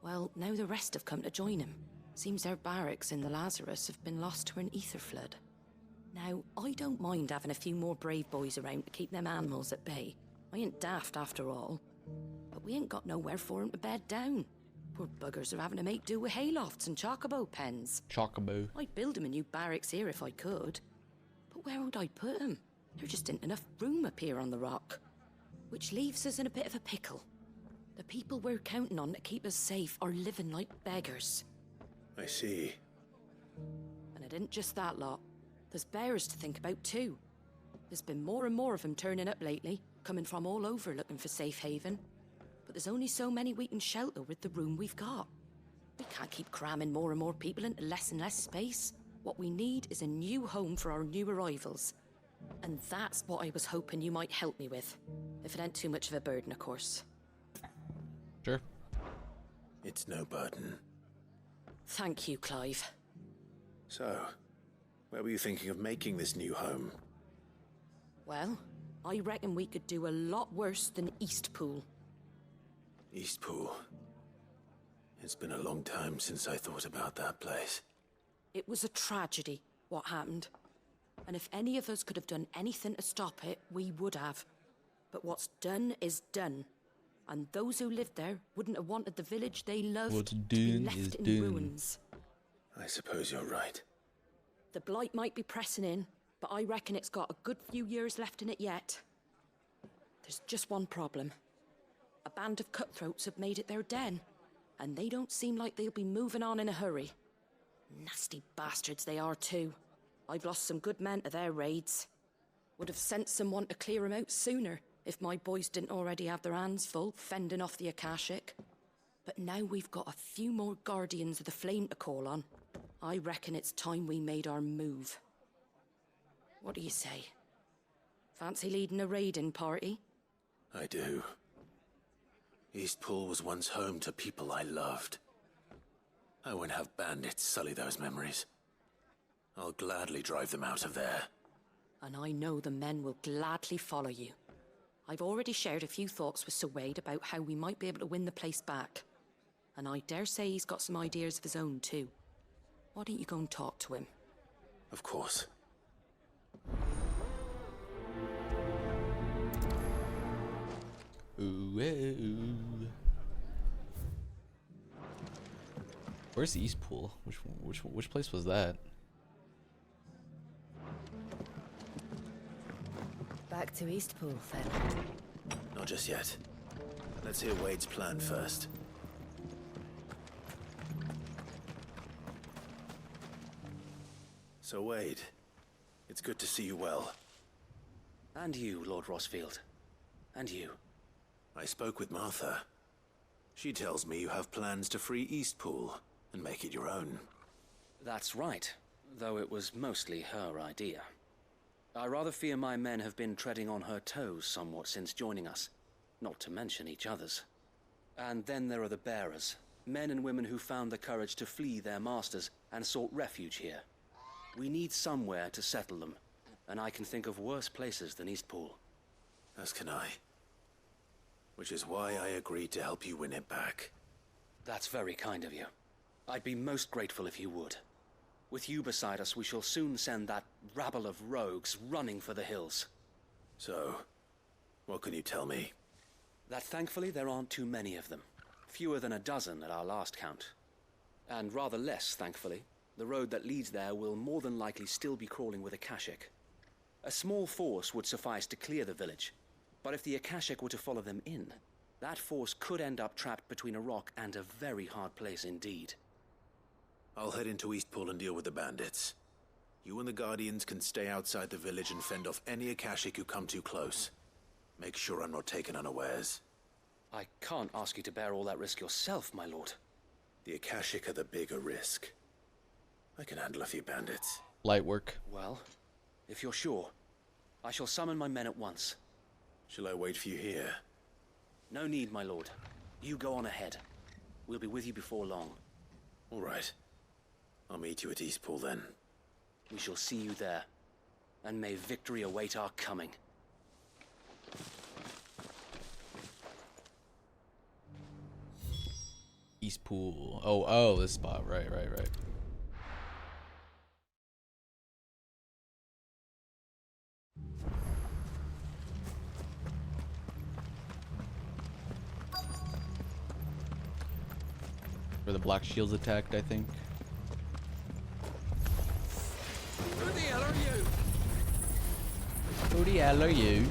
Speaker 24: Well, now the rest have come to join him. Seems their barracks in the Lazarus have been lost to an ether flood. Now, I don't mind having a few more brave boys around to keep them animals at bay. I ain't daft after all. But we ain't got nowhere for 'em to bed down. Poor buggers are having to make do with haylofts and chocobo pens.
Speaker 1: Chocobo.
Speaker 24: I'd build 'em a new barracks here if I could. But But where would I put them? There just isn't enough room up here on the rock. Which leaves us in a bit of a pickle. The people we're counting on to keep us safe are living like beggars.
Speaker 2: I see.
Speaker 24: And it isn't just that lot. There's bears to think about too. There's been more and more of them turning up lately, coming from all over looking for safe haven. But there's only so many we can shelter with the room we've got. We can't keep cramming more and more people into less and less space. What we need is a new home for our new arrivals. And that's what I was hoping you might help me with. If it ain't too much of a burden, of course.
Speaker 1: Sure.
Speaker 2: It's no burden.
Speaker 24: Thank you, Clive.
Speaker 2: So, where were you thinking of making this new home?
Speaker 24: Well, I reckon we could do a lot worse than Eastpool.
Speaker 2: Eastpool. It's been a long time since I thought about that place.
Speaker 24: It was a tragedy, what happened. And if any of us could have done anything to stop it, we would have. But what's done is done. And those who lived there wouldn't have wanted the village they loved to be left in ruins.
Speaker 2: I suppose you're right.
Speaker 24: The blight might be pressing in, but I reckon it's got a good few years left in it yet. There's just one problem. A band of cutthroats have made it their den, and they don't seem like they'll be moving on in a hurry. Nasty bastards they are too. I've lost some good men to their raids. Would have sent someone to clear them out sooner, if my boys didn't already have their hands full fending off the Akashic. But now we've got a few more Guardians of the Flame to call on. I reckon it's time we made our move. What do you say? Fancy leading a raiding party?
Speaker 2: I do. Eastpool was once home to people I loved. I won't have bandits sully those memories. I'll gladly drive them out of there.
Speaker 24: And I know the men will gladly follow you. I've already shared a few thoughts with Sir Wade about how we might be able to win the place back. And I dare say he's got some ideas of his own too. Why don't you go and talk to him?
Speaker 2: Of course.
Speaker 1: Ooh. Where's Eastpool? Which place was that?
Speaker 4: Back to Eastpool, then.
Speaker 2: Not just yet. Let's hear Wade's plan first. So Wade, it's good to see you well.
Speaker 8: And you, Lord Rosfield. And you.
Speaker 2: I spoke with Martha. She tells me you have plans to free Eastpool and make it your own.
Speaker 8: That's right, though it was mostly her idea. I rather fear my men have been treading on her toes somewhat since joining us, not to mention each other's. And then there are the bearers, men and women who found the courage to flee their masters and sought refuge here. We need somewhere to settle them, and I can think of worse places than Eastpool.
Speaker 2: As can I. Which is why I agreed to help you win it back.
Speaker 8: That's very kind of you. I'd be most grateful if you would. With you beside us, we shall soon send that rabble of rogues running for the hills.
Speaker 2: So, what can you tell me?
Speaker 8: That thankfully there aren't too many of them. Fewer than a dozen at our last count. And rather less, thankfully. The road that leads there will more than likely still be crawling with Akashic. A small force would suffice to clear the village. But if the Akashic were to follow them in, that force could end up trapped between a rock and a very hard place indeed.
Speaker 2: I'll head into Eastpool and deal with the bandits. You and the Guardians can stay outside the village and fend off any Akashic who come too close. Make sure I'm not taken unawares.
Speaker 8: I can't ask you to bear all that risk yourself, my lord.
Speaker 2: The Akashic are the bigger risk. I can handle a few bandits.
Speaker 1: Light work.
Speaker 8: Well, if you're sure, I shall summon my men at once.
Speaker 2: Shall I wait for you here?
Speaker 8: No need, my lord. You go on ahead. We'll be with you before long.
Speaker 2: All right. I'll meet you at Eastpool then.
Speaker 8: We shall see you there. And may victory await our coming.
Speaker 1: Eastpool. Oh, this spot. Right. Where the Black Shields attacked, I think.
Speaker 6: Who the hell are you?
Speaker 1: Who the hell are you?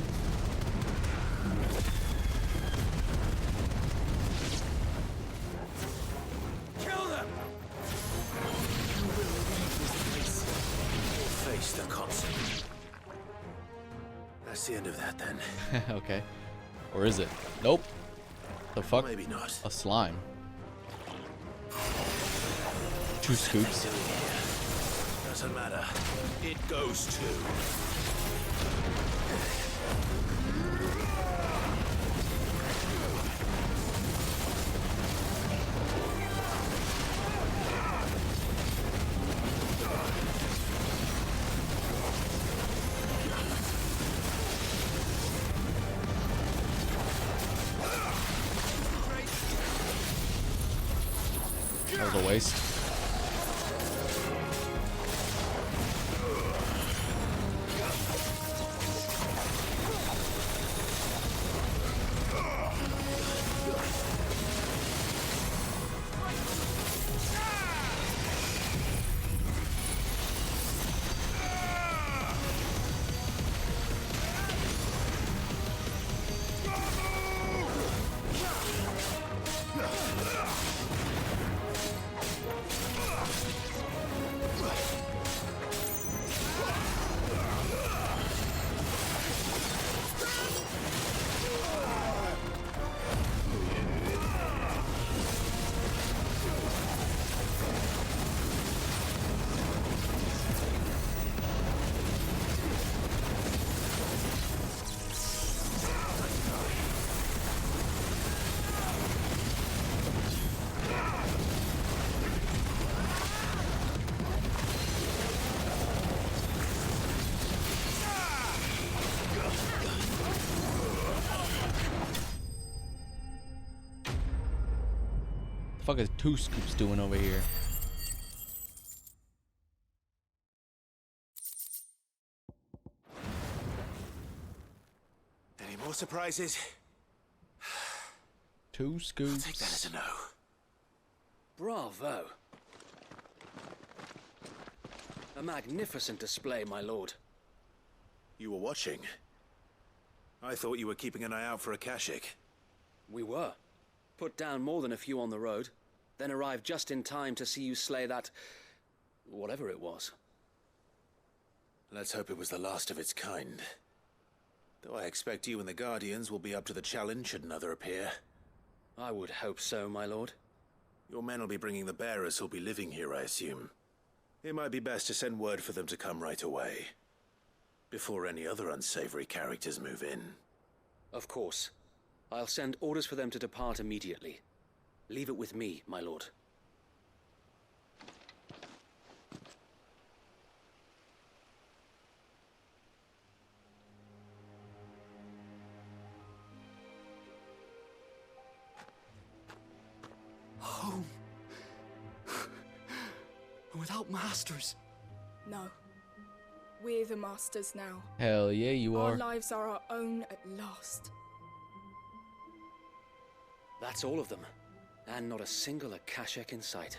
Speaker 2: Kill them! You will face the consequence. That's the end of that then.
Speaker 1: Okay. Or is it? Nope. The fuck?
Speaker 2: Maybe not.
Speaker 1: A slime. 2 scoops.
Speaker 2: Doesn't matter. It goes too.
Speaker 1: That was a waste. The fuck is 2 scoops doing over here?
Speaker 2: Any more surprises?
Speaker 1: 2 scoops.
Speaker 2: I'll take that as a no.
Speaker 8: Bravo. A magnificent display, my lord.
Speaker 2: You were watching. I thought you were keeping an eye out for a Kashik.
Speaker 8: We were. Put down more than a few on the road, then arrived just in time to see you slay that... whatever it was.
Speaker 2: Let's hope it was the last of its kind. Though I expect you and the Guardians will be up to the challenge should another appear.
Speaker 8: I would hope so, my lord.
Speaker 2: Your men will be bringing the bearers who'll be living here, I assume. It might be best to send word for them to come right away, before any other unsavory characters move in.
Speaker 8: Of course. I'll send orders for them to depart immediately. Leave it with me, my lord.
Speaker 6: Home. Without masters.
Speaker 9: No. We're the masters now.
Speaker 1: Hell yeah, you
Speaker 9: Our
Speaker 1: are.
Speaker 9: lives are our own at last.
Speaker 8: That's all of them. And not a single Akashek in sight.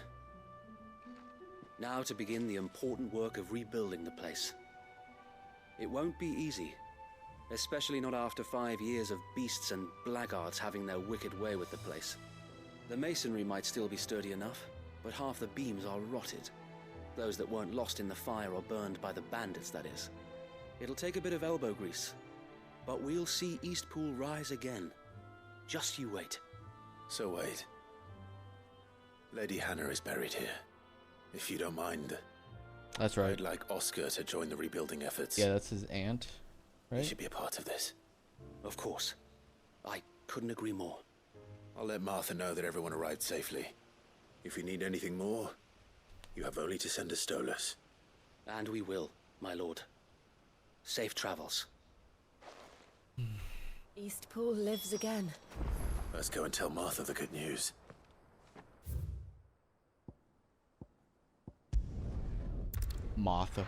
Speaker 8: Now to begin the important work of rebuilding the place. It won't be easy. Especially not after 5 years of beasts and blackguards having their wicked way with the place. The masonry might still be sturdy enough, but half the beams are rotted. Those that weren't lost in the fire or burned by the bandits, that is. It'll take a bit of elbow grease, but we'll see Eastpool rise again. Just you wait.
Speaker 2: So wait. Lady Hannah is buried here. If you don't mind.
Speaker 1: That's right.
Speaker 2: I'd like Oscar to join the rebuilding efforts.
Speaker 1: Yeah, that's his aunt, right?
Speaker 2: He should be a part of this.
Speaker 8: Of course. I couldn't agree more.
Speaker 2: I'll let Martha know that everyone arrived safely. If you need anything more, you have only to send a Stolas.
Speaker 8: And we will, my lord. Safe travels.
Speaker 4: Eastpool lives again.
Speaker 2: Let's go and tell Martha the good news.
Speaker 1: Martha.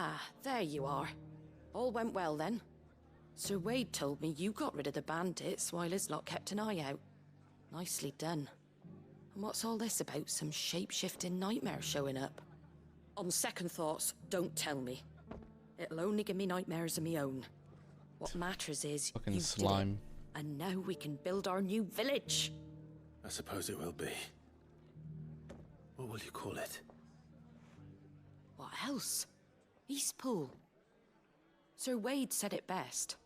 Speaker 24: Ah, there you are. All went well then. Sir Wade told me you got rid of the bandits while his lot kept an eye out. Nicely done. And what's all this about some shape-shifting nightmare showing up? On second thoughts, don't tell me. It'll only give me nightmares of my own. What matters is
Speaker 1: Fucking
Speaker 24: you
Speaker 1: slime.
Speaker 24: did it, and now we can build our new village.
Speaker 2: I suppose it will be. What will you call it?
Speaker 24: What else? Eastpool. Sir Wade said it best.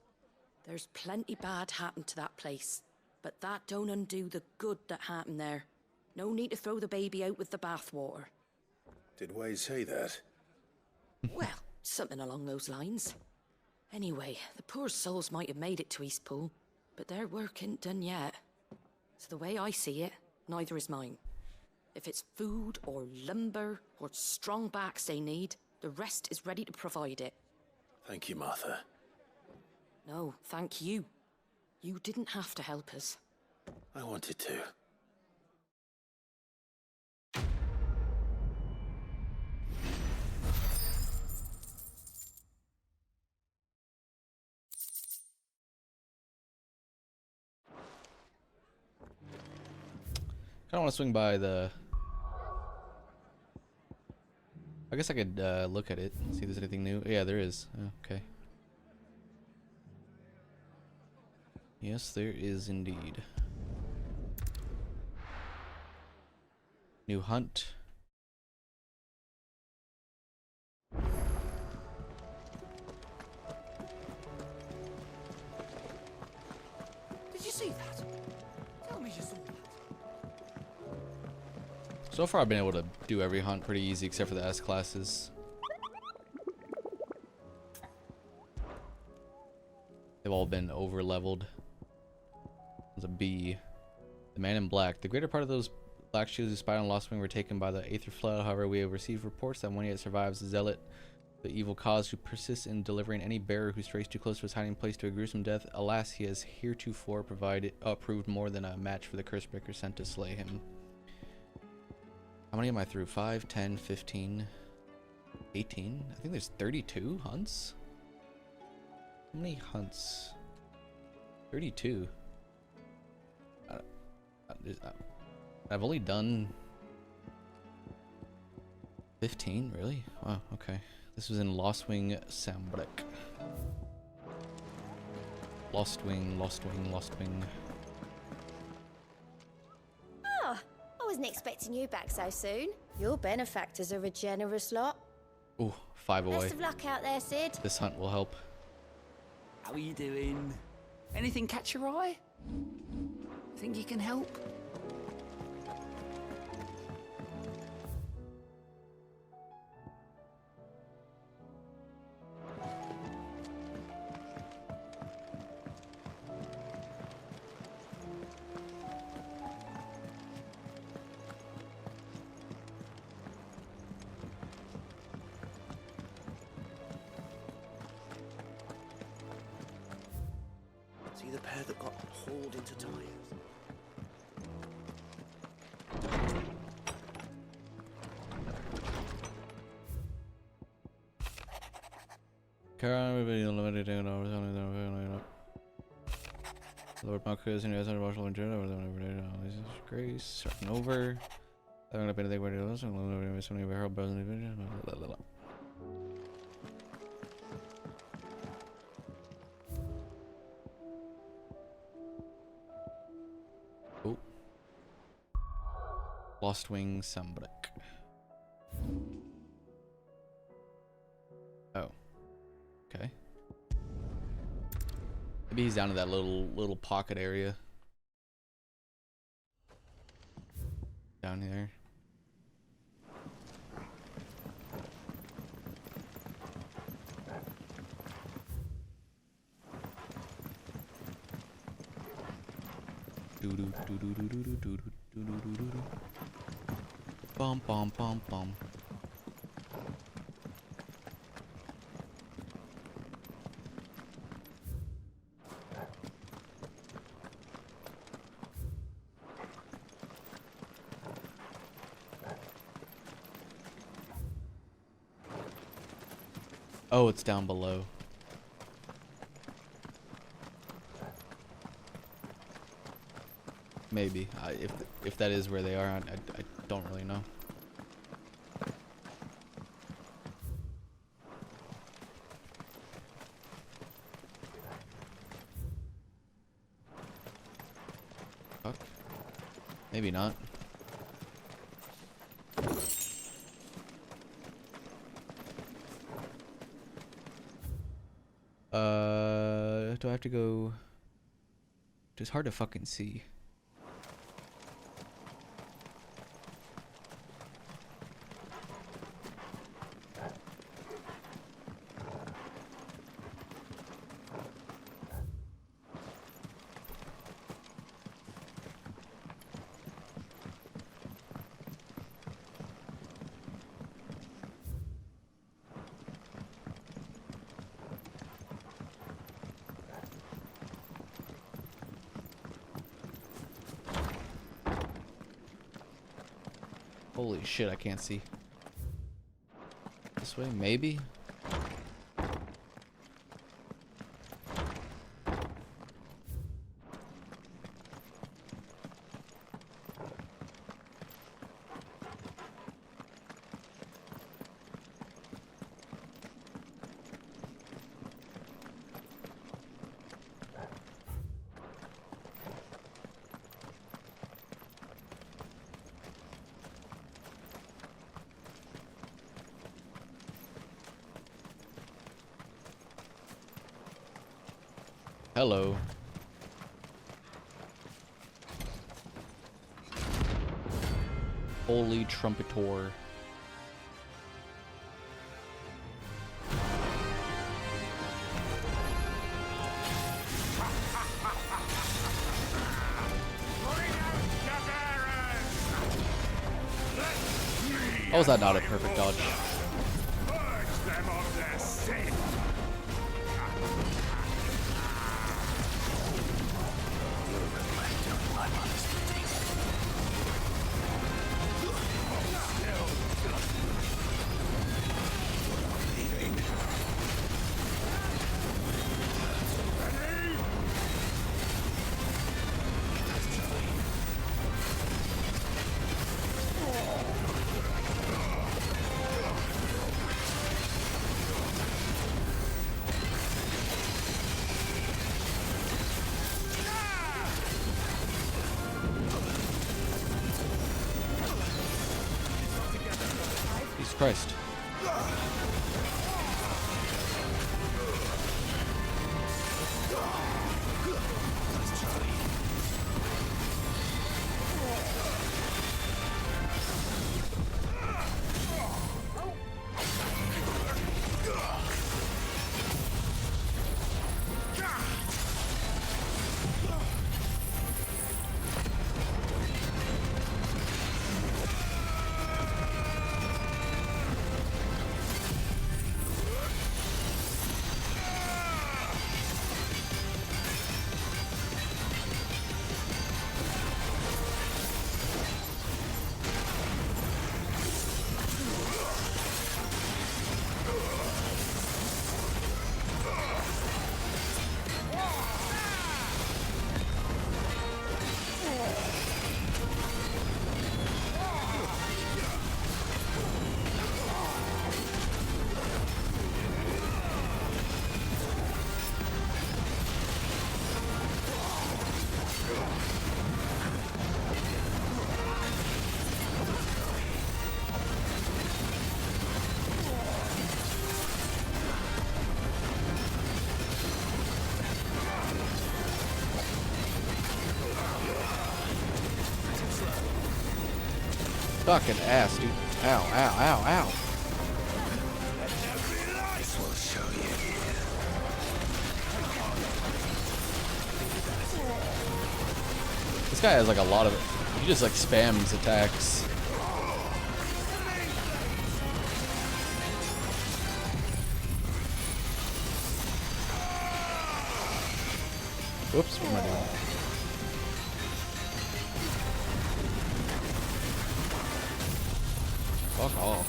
Speaker 24: There's plenty bad happened to that place, but that don't undo the good that happened there. No need to throw the baby out with the bathwater.
Speaker 2: Did Wade say that?
Speaker 24: Well, something along those lines. Anyway, the poor souls might have made it to Eastpool, but their work ain't done yet. So the way I see it, neither is mine. If it's food or lumber or strong backs they need, the rest is ready to provide it.
Speaker 2: Thank you, Martha.
Speaker 24: No, thank you. You didn't have to help us.
Speaker 2: I wanted to.
Speaker 1: I don't want to swing by the... I guess I could look at it and see if there's anything new. Yeah, there is. Oh, okay. Yes, there is indeed. New hunt.
Speaker 6: Did you see that? Tell me you saw that.
Speaker 1: So far I've been able to do every hunt pretty easy except for the S classes. They've all been over leveled. There's a B. The man in black. The greater part of those black shields who spied on Lost Wing were taken by the Aether Flood. However, we have received reports that one yet survives, the Zealot, the evil cause who persists in delivering any bearer who strays too close to his hiding place to a gruesome death. Alas, he has heretofore proved more than a match for the Cursebreaker sent to slay him. How many am I through? 5, 10, 15, 18? I think there's 32 hunts? How many hunts? 32. I've only done 15, really? Wow, okay. This was in Lost Wing Sambrek. Lost Wing, Lost Wing, Lost Wing.
Speaker 4: Ah, I wasn't expecting you back so soon. Your benefactors are a generous lot.
Speaker 1: Ooh, 5 away.
Speaker 4: Best of luck out there, Sid.
Speaker 1: This hunt will help.
Speaker 6: How are you doing? Anything catch your eye? Think you can help?
Speaker 2: See the pair that got hauled into tires?
Speaker 1: Lord Marcus and Ezra Marshall and Judah over there. Jesus Grace, starting over. I'm gonna pay the thing where it is. I'm gonna miss many of our brothers in the division. Oh. Lost Wing Sambrek. Oh. Okay. Maybe he's down to that little pocket area. Down here. Do do do do do do do do do do do do. Bum bum bum bum. Oh, it's down below. Maybe. If that is where they are, I don't really know. Fuck. Maybe not. Do I have to go? It's hard to fucking see. Holy shit, I can't see. This way, maybe? Hello. Holy trumpetor. How was that not a perfect dodge? Jesus Christ. Fucking ass, dude. Ow, ow, ow, ow. This guy has like a lot of it. He just like spams attacks. Whoops, what am I doing? Fuck off.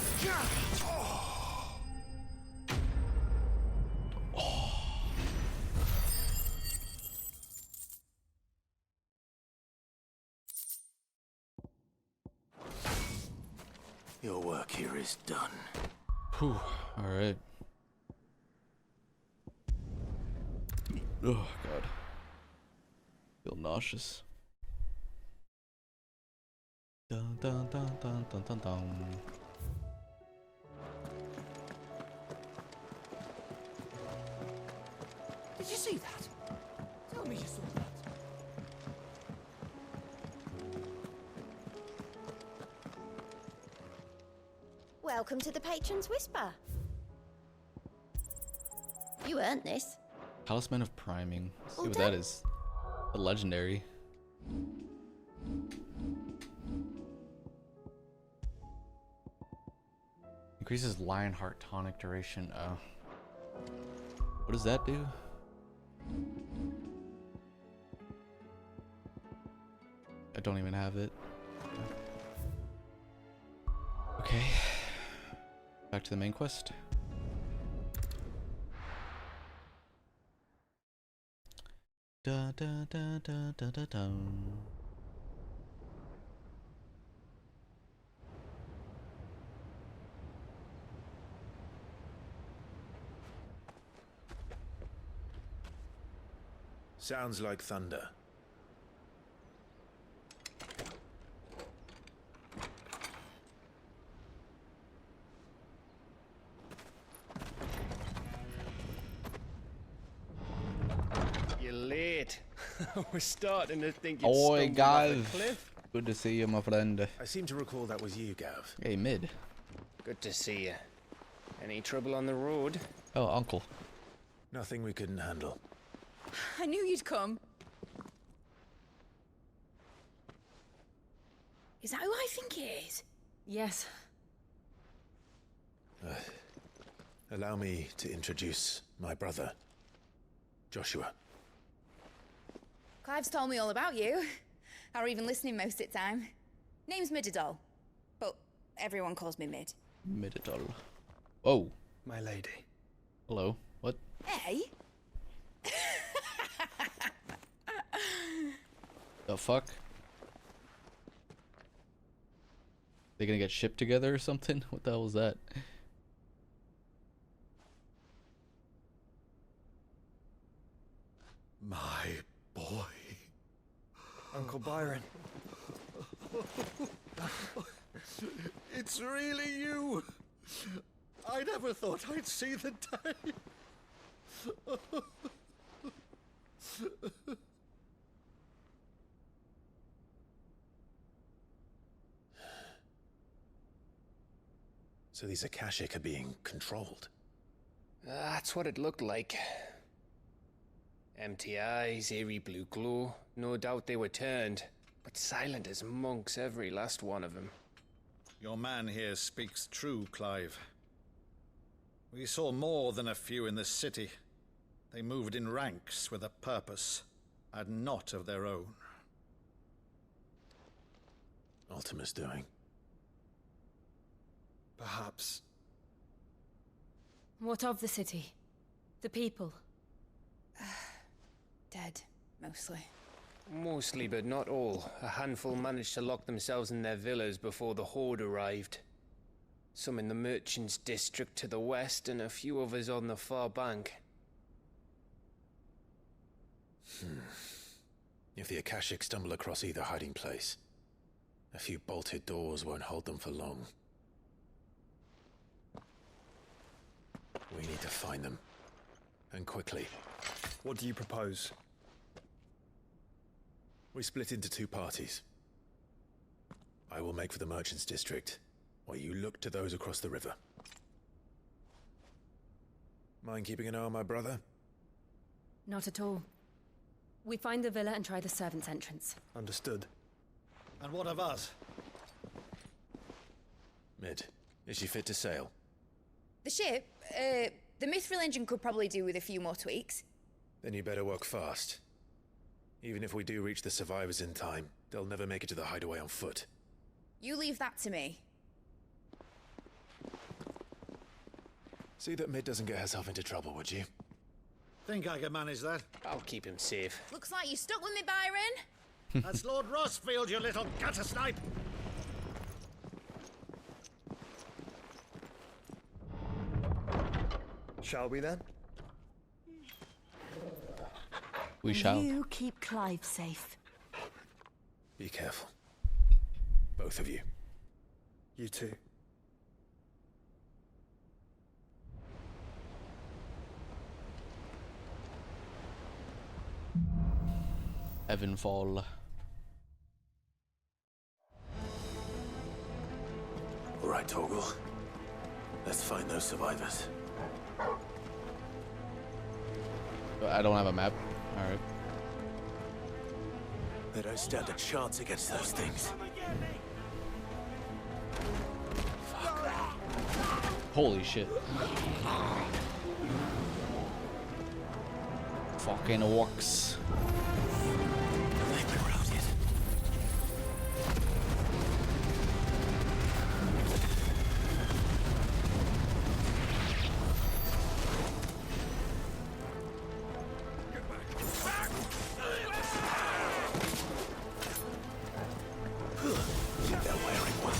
Speaker 2: Your work here is done.
Speaker 1: Whew. Alright. Oh, God. Feel nauseous. Dun dun dun dun dun dun dun.
Speaker 6: Did you see that? Tell me you saw that.
Speaker 14: Welcome to the Patron's Whisper. You earned this.
Speaker 1: Talisman of Priming. Let's see
Speaker 14: All
Speaker 1: what
Speaker 14: done?
Speaker 1: that is. A legendary. Increases Lionheart tonic duration. Oh. What does that do? I don't even have it. Okay. Back to the main quest. Da da da da da da da.
Speaker 2: Sounds like thunder.
Speaker 15: You're late. We're starting to think you'd
Speaker 1: Oi,
Speaker 15: stumbled off a
Speaker 1: Gav.
Speaker 15: cliff.
Speaker 1: Good to see you, my friend.
Speaker 2: I seem to recall that was you, Gav.
Speaker 1: Hey, Mid.
Speaker 15: Good to see you. Any trouble on the road?
Speaker 1: Oh, Uncle.
Speaker 2: Nothing we couldn't handle.
Speaker 16: I knew you'd come. Is that who I think it is?
Speaker 4: Yes.
Speaker 2: Allow me to introduce my brother, Joshua.
Speaker 16: Clive's told me all about you. Or even listening most of the time. Name's Midadol. But everyone calls me Mid.
Speaker 1: Midadol. Oh.
Speaker 5: My lady.
Speaker 1: Hello. What?
Speaker 16: Hey?
Speaker 1: The fuck? They gonna get shipped together or something? What the hell was that?
Speaker 10: My boy.
Speaker 5: Uncle Byron.
Speaker 10: It's really you. I never thought I'd see the day.
Speaker 2: So these Akashic are being controlled.
Speaker 15: That's what it looked like. Empty eyes, eerie blue glow. No doubt they were turned, but silent as monks, every last one of them.
Speaker 10: Your man here speaks true, Clive. We saw more than a few in this city. They moved in ranks with a purpose, and not of their own.
Speaker 2: Ultima's doing.
Speaker 5: Perhaps.
Speaker 4: What of the city? The people?
Speaker 16: Dead, mostly.
Speaker 15: Mostly, but not all. A handful managed to lock themselves in their villas before the Horde arrived. Some in the Merchants' District to the west, and a few others on the far bank.
Speaker 2: If the Akashic stumble across either hiding place, a few bolted doors won't hold them for long. We need to find them. And quickly.
Speaker 5: What do you propose?
Speaker 2: We split into two parties. I will make for the Merchants' District, while you look to those across the river. Mind keeping an eye on my brother?
Speaker 4: Not at all. We find the villa and try the servants' entrance.
Speaker 5: Understood.
Speaker 10: And what of us?
Speaker 2: Mid, is she fit to sail?
Speaker 16: The ship, the Mithril engine could probably do with a few more tweaks.
Speaker 2: Then you better work fast. Even if we do reach the survivors in time, they'll never make it to the hideaway on foot.
Speaker 16: You leave that to me.
Speaker 2: See that Mid doesn't get herself into trouble, would you?
Speaker 10: Think I can manage that?
Speaker 15: I'll keep him safe.
Speaker 16: Looks like you stuck with me, Byron.
Speaker 10: That's Lord Rossfield, you little gutter snipe!
Speaker 5: Shall we then?
Speaker 1: We shall.
Speaker 23: You keep Clive safe.
Speaker 2: Be careful. Both of you.
Speaker 5: You too.
Speaker 1: Heavenfall.
Speaker 2: All right, Torgal. Let's find those survivors.
Speaker 1: I don't have a map. Alright.
Speaker 2: They don't stand a chance against those things.
Speaker 1: Holy shit. Fucking orcs.
Speaker 2: They've been routed. They're wearing one.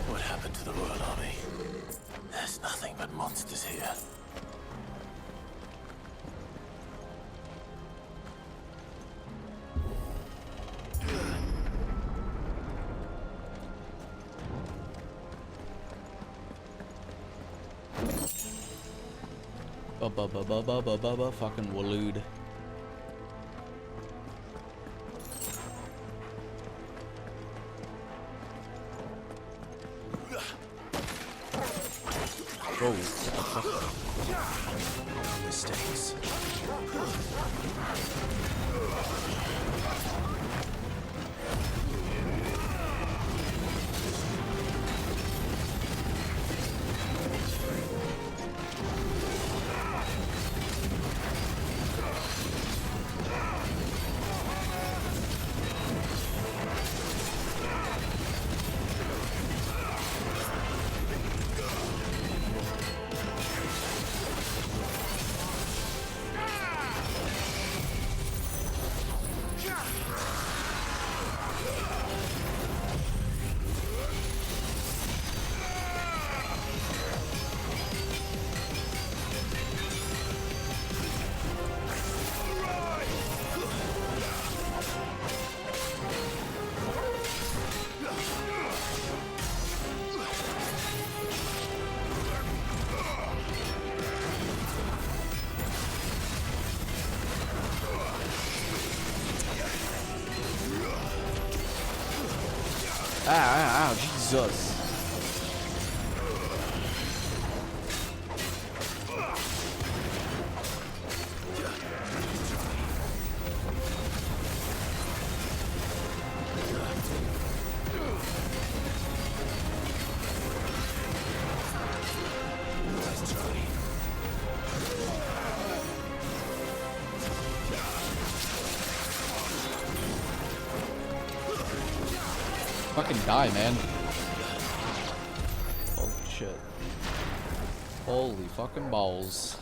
Speaker 2: What happened to the Royal Army? There's nothing but monsters here.
Speaker 1: Fucking Walood. Whoa, what the fuck?
Speaker 2: Mistakes.
Speaker 1: Ah, Jesus. Fucking die, man. Holy shit. Holy fucking balls.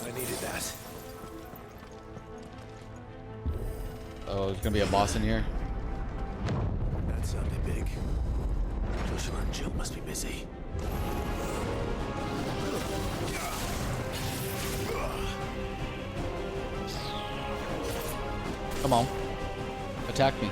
Speaker 2: I needed that.
Speaker 1: Oh, there's gonna be a boss in here.
Speaker 2: That sounded big. Joshua and Jill must be busy.
Speaker 1: Come on. Attack me.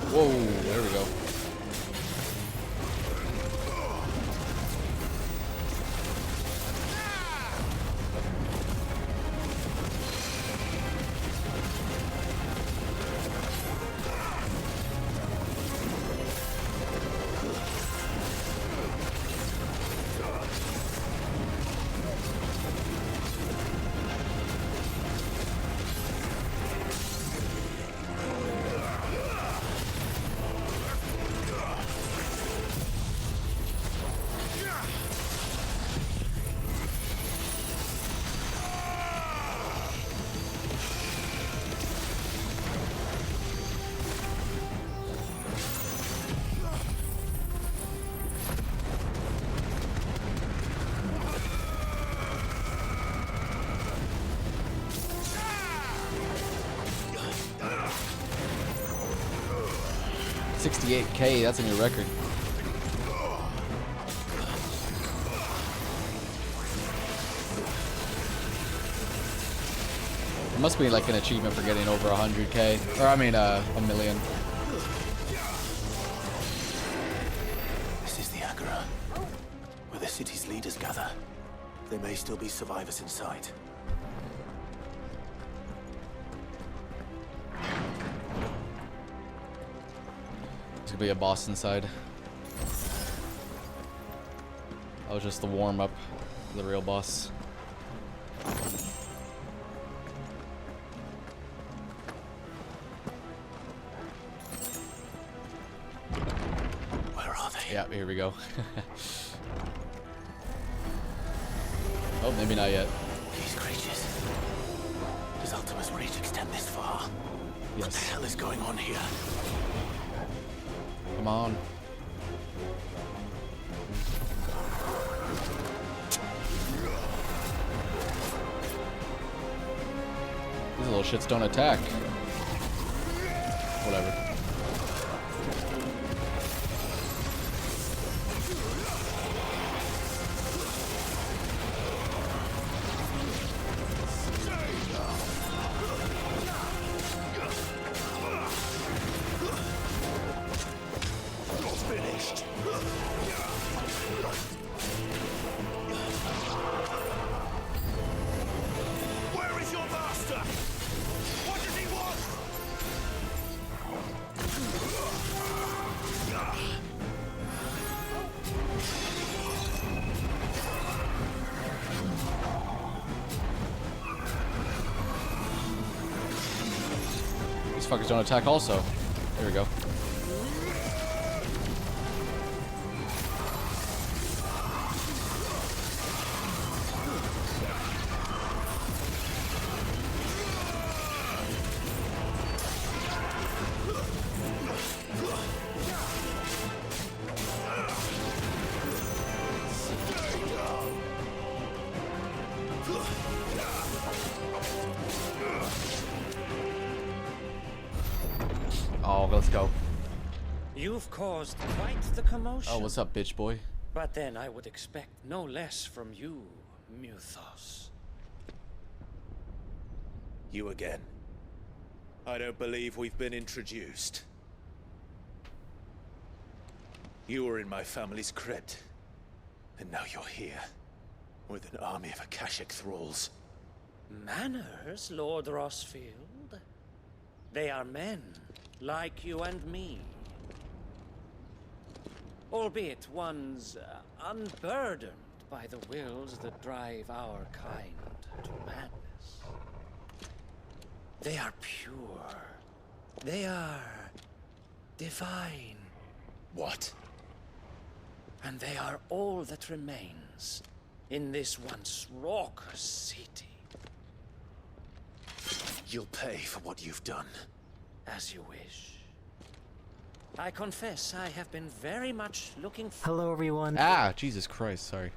Speaker 1: Whoa, there we go. $68K, that's a new record. It must be like an achievement for getting over 100K, or I mean, a million.
Speaker 2: This is the Agora, where the city's leaders gather. There may still be survivors inside.
Speaker 1: There's gonna be a boss inside. That was just the warm-up for the real boss.
Speaker 2: Where are they?
Speaker 1: Yeah, here we go. Oh, maybe not yet.
Speaker 2: These creatures. Does Ultima's reach extend this far? What the hell is going on here?
Speaker 1: Come on. These little shits don't attack. Whatever.
Speaker 2: Where is your master? What does he want?
Speaker 1: these fuckers don't attack also. There we go. Oh, let's go.
Speaker 20: You've caused quite the commotion.
Speaker 1: Oh, what's up, bitch boy?
Speaker 20: But then I would expect no less from you, Muthos.
Speaker 2: You again. I don't believe we've been introduced. You were in my family's crypt, and now you're here, with an army of Akashic thralls.
Speaker 20: Manners, Lord Rossfield? They are men, like you and me. Albeit ones unburdened by the wills that drive our kind to madness. They are pure. They are divine.
Speaker 2: What?
Speaker 20: And they are all that remains in this once raucous city.
Speaker 2: You'll pay for what you've done.
Speaker 20: As you wish. I confess I have been very much looking for—
Speaker 11: Hello, everyone.
Speaker 1: Ah, Jesus Christ, sorry.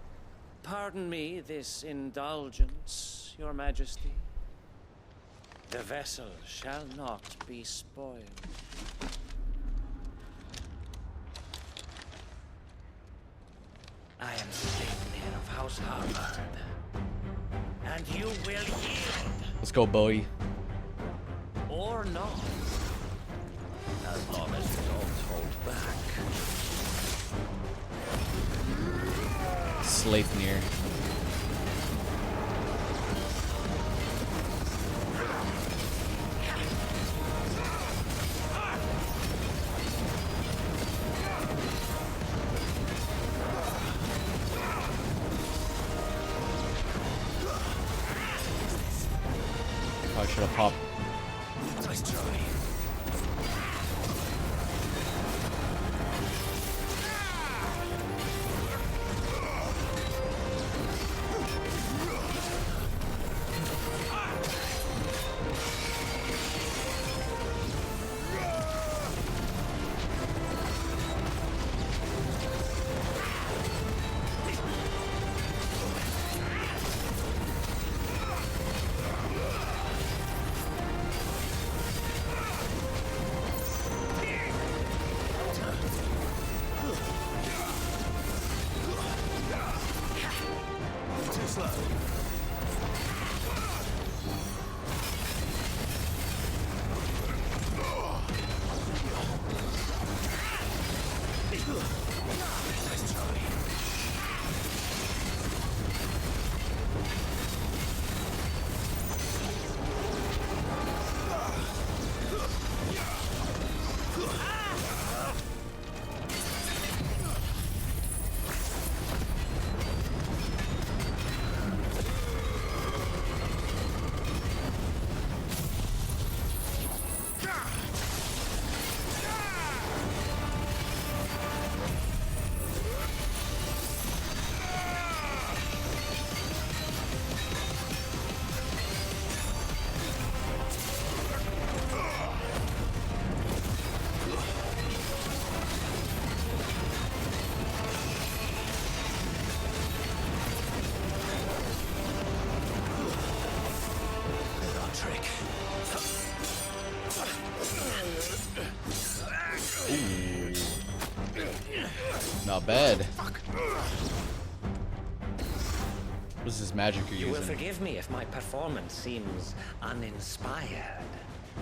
Speaker 20: Pardon me this indulgence, Your Majesty. The vessel shall not be spoiled. I am Sleipnir of House Harvard, and you will yield.
Speaker 1: Let's go, boy.
Speaker 20: Or not. As long as you don't hold back.
Speaker 1: Sleipnir. I should have popped.
Speaker 2: Nice try.
Speaker 1: Not bad. What's this magic you're
Speaker 20: You will
Speaker 1: using?
Speaker 20: forgive me if my performance seems uninspired.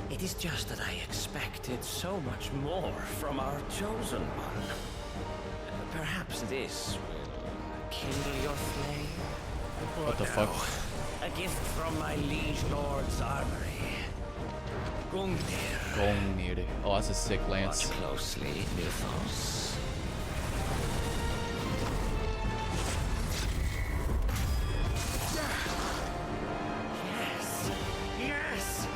Speaker 20: It is just that I expected so much more from our chosen one. Perhaps this will kindle your flame?
Speaker 1: What the fuck?
Speaker 20: A gift from my liege lord's armory. Gungnir.
Speaker 1: Gungnir. Oh, that's a sick lance.
Speaker 20: Watch closely, Muthos. Yes! Yes!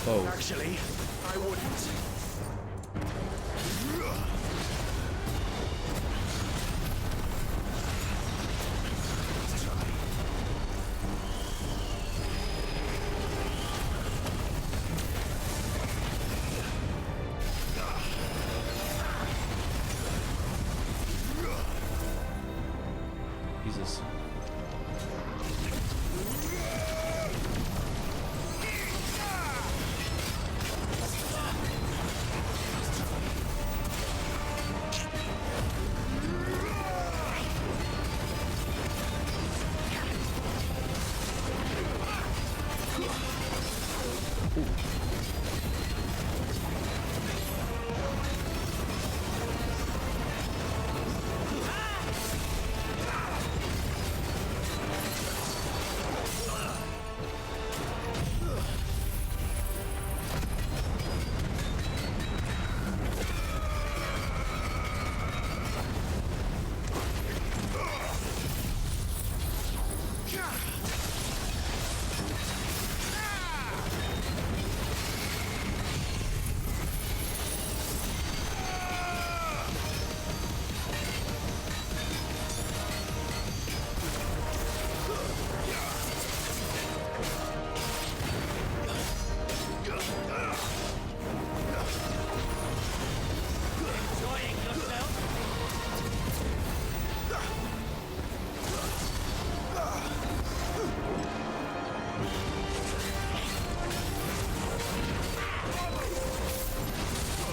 Speaker 1: Whoa.
Speaker 20: Actually, I wouldn't.
Speaker 1: Jesus.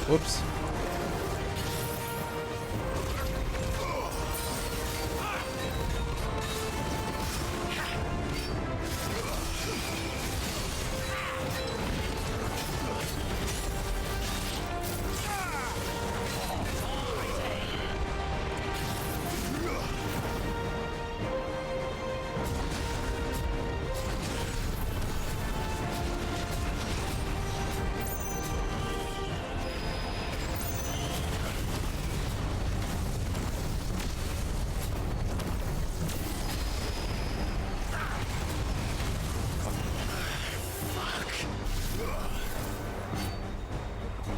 Speaker 1: Whoops.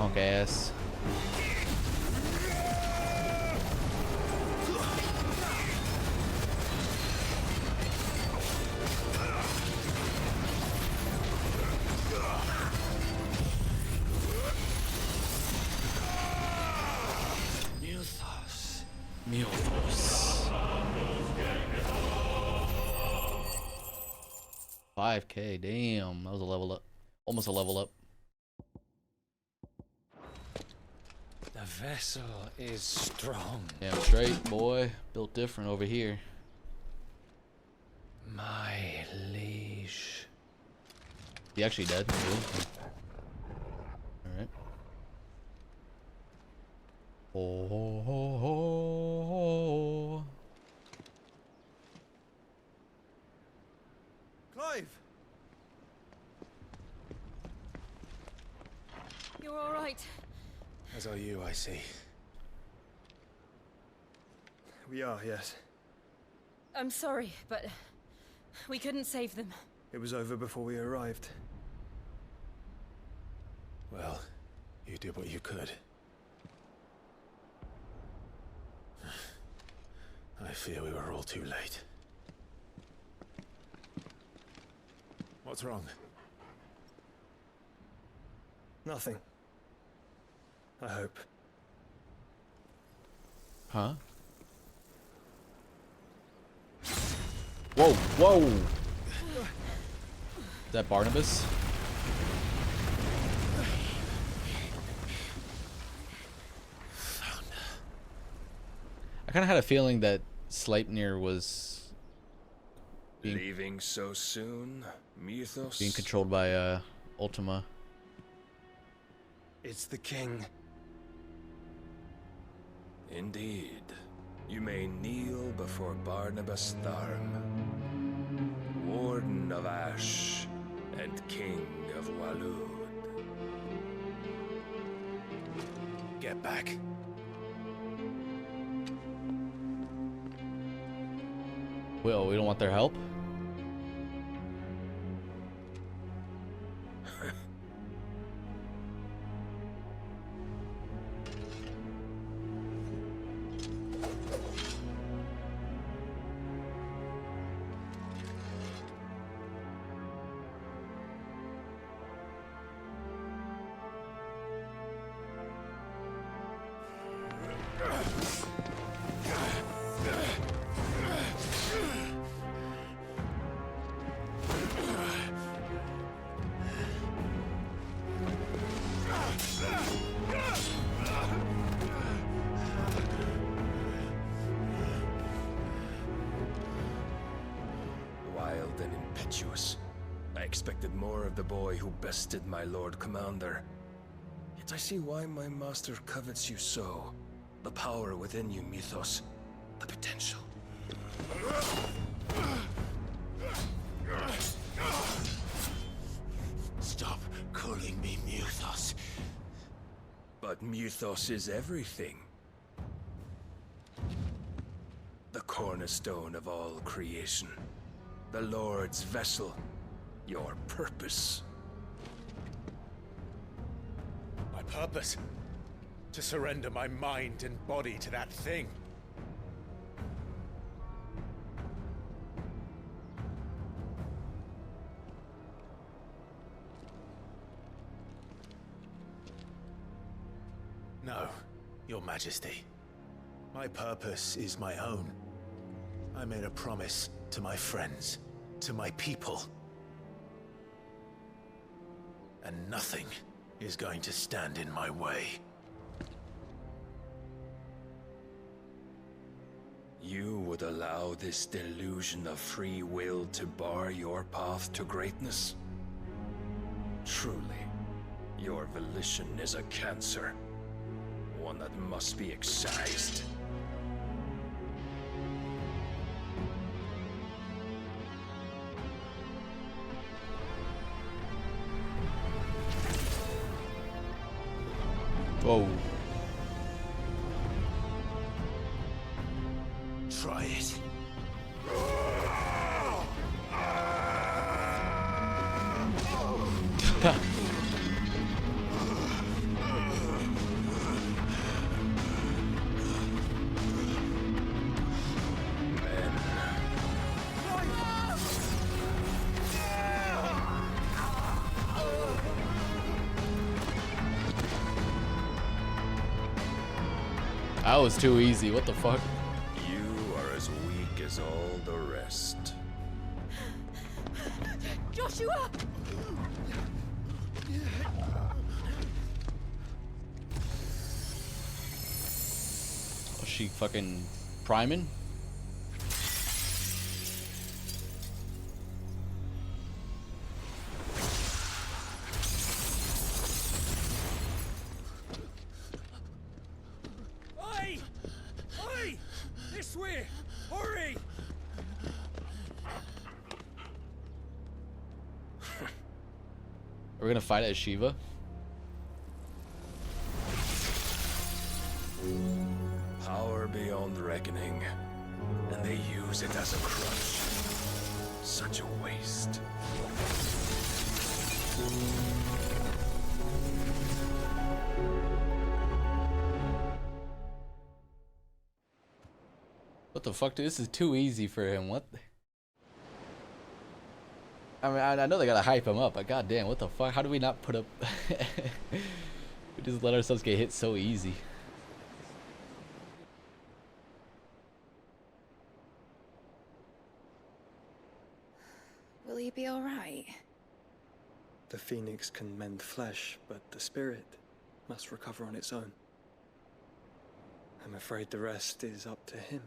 Speaker 1: Punk ass. Mythos. 5K, damn, that was a level up. Almost a level up.
Speaker 15: The vessel is strong.
Speaker 1: Damn straight, boy. Built different over here.
Speaker 15: My liege.
Speaker 1: He actually dead? Alright. Oh, ho, ho, ho.
Speaker 18: Clive!
Speaker 11: You're all right.
Speaker 5: As are you, I see. We are, yes.
Speaker 11: I'm sorry, but we couldn't save them.
Speaker 5: It was over before we arrived.
Speaker 2: Well, you did what you could. I fear we were all too late. What's wrong?
Speaker 5: Nothing. I hope.
Speaker 1: Huh? Whoa, whoa! Is that Barnabas? I kind of had a feeling that Sleipnir was
Speaker 13: leaving so soon, Mythos?
Speaker 1: Being controlled by Ultima.
Speaker 5: It's the king.
Speaker 13: Indeed. You may kneel before Barnabas Tharm, Warden of Ash and King of Walud.
Speaker 2: Get back.
Speaker 1: Well, we don't want their help?
Speaker 13: virtuous. I expected more of the boy who bested my Lord Commander. Yet I see why my master covets you so. The power within you, Mythos. The potential.
Speaker 2: Stop calling me Mythos.
Speaker 13: But Mythos is everything. The cornerstone of all creation. The Lord's vessel. Your purpose.
Speaker 7: My purpose? To surrender my mind and body to that thing. No, Your Majesty. My purpose is my own. I made a promise to my friends, to my people. And nothing is going to stand in my way.
Speaker 13: You would allow this delusion of free will to bar your path to greatness? Truly, your volition is a cancer. One that must be excised.
Speaker 1: Whoa.
Speaker 2: Try it.
Speaker 1: That was too easy. What the fuck?
Speaker 13: You are as weak as all the rest.
Speaker 11: Joshua!
Speaker 1: Was she fucking priming?
Speaker 6: Oi! Oi! This way! Hurry!
Speaker 1: We're gonna fight at Shiva.
Speaker 13: Power beyond reckoning, and they use it as a crutch. Such a waste.
Speaker 1: What the fuck, dude? This is too easy for him. What? I mean, I know they gotta hype him up, but goddamn, what the fuck? How do we not put up? We just let ourselves get hit so easy.
Speaker 16: Will you be alright?
Speaker 5: The phoenix can mend flesh, but the spirit must recover on its own. I'm afraid the rest is up to him.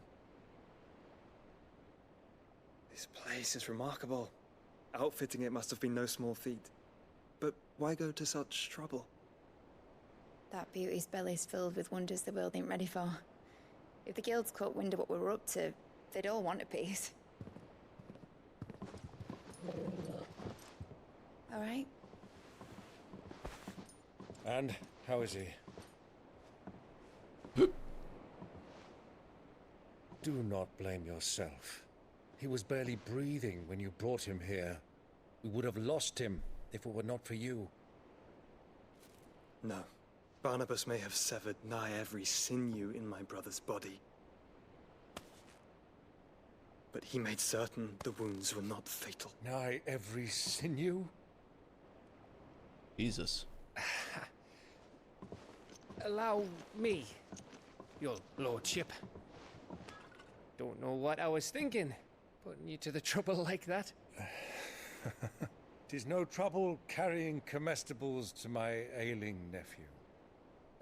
Speaker 5: This place is remarkable. Outfitting it must have been no small feat. But why go to such trouble?
Speaker 16: That beauty's belly's filled with wonders the world ain't ready for. If the guilds caught wind of what we were up to, they'd all want a piece. All right?
Speaker 3: And how is he? Do not blame yourself. He was barely breathing when you brought him here. We would have lost him if it were not for you.
Speaker 5: No. Barnabas may have severed nigh every sinew in my brother's body. But he made certain the wounds were not fatal.
Speaker 3: Nigh every sinew?
Speaker 1: Jesus.
Speaker 15: Allow me, your lordship. Don't know what I was thinking, putting you to the trouble like that.
Speaker 3: 'Tis no trouble carrying comestibles to my ailing nephew.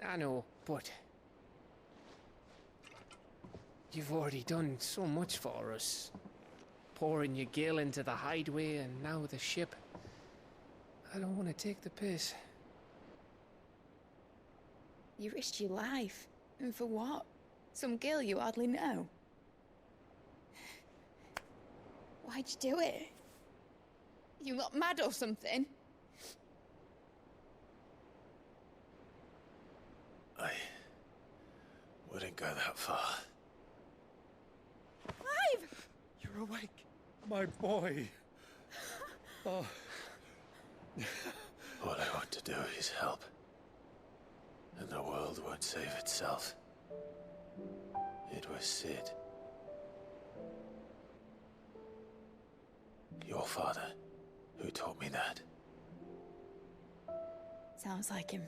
Speaker 15: I know, but you've already done so much for us. pouring your gil into the hideaway and now the ship. I don't want to take the piss.
Speaker 16: You risked your life. And for what? Some girl you hardly know. Why'd you do it? You got mad or something?
Speaker 2: I wouldn't go that far.
Speaker 16: Clive!
Speaker 3: You're awake. My boy. Oh.
Speaker 2: All I want to do is help. And the world won't save itself. It was Sid. Your father, who taught me that.
Speaker 16: Sounds like him.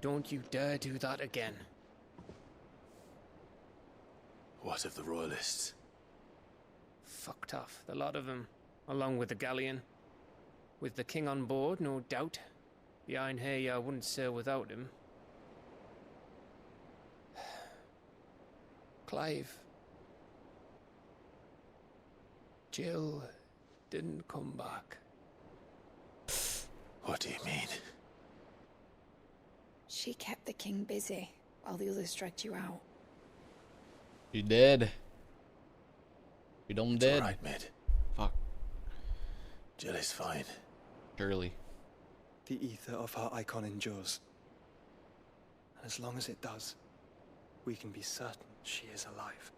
Speaker 15: Don't you dare do that again.
Speaker 2: What of the Royalists?
Speaker 15: Fucked off, the lot of them, along with the galleon. With the king on board, no doubt. The Iron Hair wouldn't sail without him. Clive. Jill didn't come back.
Speaker 2: What do you mean?
Speaker 16: She kept the king busy while the others dragged you out.
Speaker 1: You dead. You done dead.
Speaker 2: It's all right, Mid.
Speaker 1: Fuck.
Speaker 2: Jill is fine.
Speaker 1: Surely.
Speaker 5: The ether of her icon endures. And as long as it does, we can be certain she is alive.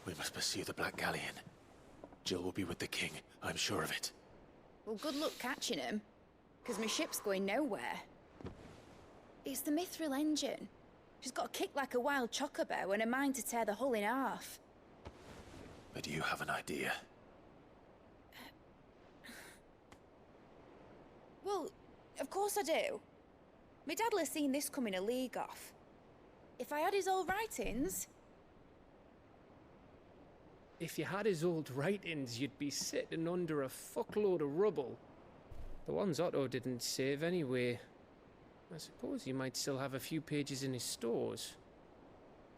Speaker 2: We must pursue the Black Galleon. Jill will be with the king, I'm sure of it.
Speaker 16: Well, good luck catching him, because my ship's going nowhere. It's the Mithril engine. She's got a kick like a wild chocobo and a mind to tear the hull in half.
Speaker 2: But do you have an idea?
Speaker 16: Well, of course I do. My dad'll have seen this coming a league off. If I had his old writings...
Speaker 15: If you had his old writings, you'd be sitting under a fuckload of rubble. The ones Otto didn't save anyway. I suppose he might still have a few pages in his stores.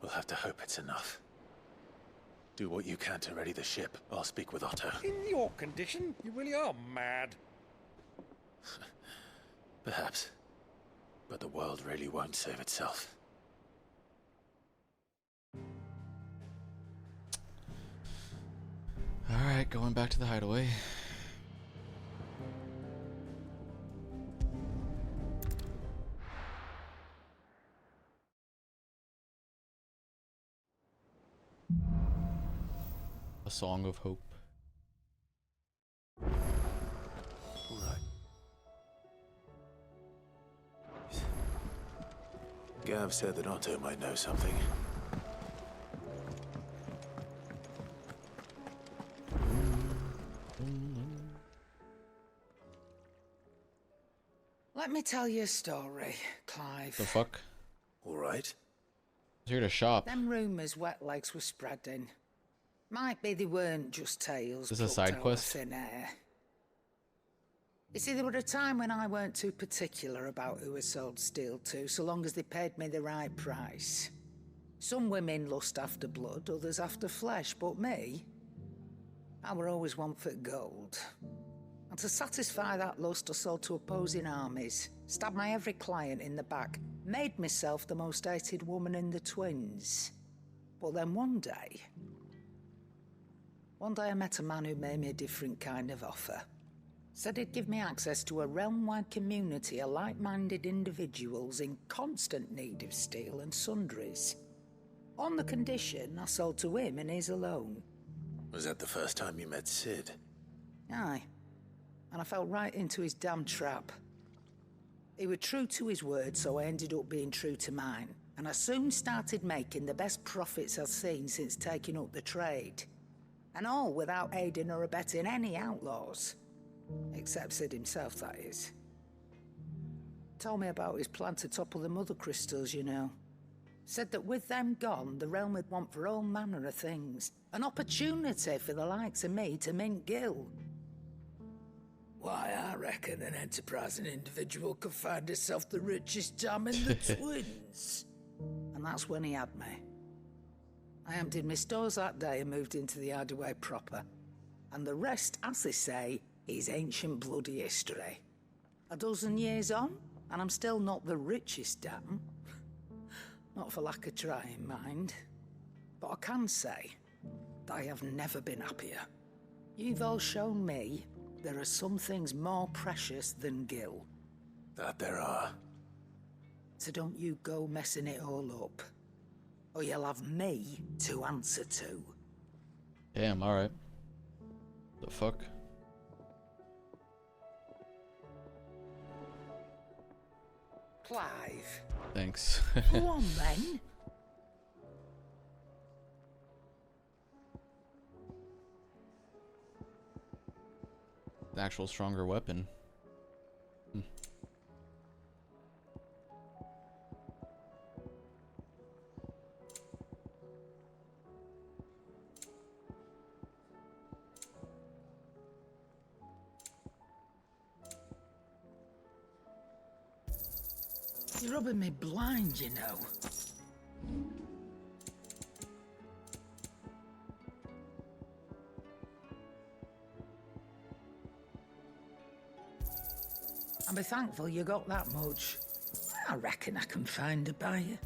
Speaker 2: We'll have to hope it's enough. Do what you can to ready the ship. I'll speak with Otto.
Speaker 3: In your condition, you really are mad.
Speaker 2: Perhaps. But the world really won't save itself.
Speaker 1: Alright, going back to the hideaway. A Song of Hope.
Speaker 2: Right. Gav said that Otto might know something.
Speaker 12: Let me tell you a story, Clive.
Speaker 1: The fuck?
Speaker 2: All right.
Speaker 1: I was here to shop.
Speaker 12: Them rumours wet legs were spreading. Might be they weren't just tales.
Speaker 1: Is this a side quest?
Speaker 12: Thin air. You see, there were a time when I weren't too particular about who I sold steel to, so long as they paid me the right price. Some women lust after blood, others after flesh, but me, I were always one for gold. And to satisfy that lust, I sold to opposing armies, stabbed my every client in the back, made myself the most hated woman in the twins. But then one day I met a man who made me a different kind of offer. Said he'd give me access to a realm-wide community of like-minded individuals in constant need of steel and sundries. On the condition I sold to him and his alone.
Speaker 2: Was that the first time you met Sid?
Speaker 12: Aye. And I fell right into his damn trap. He was true to his word, so I ended up being true to mine. And I soon started making the best profits I've seen since taking up the trade. And all without aiding or abetting any outlaws. Except Sid himself, that is. Told me about his plan to topple the mother crystals, you know. Said that with them gone, the realm would want for all manner of things. An opportunity for the likes of me to mint gil. Why, I reckon an enterprising individual could find himself the richest dam in the twins. And that's when he had me. I emptied my stores that day and moved into the Hideaway proper. And the rest, as they say, is ancient bloody history. A dozen years on, and I'm still not the richest dam. Not for lack of trying, mind. But I can say that I have never been happier. You've all shown me there are some things more precious than Gil.
Speaker 2: That there are.
Speaker 12: So don't you go messing it all up. Or you'll have me to answer to.
Speaker 1: Damn, alright. The fuck?
Speaker 12: Clive.
Speaker 1: Thanks.
Speaker 12: Go on then.
Speaker 1: An actual stronger weapon.
Speaker 12: You're rubbing me blind, you know. And be thankful you got that much. I reckon I can find a buyer.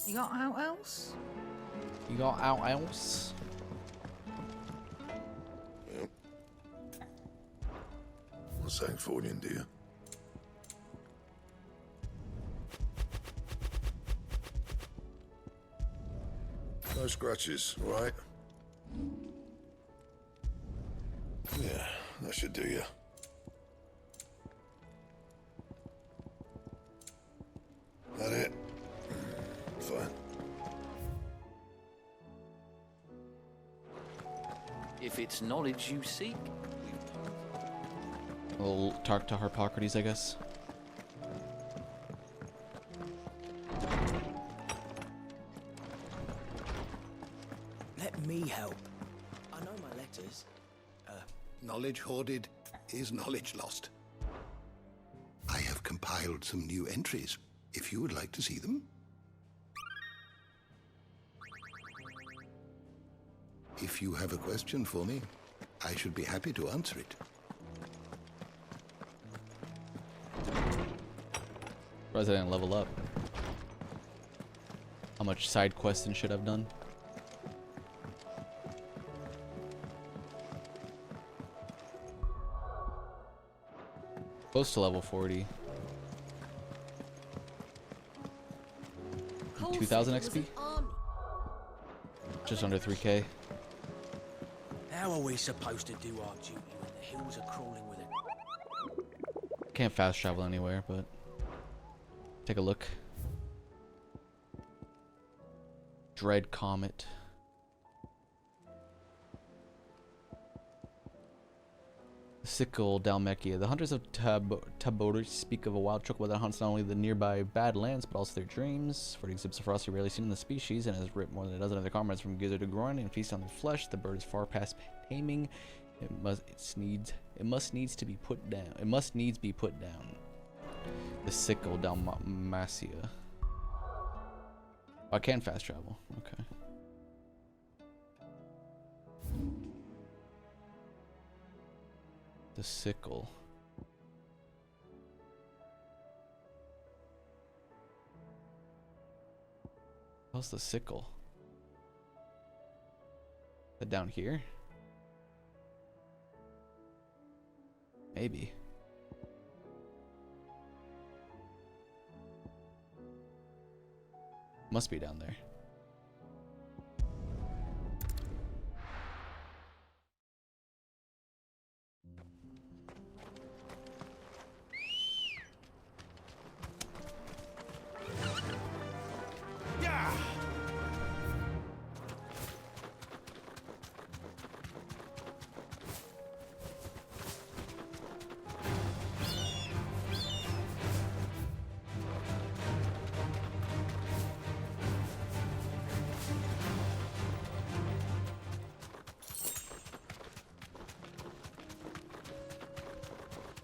Speaker 12: You got out else?
Speaker 1: You got out else?
Speaker 17: Yep. What's that for you, dear? No scratches, right? Yeah, that should do you. That it? Fine.
Speaker 19: If it's knowledge you seek.
Speaker 1: We'll talk to Harpocrates, I guess.
Speaker 20: Let me help. I know my letters.
Speaker 21: Knowledge hoarded is knowledge lost. I have compiled some new entries, if you would like to see them. If you have a question for me, I should be happy to answer it.
Speaker 1: Surprised I didn't level up. How much side quests and shit I've done. Close to level 40. 2,000 XP? Just under 3K.
Speaker 20: How are we supposed to do our duty when the hills are crawling with it?
Speaker 1: Can't fast travel anywhere, but take a look. Dread Comet. Sickle Dalmekia. The hunters of Tabor speak of a wild chocobo that hunts not only the nearby Badlands, but also their dreams. For it exhibits a ferocity rarely seen in the species and has ripped more than a dozen other comrades from gizzard to groin and feast on their flesh. The bird is far past taming. It must needs be put down. It must needs be put down. The Sickle Dalmatia. I can fast travel. Okay. The Sickle. How's the Sickle? Is it down here? Maybe. Must be down there.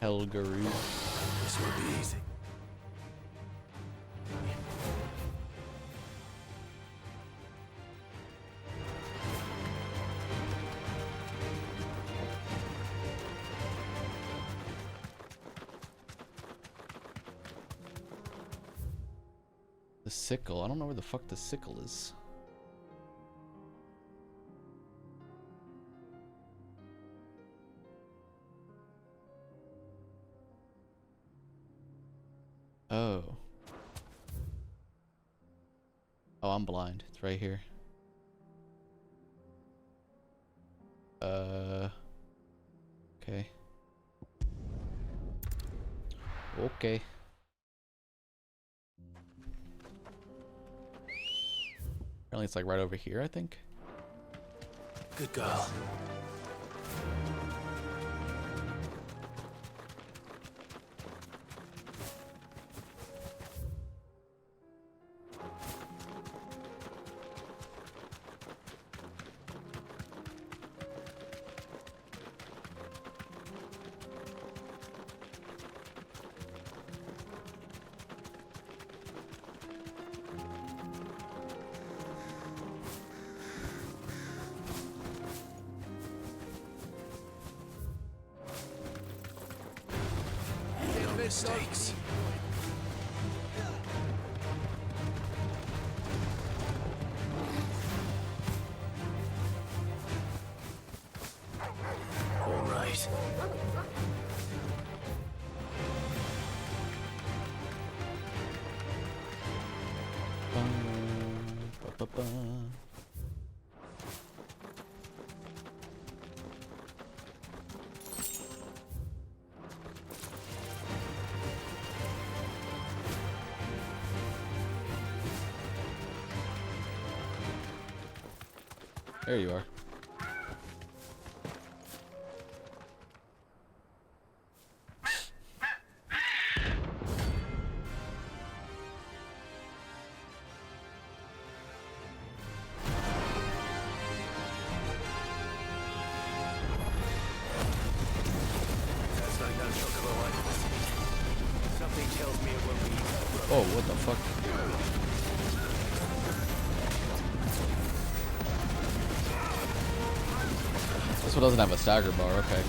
Speaker 1: Helgaroo.
Speaker 2: This will be easy.
Speaker 1: The sickle. I don't know where the fuck the sickle is. Oh. Oh, I'm blind. It's right here. Okay. Okay. Apparently it's like right over here, I think.
Speaker 2: Good girl. Mistakes. All right.
Speaker 1: There you are.
Speaker 20: That's like no chocolate items. Something tells me it won't be.
Speaker 1: Oh, what the fuck? This one doesn't have a stagger bar, okay.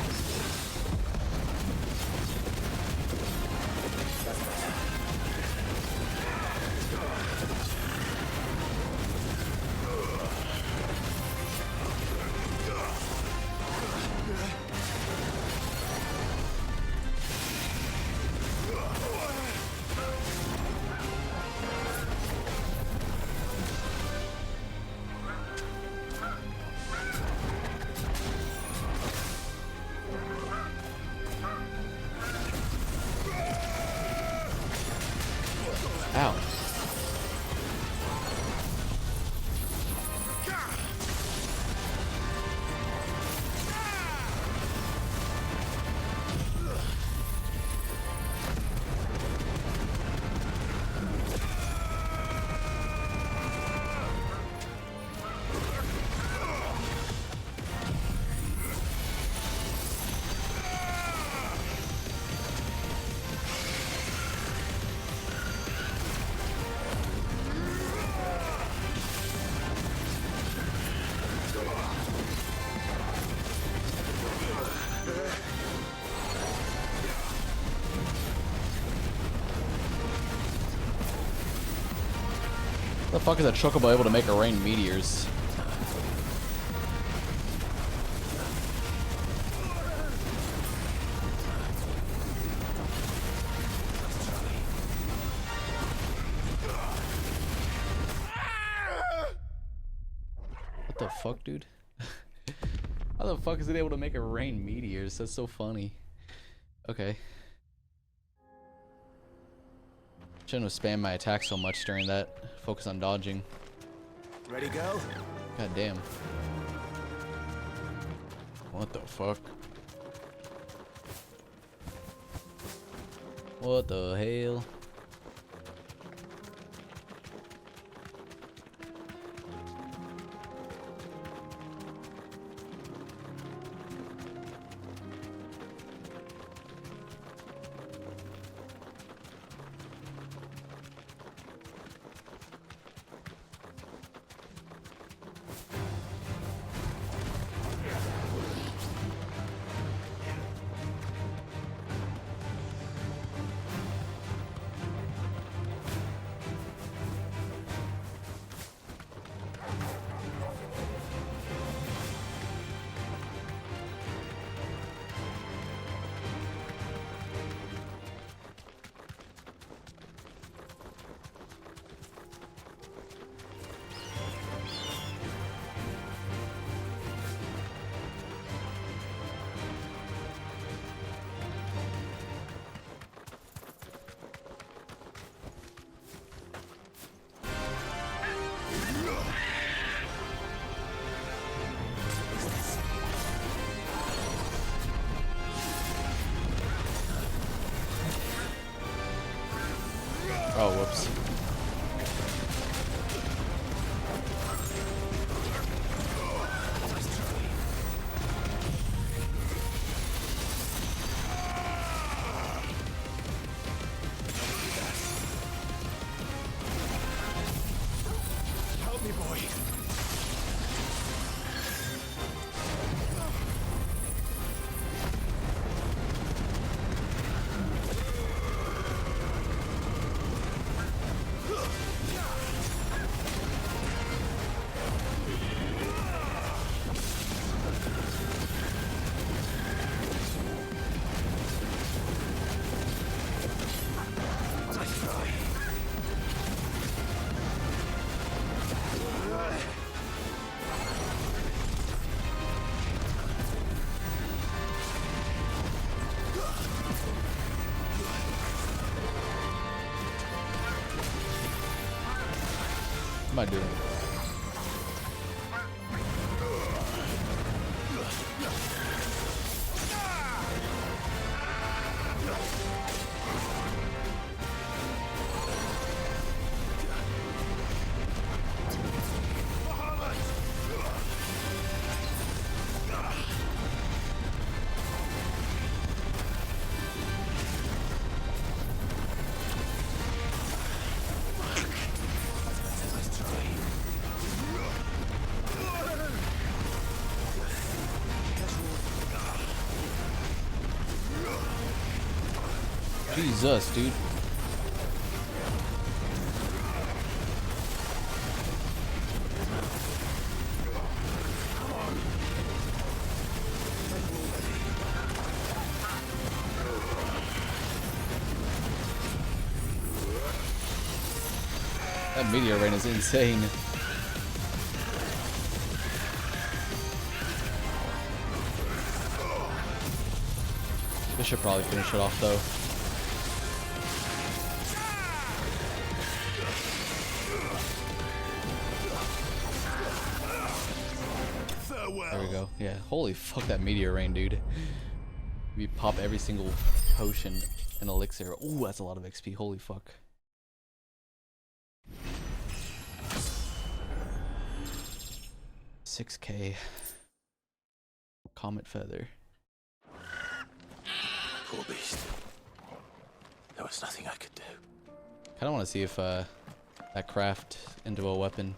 Speaker 1: Ow. The fuck is that chocobo able to make it rain meteors? What the fuck, dude? How the fuck is it able to make it rain meteors? That's so funny. Okay. Shouldn't have spammed my attack so much during that. Focus on dodging.
Speaker 20: Ready, go?
Speaker 1: God damn. What the fuck? What the hell? Whoops.
Speaker 13: Help me, boy.
Speaker 1: What am I doing? Jesus, dude. That meteor rain is insane. This should probably finish it off though. There we go. Yeah, holy fuck that meteor rain, dude. We pop every single potion and elixir. Ooh, that's a lot of XP. Holy fuck. $6K. Comet feather.
Speaker 2: Poor beast. There was nothing I could do.
Speaker 1: Kinda wanna see if that craft into a weapon.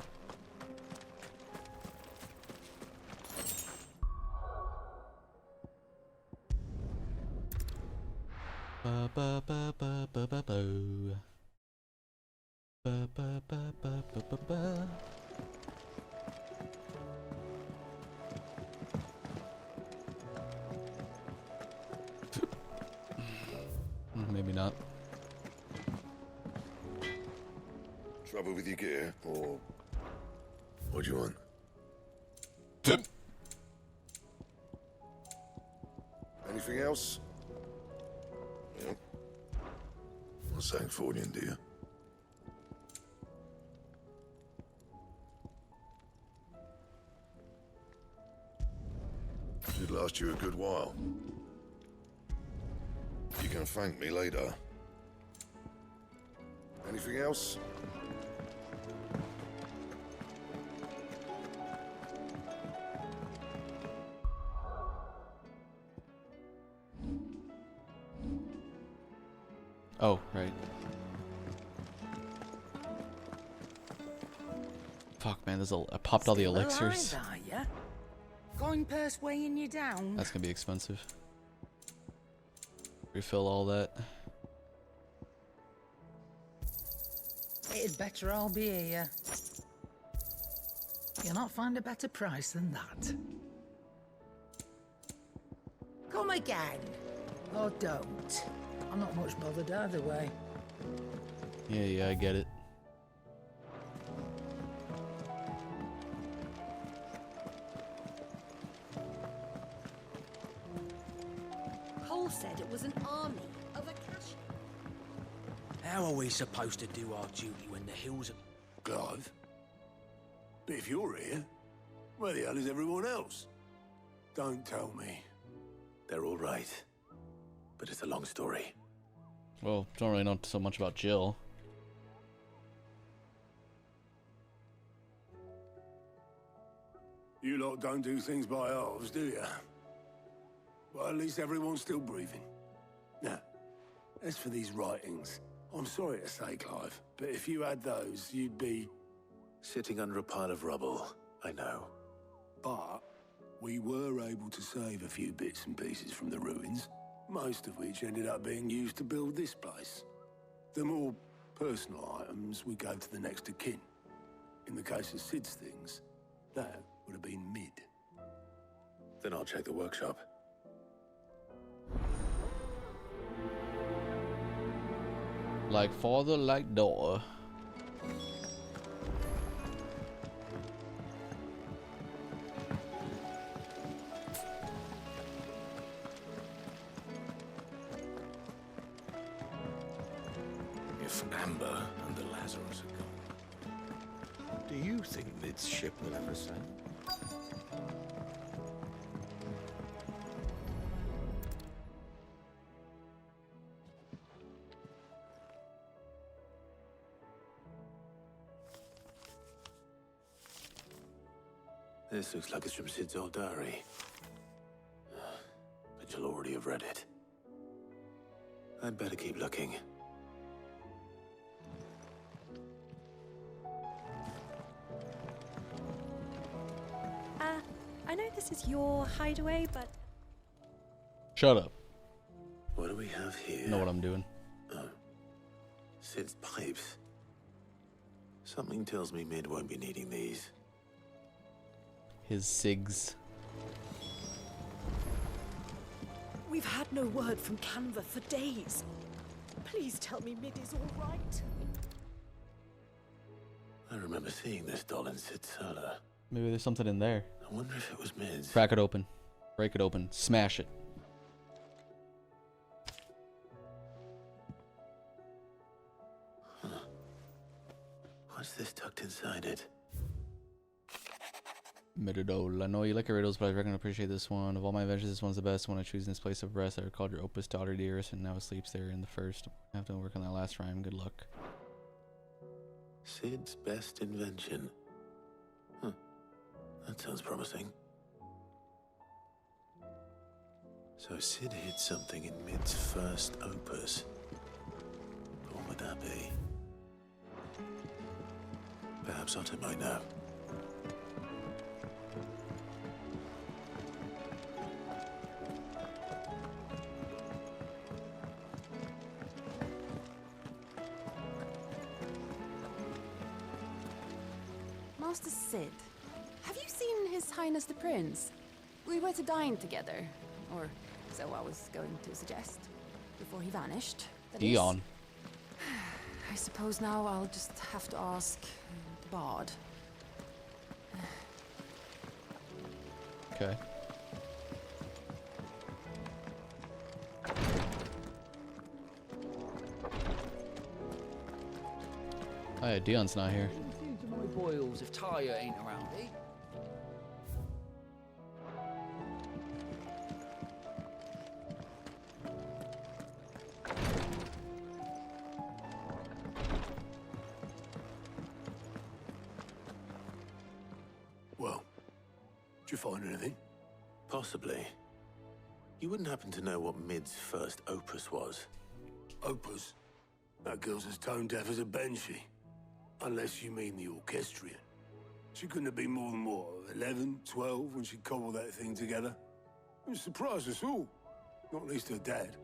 Speaker 1: Ba ba ba ba ba ba ba. Ba ba ba ba ba ba ba. Maybe not.
Speaker 17: Trouble with your gear, or what do you want? Anything else? Yeah. Not saying fortune, do you? Should last you a good while. You can thank me later. Anything else?
Speaker 1: Oh, right. Fuck, man, I popped all the elixirs.
Speaker 12: Still alive, are ya? Coin purse weighing you down?
Speaker 1: That's gonna be expensive. Refill all that.
Speaker 12: It'd better all be here. You'll not find a better price than that. Come again. Or don't. I'm not much bothered either way.
Speaker 1: Yeah, I get it.
Speaker 8: Cole said it was an army of Akashi.
Speaker 20: How are we supposed to do our duty when the hills are...
Speaker 9: Clive? But if you're here, where the hell is everyone else? Don't tell me.
Speaker 2: They're all right. But it's a long story.
Speaker 1: Well, don't really know so much about Jill.
Speaker 9: You lot don't do things by halves, do you? Well, at least everyone's still breathing. Now, as for these writings, I'm sorry to say, Clive, but if you had those, you'd be...
Speaker 2: Sitting under a pile of rubble, I know.
Speaker 9: But we were able to save a few bits and pieces from the ruins, most of which ended up being used to build this place. The more personal items we gave to the next of kin. In the case of Sid's things, that would have been Mid.
Speaker 2: Then I'll check the workshop.
Speaker 1: Like father, like daughter.
Speaker 9: If Amber and the Lazarus are gone, do you think Mid's ship will ever sail?
Speaker 2: This looks like it's from Sid's old diary. But you'll already have read it. I'd better keep looking.
Speaker 8: I know this is your hideaway, but...
Speaker 1: Shut up.
Speaker 2: What do we have here?
Speaker 1: You know what I'm doing.
Speaker 2: Oh. Sid's pipes. Something tells me Mid won't be needing these.
Speaker 1: His cigs.
Speaker 8: We've had no word from Canva for days. Please tell me Mid is all right.
Speaker 2: I remember seeing this doll in Sid's cellar.
Speaker 1: Maybe there's something in there.
Speaker 2: I wonder if it was Mid's.
Speaker 1: Crack it open. Break it open. Smash it.
Speaker 2: Huh. What's this tucked inside it?
Speaker 1: Mididol. I know you like your riddles, but I reckon I appreciate this one. Of all my adventures, this one's the best one. I choose in this place of rest. I recalled your opus daughter, dearest, and now it sleeps there in the first. I have to work on that last rhyme. Good luck.
Speaker 2: Sid's best invention. Huh. That sounds promising. So Sid hid something in Mid's first opus. What would that be? Perhaps Otto might know.
Speaker 4: Master Sid, have you seen His Highness the Prince? We were to dine together, or so I was going to suggest, before he vanished. That is.
Speaker 1: Dion.
Speaker 4: I suppose now I'll just have to ask the Bard.
Speaker 1: Okay. Oh yeah, Dion's not here.
Speaker 6: My boils if Tyre ain't around, eh?
Speaker 9: Well, did you find anything?
Speaker 2: Possibly. You wouldn't happen to know what Mid's first opus was?
Speaker 9: Opus? That girl's as tone deaf as a banshee. Unless you mean the orchestrion. She couldn't have been more than, what, 11, 12 when she cobbled that thing together? It surprised us all. Not least her dad.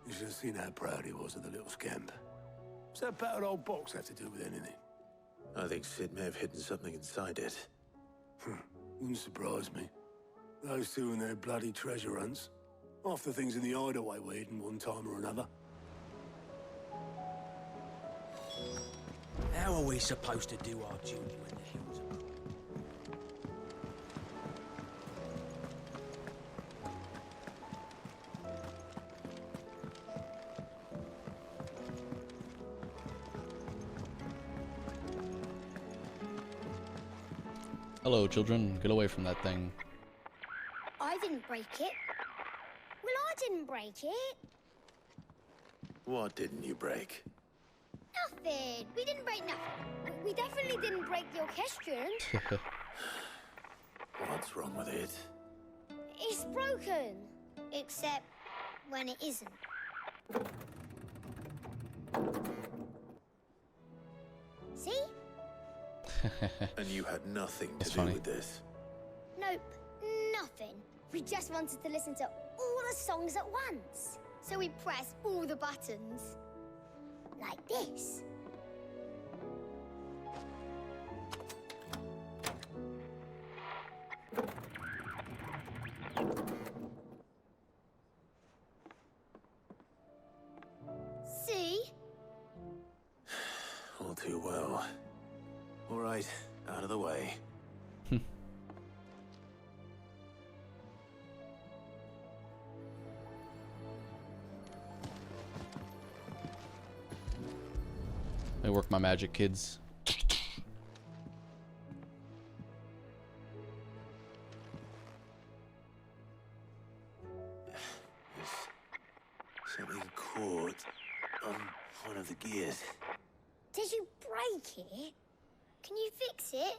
Speaker 9: You should have seen how proud he was of the little scamp. What's that battered old box have to do with anything?
Speaker 2: I think Sid may have hidden something inside it.
Speaker 9: Wouldn't surprise me. Those two and their bloody treasure hunts. Half the things in the hideaway were hidden one time or another.
Speaker 6: How are we supposed to do our duty when the hills are...
Speaker 1: Hello, children. Get away from that thing.
Speaker 14: I didn't break it. Well, I didn't break it.
Speaker 2: What didn't you break?
Speaker 14: Nothing. We didn't break nothing. We definitely didn't break the orchestrion.
Speaker 2: What's wrong with it?
Speaker 14: It's broken. Except when it isn't. See?
Speaker 2: And you had nothing to
Speaker 1: That's
Speaker 2: do
Speaker 1: funny.
Speaker 2: with this?
Speaker 14: Nope, nothing. We just wanted to listen to all the songs at once. So we pressed all the buttons. Like this. See?
Speaker 2: All too well. All right, out of the way.
Speaker 1: I work my magic, kids.
Speaker 2: Something caught on one of the gears.
Speaker 14: Did you break it? Can you fix it?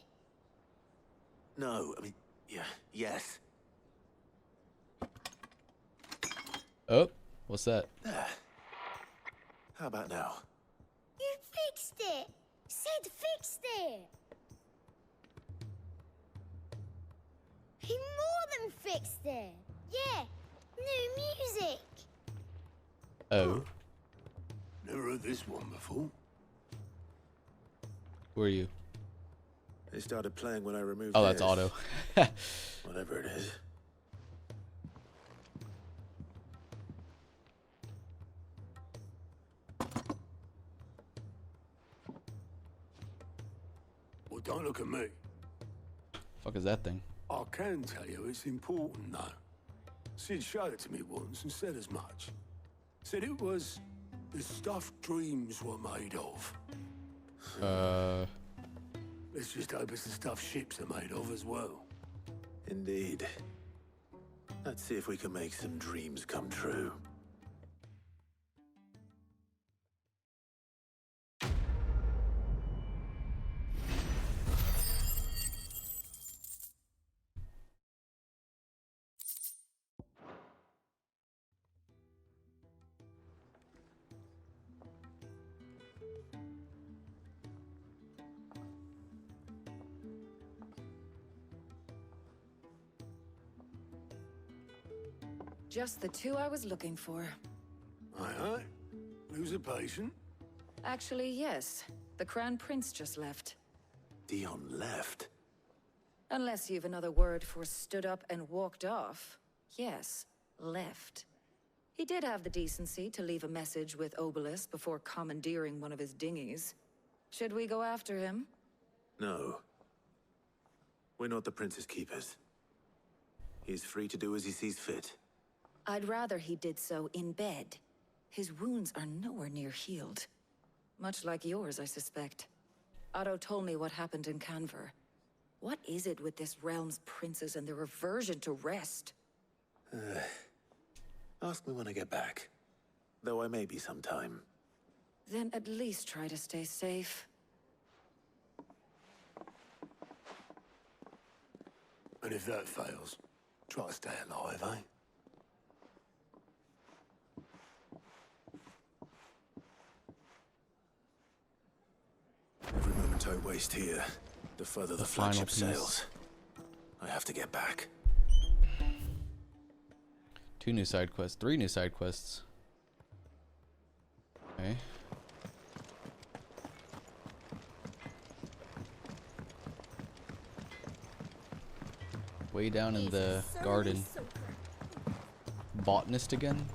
Speaker 2: No, I mean, yeah, yes.
Speaker 1: Oh, what's that?
Speaker 2: There. How about now?
Speaker 14: You fixed it! Sid fixed it! He more than fixed it! Yeah, new music!
Speaker 1: Oh,
Speaker 9: Never heard this one before.
Speaker 1: who are you?
Speaker 2: They started playing when I removed
Speaker 1: Oh, that's
Speaker 2: theirs.
Speaker 1: Otto.
Speaker 2: Whatever it is.
Speaker 9: Well, don't look at me.
Speaker 1: Fuck is that thing?
Speaker 9: I can tell you it's important, though. Sid showed it to me once and said as much. Said it was the stuff dreams were made of. Let's just hope it's the stuff ships are made of as well.
Speaker 2: Indeed. Let's see if we can make some dreams come true.
Speaker 10: Just the two I was looking for.
Speaker 9: Aye. Lose a patient?
Speaker 10: Actually, yes. The Crown Prince just left.
Speaker 2: Dion left?
Speaker 10: Unless you've another word for stood up and walked off. Yes, left. He did have the decency to leave a message with Obelisk before commandeering one of his dinghies. Should we go after him?
Speaker 2: No. We're not the Prince's keepers. He's free to do as he sees fit.
Speaker 10: I'd rather he did so in bed. His wounds are nowhere near healed. Much like yours, I suspect. Otto told me what happened in Canver. What is it with this realm's princes and their aversion to rest?
Speaker 2: Ask me when I get back. Though I may be sometime.
Speaker 10: Then at least try to stay safe.
Speaker 9: And if that fails, try to stay alive, eh?
Speaker 2: Every moment I waste here, the further the
Speaker 1: final
Speaker 2: flagship
Speaker 1: piece.
Speaker 2: sails. I have to get back.
Speaker 1: 2 new side quests, 3 new side quests. Okay. Way down in the garden. Botanist again?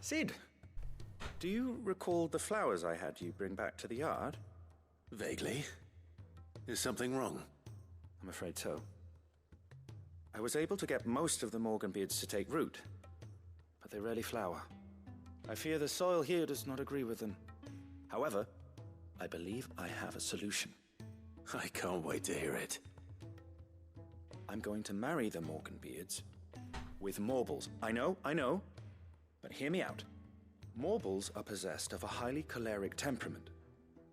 Speaker 22: Sid, do you recall the flowers I had you bring back to the yard?
Speaker 2: Vaguely. Is something wrong?
Speaker 22: I'm afraid so. I was able to get most of the Morganbeards to take root, but they rarely flower. I fear the soil here does not agree with them. However, I believe I have a solution.
Speaker 2: I can't wait to hear it.
Speaker 22: I'm going to marry the Morganbeards with Morbles. I know, but hear me out. Morbles are possessed of a highly choleric temperament.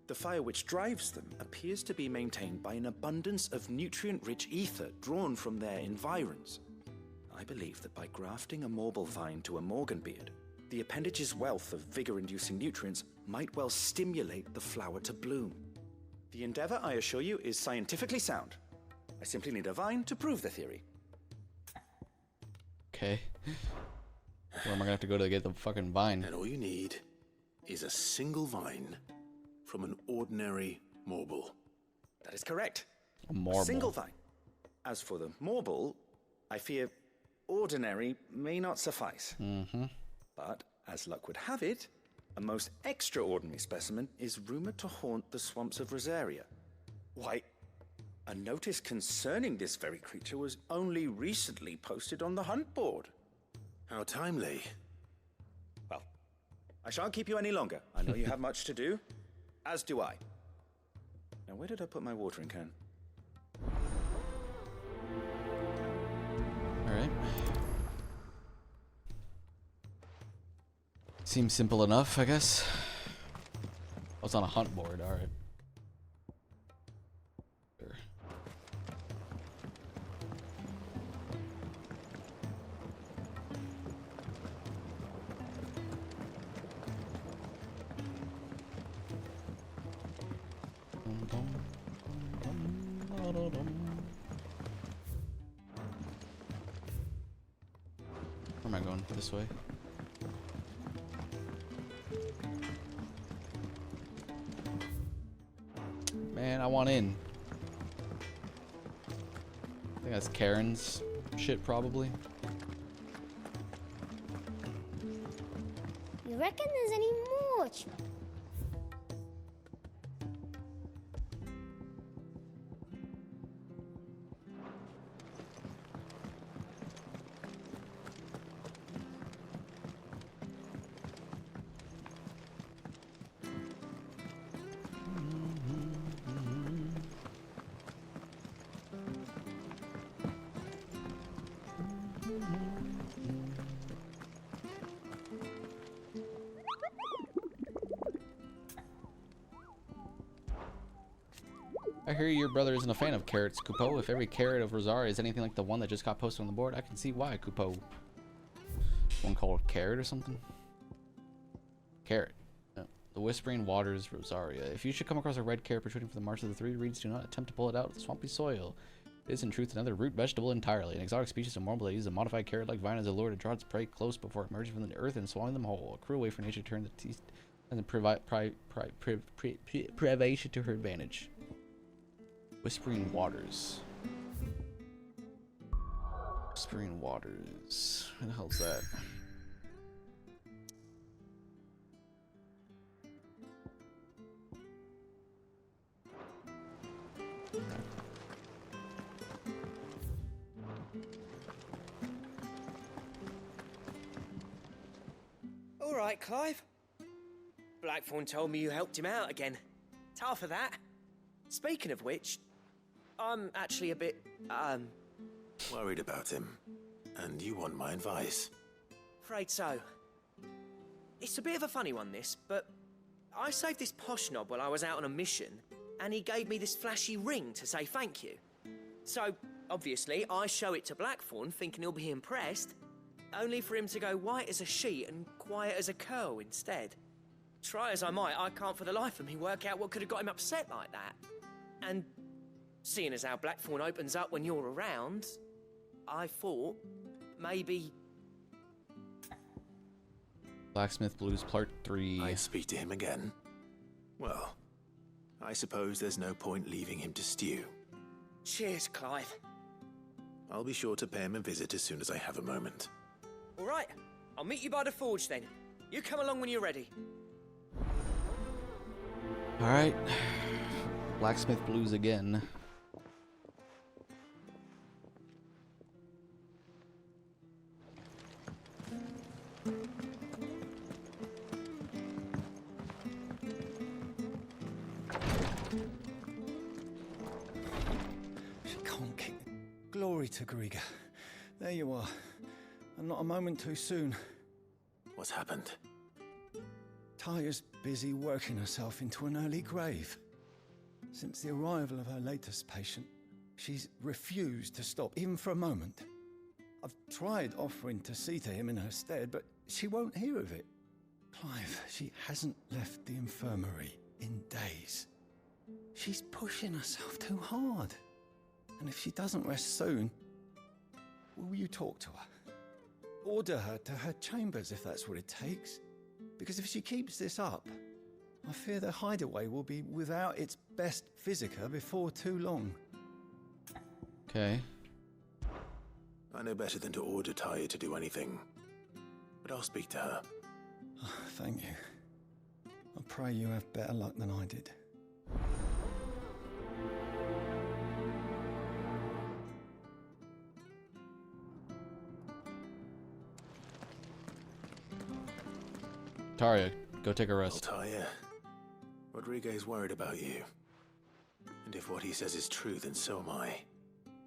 Speaker 22: The fire which drives them appears to be maintained by an abundance of nutrient-rich ether drawn from their environs. I believe that by grafting a Morble vine to a Morganbeard, the appendage's wealth of vigor-inducing nutrients might well stimulate the flower to bloom. The endeavor, I assure you, is scientifically sound. I simply need a vine to prove the theory.
Speaker 1: Okay. Where am I gonna have to go to get the fucking vine?
Speaker 2: And all you need is a single vine from an ordinary Morble.
Speaker 22: That is correct.
Speaker 1: A marble.
Speaker 22: A single vine. As for the Morble, I fear ordinary may not suffice.
Speaker 1: Mm-hmm.
Speaker 22: But, as luck would have it, a most extraordinary specimen is rumored to haunt the swamps of Rosaria. Why, a notice concerning this very creature was only recently posted on the hunt board.
Speaker 2: How timely.
Speaker 22: Well, I shan't keep you any longer. I know you have much to do, as do I. Now, where did I put my watering can?
Speaker 1: Alright. Seems simple enough, I guess. Oh, it's on a hunt board, alright. Sure. Where am I going? This way? Man, I want in. I think that's Karen's shit, probably.
Speaker 14: You reckon there's any more?
Speaker 1: I hear your brother isn't a fan of carrots, Kupo. If every carrot of Rosaria is anything like the one that just got posted on the board, I can see why, Kupo. One called Carrot or something? Carrot. No. The Whispering Waters, Rosaria. If you should come across a red carrot protruding from the march of the three reeds, do not attempt to pull it out of the swampy soil. It is in truth another root vegetable entirely. An exotic species of Morble that uses a modified carrot-like vine as a lure to draw its prey close before emerging from the earth and swallowing them whole. A cruel way for nature to turn the teeth and the privation to her advantage. Whispering Waters. Whispering Waters. Where the hell's that?
Speaker 15: All right, Clive. Blackthorn told me you helped him out again. Tough for that. Speaking of which, I'm actually a bit,
Speaker 2: Worried about him. And you want my advice?
Speaker 15: afraid so. It's a bit of a funny one, this, but I saved this posh knob while I was out on a mission, and he gave me this flashy ring to say thank you. So, obviously, I show it to Blackthorn, thinking he'll be impressed, only for him to go white as a sheet and quiet as a curl instead. Try as I might, I can't for the life of me work out what could have got him upset like that. And seeing as how Blackthorn opens up when you're around, I thought maybe...
Speaker 1: Blacksmith Blues Part 3.
Speaker 2: I'd speak to him again. Well, I suppose there's no point leaving him to stew.
Speaker 15: Cheers, Clive.
Speaker 2: I'll be sure to pay him a visit as soon as I have a moment.
Speaker 15: All right, I'll meet you by the forge then. You come along when you're ready.
Speaker 1: Alright. Blacksmith Blues again.
Speaker 7: can't keep... Glory to Griga. There you are. And not a moment too soon.
Speaker 2: What's happened?
Speaker 7: Taya's busy working herself into an early grave. Since the arrival of her latest patient, she's refused to stop, even for a moment. I've tried offering to see to him in her stead, but she won't hear of it. Clive, she hasn't left the infirmary in days. She's pushing herself too hard. And if she doesn't rest soon, will you talk to her? Order her to her chambers if that's what it takes. Because if she keeps this up, I fear the hideaway will be without its best physica before too long.
Speaker 1: Okay.
Speaker 2: I know better than to order Taya to do anything. But I'll speak to her.
Speaker 7: Thank you. I pray you have better luck than I did.
Speaker 1: Taria, go take a rest.
Speaker 2: Well, Taya, Rodriguez worried about you. And if what he says is true, then so am I.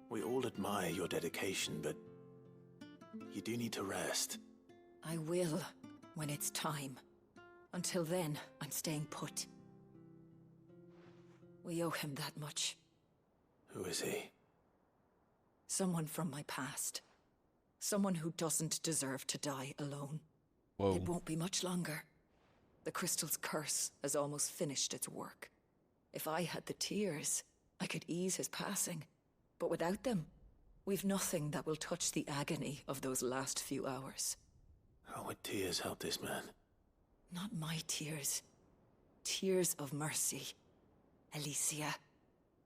Speaker 2: We all admire your dedication, but you do need to rest.
Speaker 10: I will, when it's time. Until then, I'm staying put. We owe him that much.
Speaker 2: Who is he?
Speaker 10: Someone from my past. Someone who doesn't deserve to die alone.
Speaker 1: Whoa.
Speaker 10: It won't be much longer. The crystal's curse has almost finished its work. If I had the tears, I could ease his passing. But without them, we've nothing that will touch the agony of those last few hours.
Speaker 2: How would tears help this man?
Speaker 10: Not my tears. Tears of mercy. Alicia.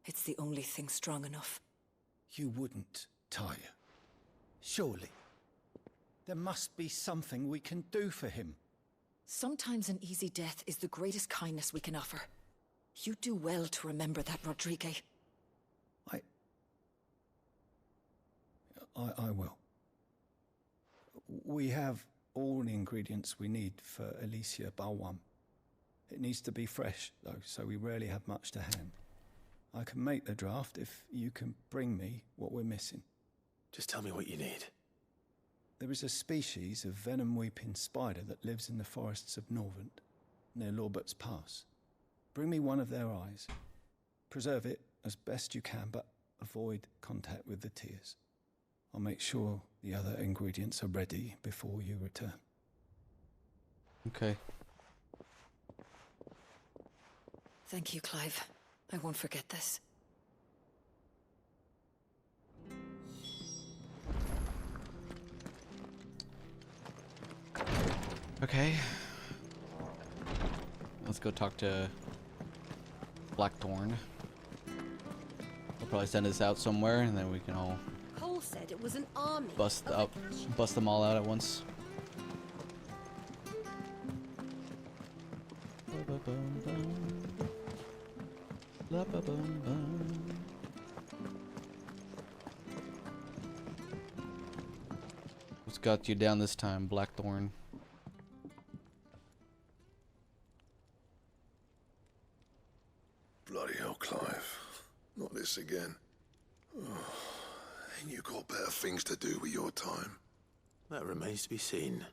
Speaker 10: It's the only thing strong enough.
Speaker 7: You wouldn't, Taya. Surely. There must be something we can do for him.
Speaker 10: Sometimes an easy death is the greatest kindness we can offer. You do well to remember that, Rodriguez.
Speaker 7: I will. We have all the ingredients we need for Alicia Balwam. It needs to be fresh, though, so we rarely have much to hand. I can make the draft if you can bring me what we're missing.
Speaker 2: Just tell me what you need.
Speaker 7: There is a species of venom-weeping spider that lives in the forests of Norvent, near Lorbert's Pass. Bring me one of their eyes. Preserve it as best you can, but avoid contact with the tears. I'll make sure the other ingredients are ready before you return.
Speaker 1: Okay.
Speaker 10: Thank you, Clive. I won't forget this.
Speaker 1: Okay. Let's go talk to Blackthorn. We'll probably send us out somewhere, and then we can all
Speaker 18: Cole said it was an army.
Speaker 1: bust them all out at once. What's got you down this time, Blackthorn?
Speaker 17: Bloody hell, Clive. Not this again. Oh, ain't you got better things to do with your time?
Speaker 2: That remains to be seen.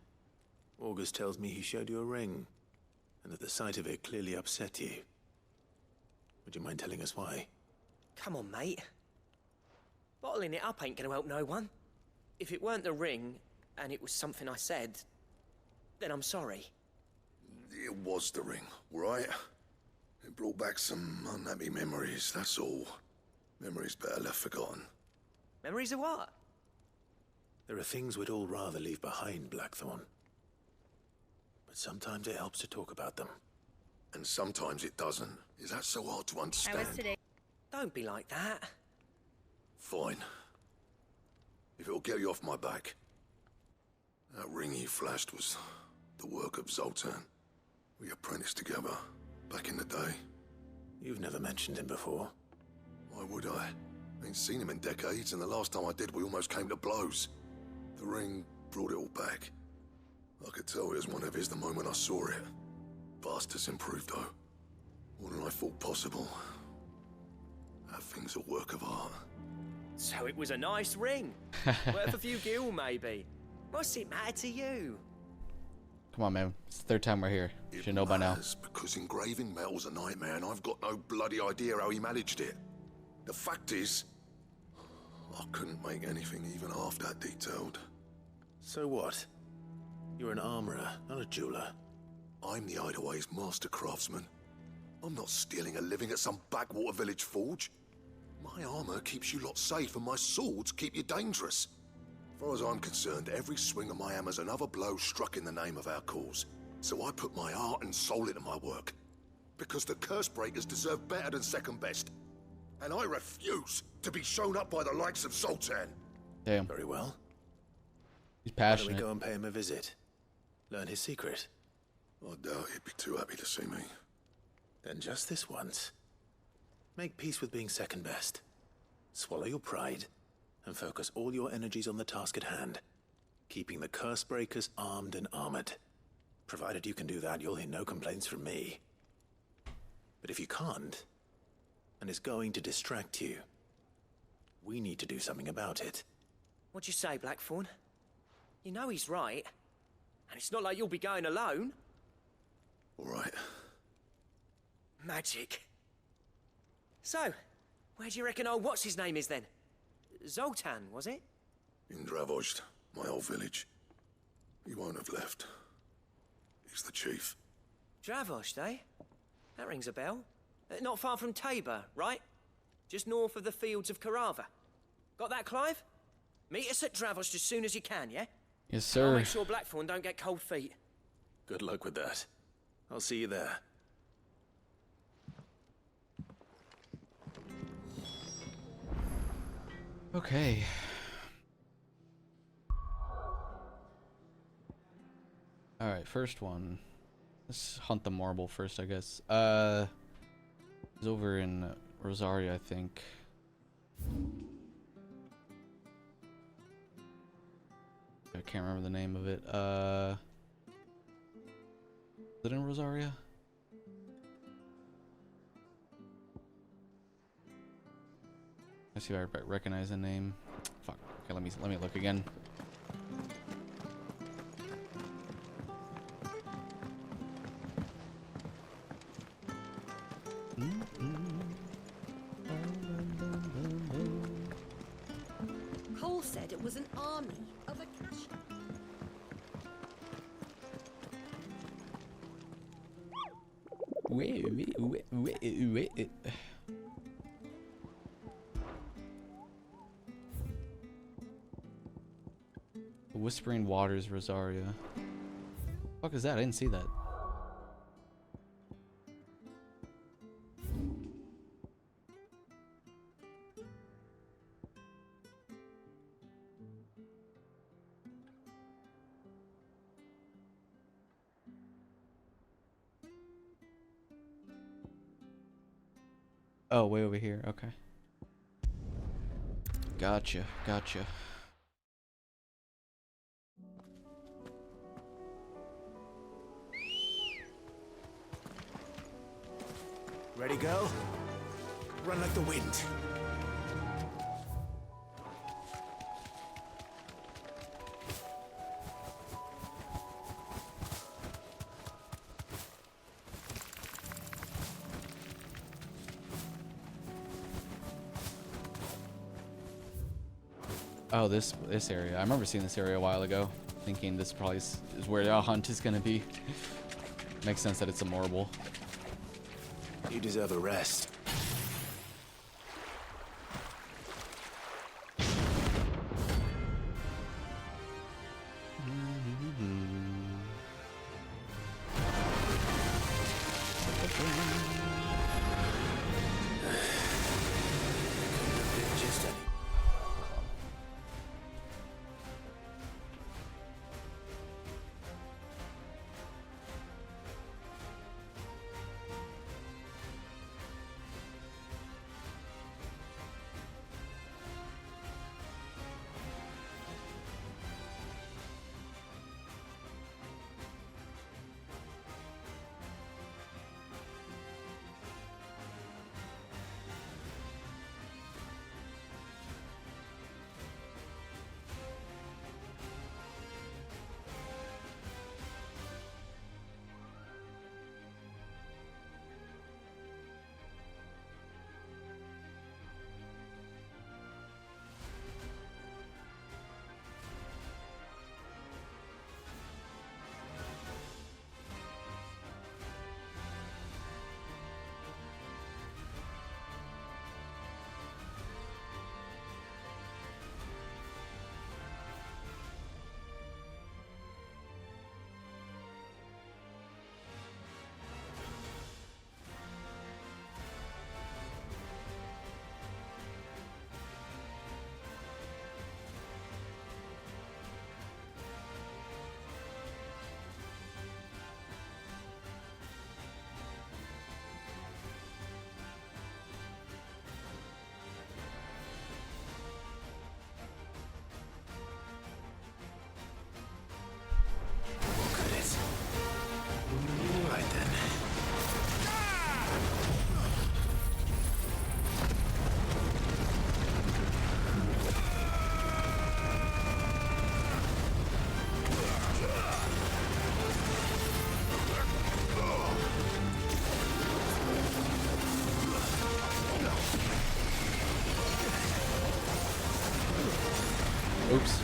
Speaker 2: August tells me he showed you a ring, and that the sight of it clearly upset you. Would you mind telling us why?
Speaker 23: Come on, mate. Bottling it up ain't gonna help no one. If it weren't the ring, and it was something I said, then I'm sorry.
Speaker 17: It was the ring, right? It brought back some unhappy memories, that's all. Memories better left forgotten.
Speaker 23: Memories of what?
Speaker 2: There are things we'd all rather leave behind, Blackthorn. But sometimes it helps to talk about them.
Speaker 17: And sometimes it doesn't. Is that so hard to understand?
Speaker 23: Don't be like that.
Speaker 17: Fine. If it'll get you off my back. That ring he flashed was the work of Zoltan. We apprenticed together, back in the day.
Speaker 2: You've never mentioned him before.
Speaker 17: Why would I? Ain't seen him in decades, and the last time I did, we almost came to blows. The ring brought it all back. I could tell it was one of his the moment I saw it. Vast has improved, though. More than I thought possible. That thing's a work of art.
Speaker 23: So it was a nice ring. Worth a few gil, maybe. What's it matter to you?
Speaker 1: Come on, man. It's the third time we're here. You should know by now.
Speaker 17: Because engraving metal's a nightmare and I've got no bloody idea how he managed it. The fact is, I couldn't make anything even half that detailed.
Speaker 2: So what? You're an armorer, not a jeweler.
Speaker 17: I'm the Hideaway's master craftsman. I'm not stealing a living at some backwater village forge. My armor keeps you lot safe and my swords keep you dangerous. As far as I'm concerned, every swing of my hammer's another blow struck in the name of our cause. So I put my heart and soul into my work. Because the curse breakers deserve better than second best. And I refuse to be shown up by the likes of Zoltan.
Speaker 1: Damn.
Speaker 2: Very well.
Speaker 1: He's
Speaker 2: Why don't
Speaker 1: passionate.
Speaker 2: we go and pay him a visit? Learn his secret.
Speaker 17: I doubt he'd be too happy to see me.
Speaker 2: Then just this once. Make peace with being second best. Swallow your pride and focus all your energies on the task at hand. Keeping the curse breakers armed and armored. Provided you can do that, you'll hear no complaints from me. But if you can't, and it's going to distract you, we need to do something about it.
Speaker 23: What'd you say, Blackthorn? You know he's right. And it's not like you'll be going alone.
Speaker 17: All right.
Speaker 23: Magic. So, where do you reckon old what's-his-name is then? Zoltan, was it?
Speaker 17: In Dravozd, my old village. He won't have left. He's the chief.
Speaker 23: Dravozd, eh? That rings a bell. Not far from Tabor, right? Just north of the fields of Carava. Got that, Clive? Meet us at Dravozd as soon as you can, yeah?
Speaker 1: Yes,
Speaker 23: I'll
Speaker 1: sir.
Speaker 23: make sure Blackthorn don't get cold feet.
Speaker 2: Good luck with that. I'll see you there.
Speaker 1: Okay. Alright, first one. Let's hunt the marble first, I guess. It's over in Rosaria, I think. I can't remember the name of it. Is it in Rosaria? Let's see if I recognize the name. Fuck. Okay, let me look again.
Speaker 18: Cole said it was an army of Akash.
Speaker 1: Wait. Whispering Waters, Rosaria. Fuck is that? I didn't see that. Oh, way over here. Okay. Gotcha.
Speaker 2: Ready, go? Run like the wind.
Speaker 1: Oh, this area. I remember seeing this area a while ago, thinking this probably is where our hunt is gonna be. Makes sense that it's a marble.
Speaker 2: You deserve a rest. Just any.
Speaker 1: Oops.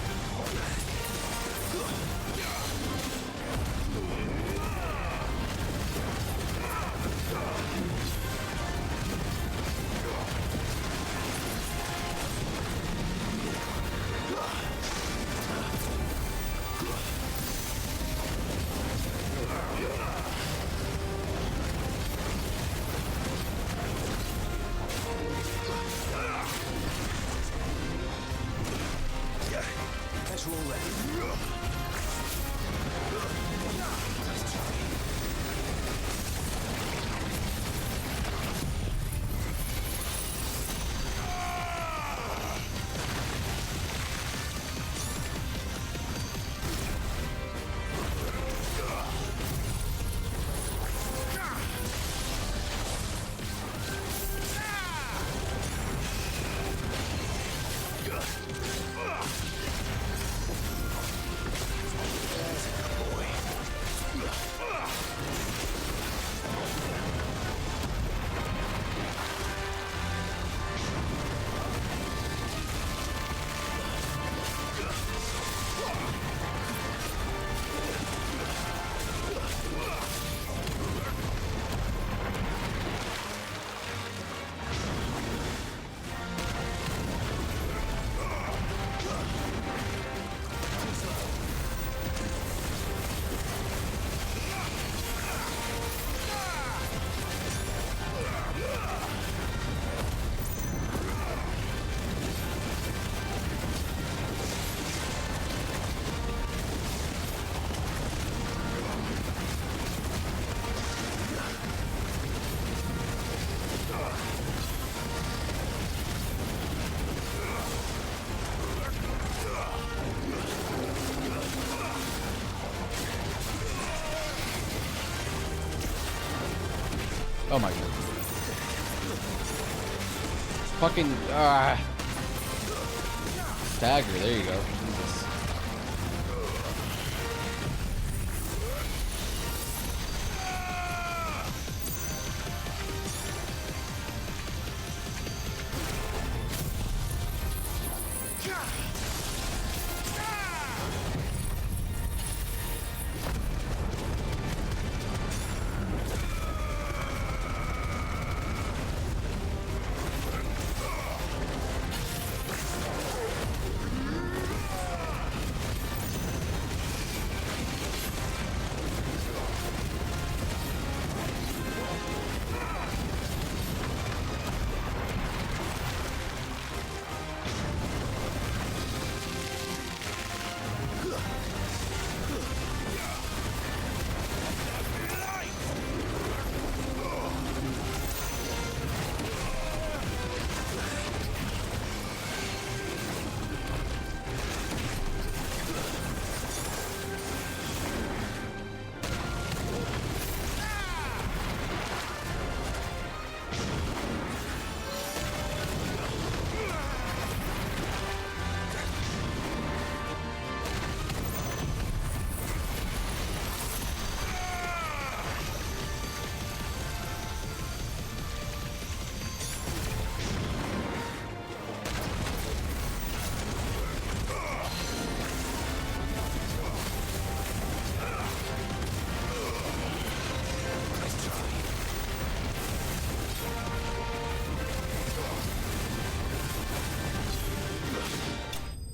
Speaker 22: Let's roll that.
Speaker 1: Oh my god. Fucking stagger, there you go. Jesus.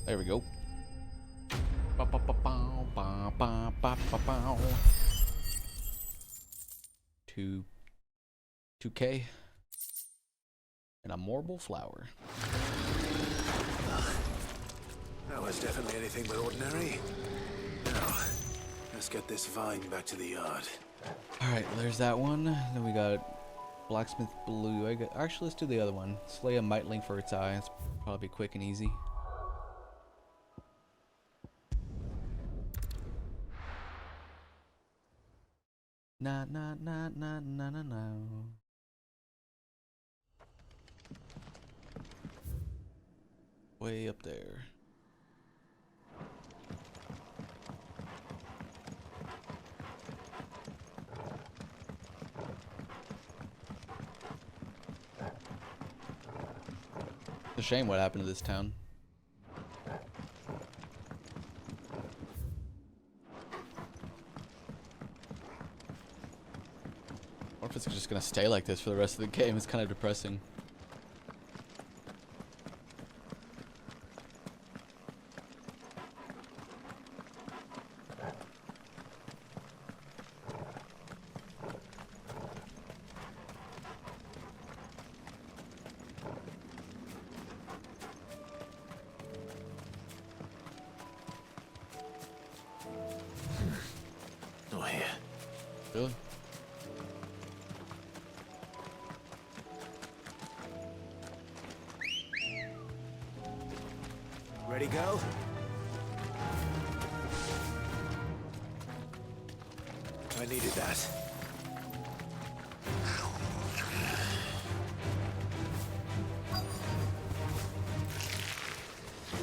Speaker 1: There we go. 2K and a marble flower.
Speaker 2: That was definitely anything but ordinary. Now, let's get this vine back to the yard.
Speaker 1: Alright, there's that one. Then we got Blacksmith Blue. Actually, let's do the other one. Slay a Mightling for its eye. It's probably quick and easy. Na na na na na na na. Way up there. It's a shame what happened to this town. gonna stay like this for the rest of the game. It's kind of depressing.
Speaker 2: Not here.
Speaker 1: Really?
Speaker 2: Ready, go? I needed that.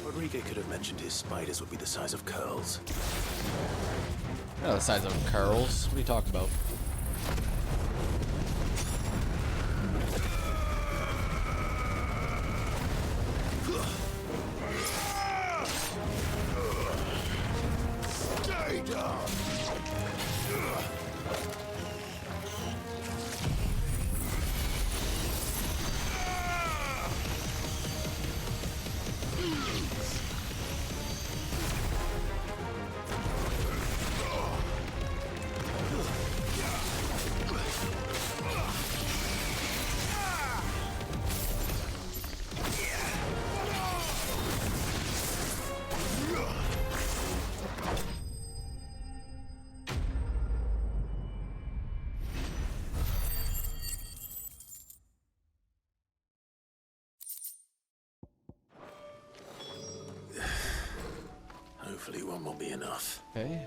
Speaker 2: Rodriguez could have mentioned his spiders would be the size of curls.
Speaker 1: Oh, the size of curls. What are you talking about?
Speaker 17: Stay down!
Speaker 2: Hopefully one will be enough.
Speaker 1: Okay.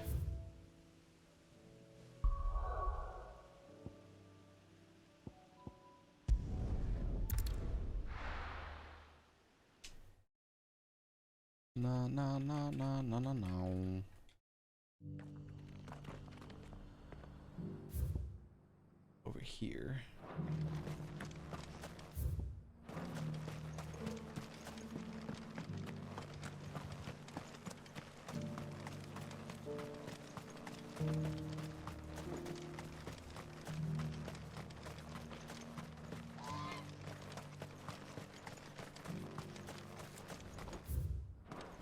Speaker 1: No, no, no, no, no, no, no. Over here.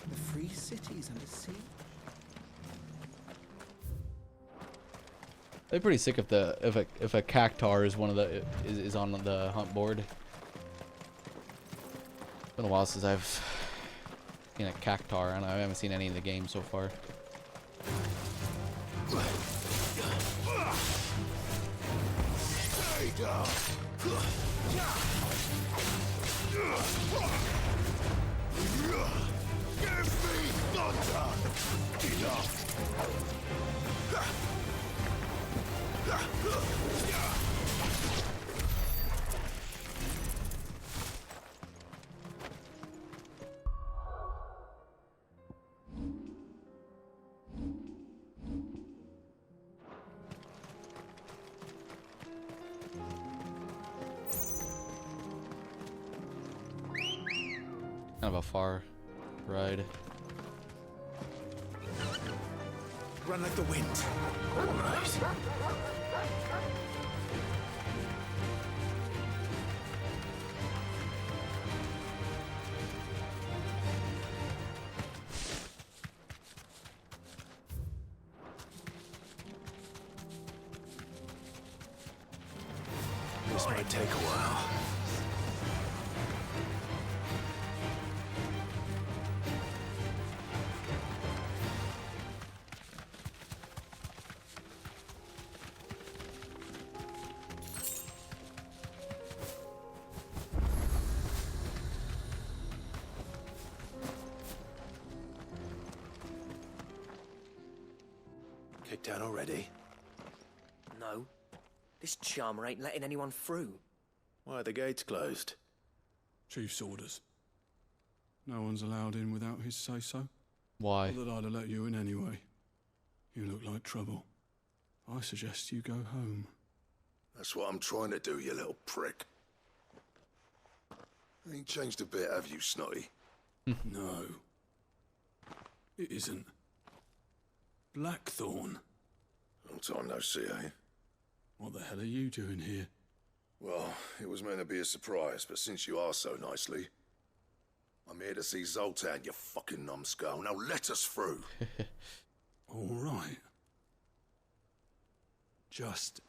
Speaker 7: The free cities under sea.
Speaker 1: They're pretty sick if a cactar is one of the is on the hunt board. It's been a while since I've seen a cactar, and I haven't seen any in the game so far.
Speaker 17: Stay down! Give me thunder! Enough!
Speaker 1: Kind of a far ride.
Speaker 2: Run like the wind. All right. This might take a while. Kicked out already?
Speaker 23: No. This charmer ain't letting anyone through.
Speaker 2: Why are the gates closed?
Speaker 5: Chief's orders. No one's allowed in without his say-so.
Speaker 1: Why?
Speaker 5: Not that I'd have let you in anyway. You look like trouble. I suggest you go home.
Speaker 17: That's what I'm trying to do, you little prick. Ain't changed a bit, have you, Snotty?
Speaker 5: No. It isn't. Blackthorn.
Speaker 17: Long time no see, eh?
Speaker 5: What the hell are you doing here?
Speaker 17: Well, it was meant to be a surprise, but since you are so nicely, I'm here to see Zoltan, you fucking numbskull. Now let us through.
Speaker 5: All right. Just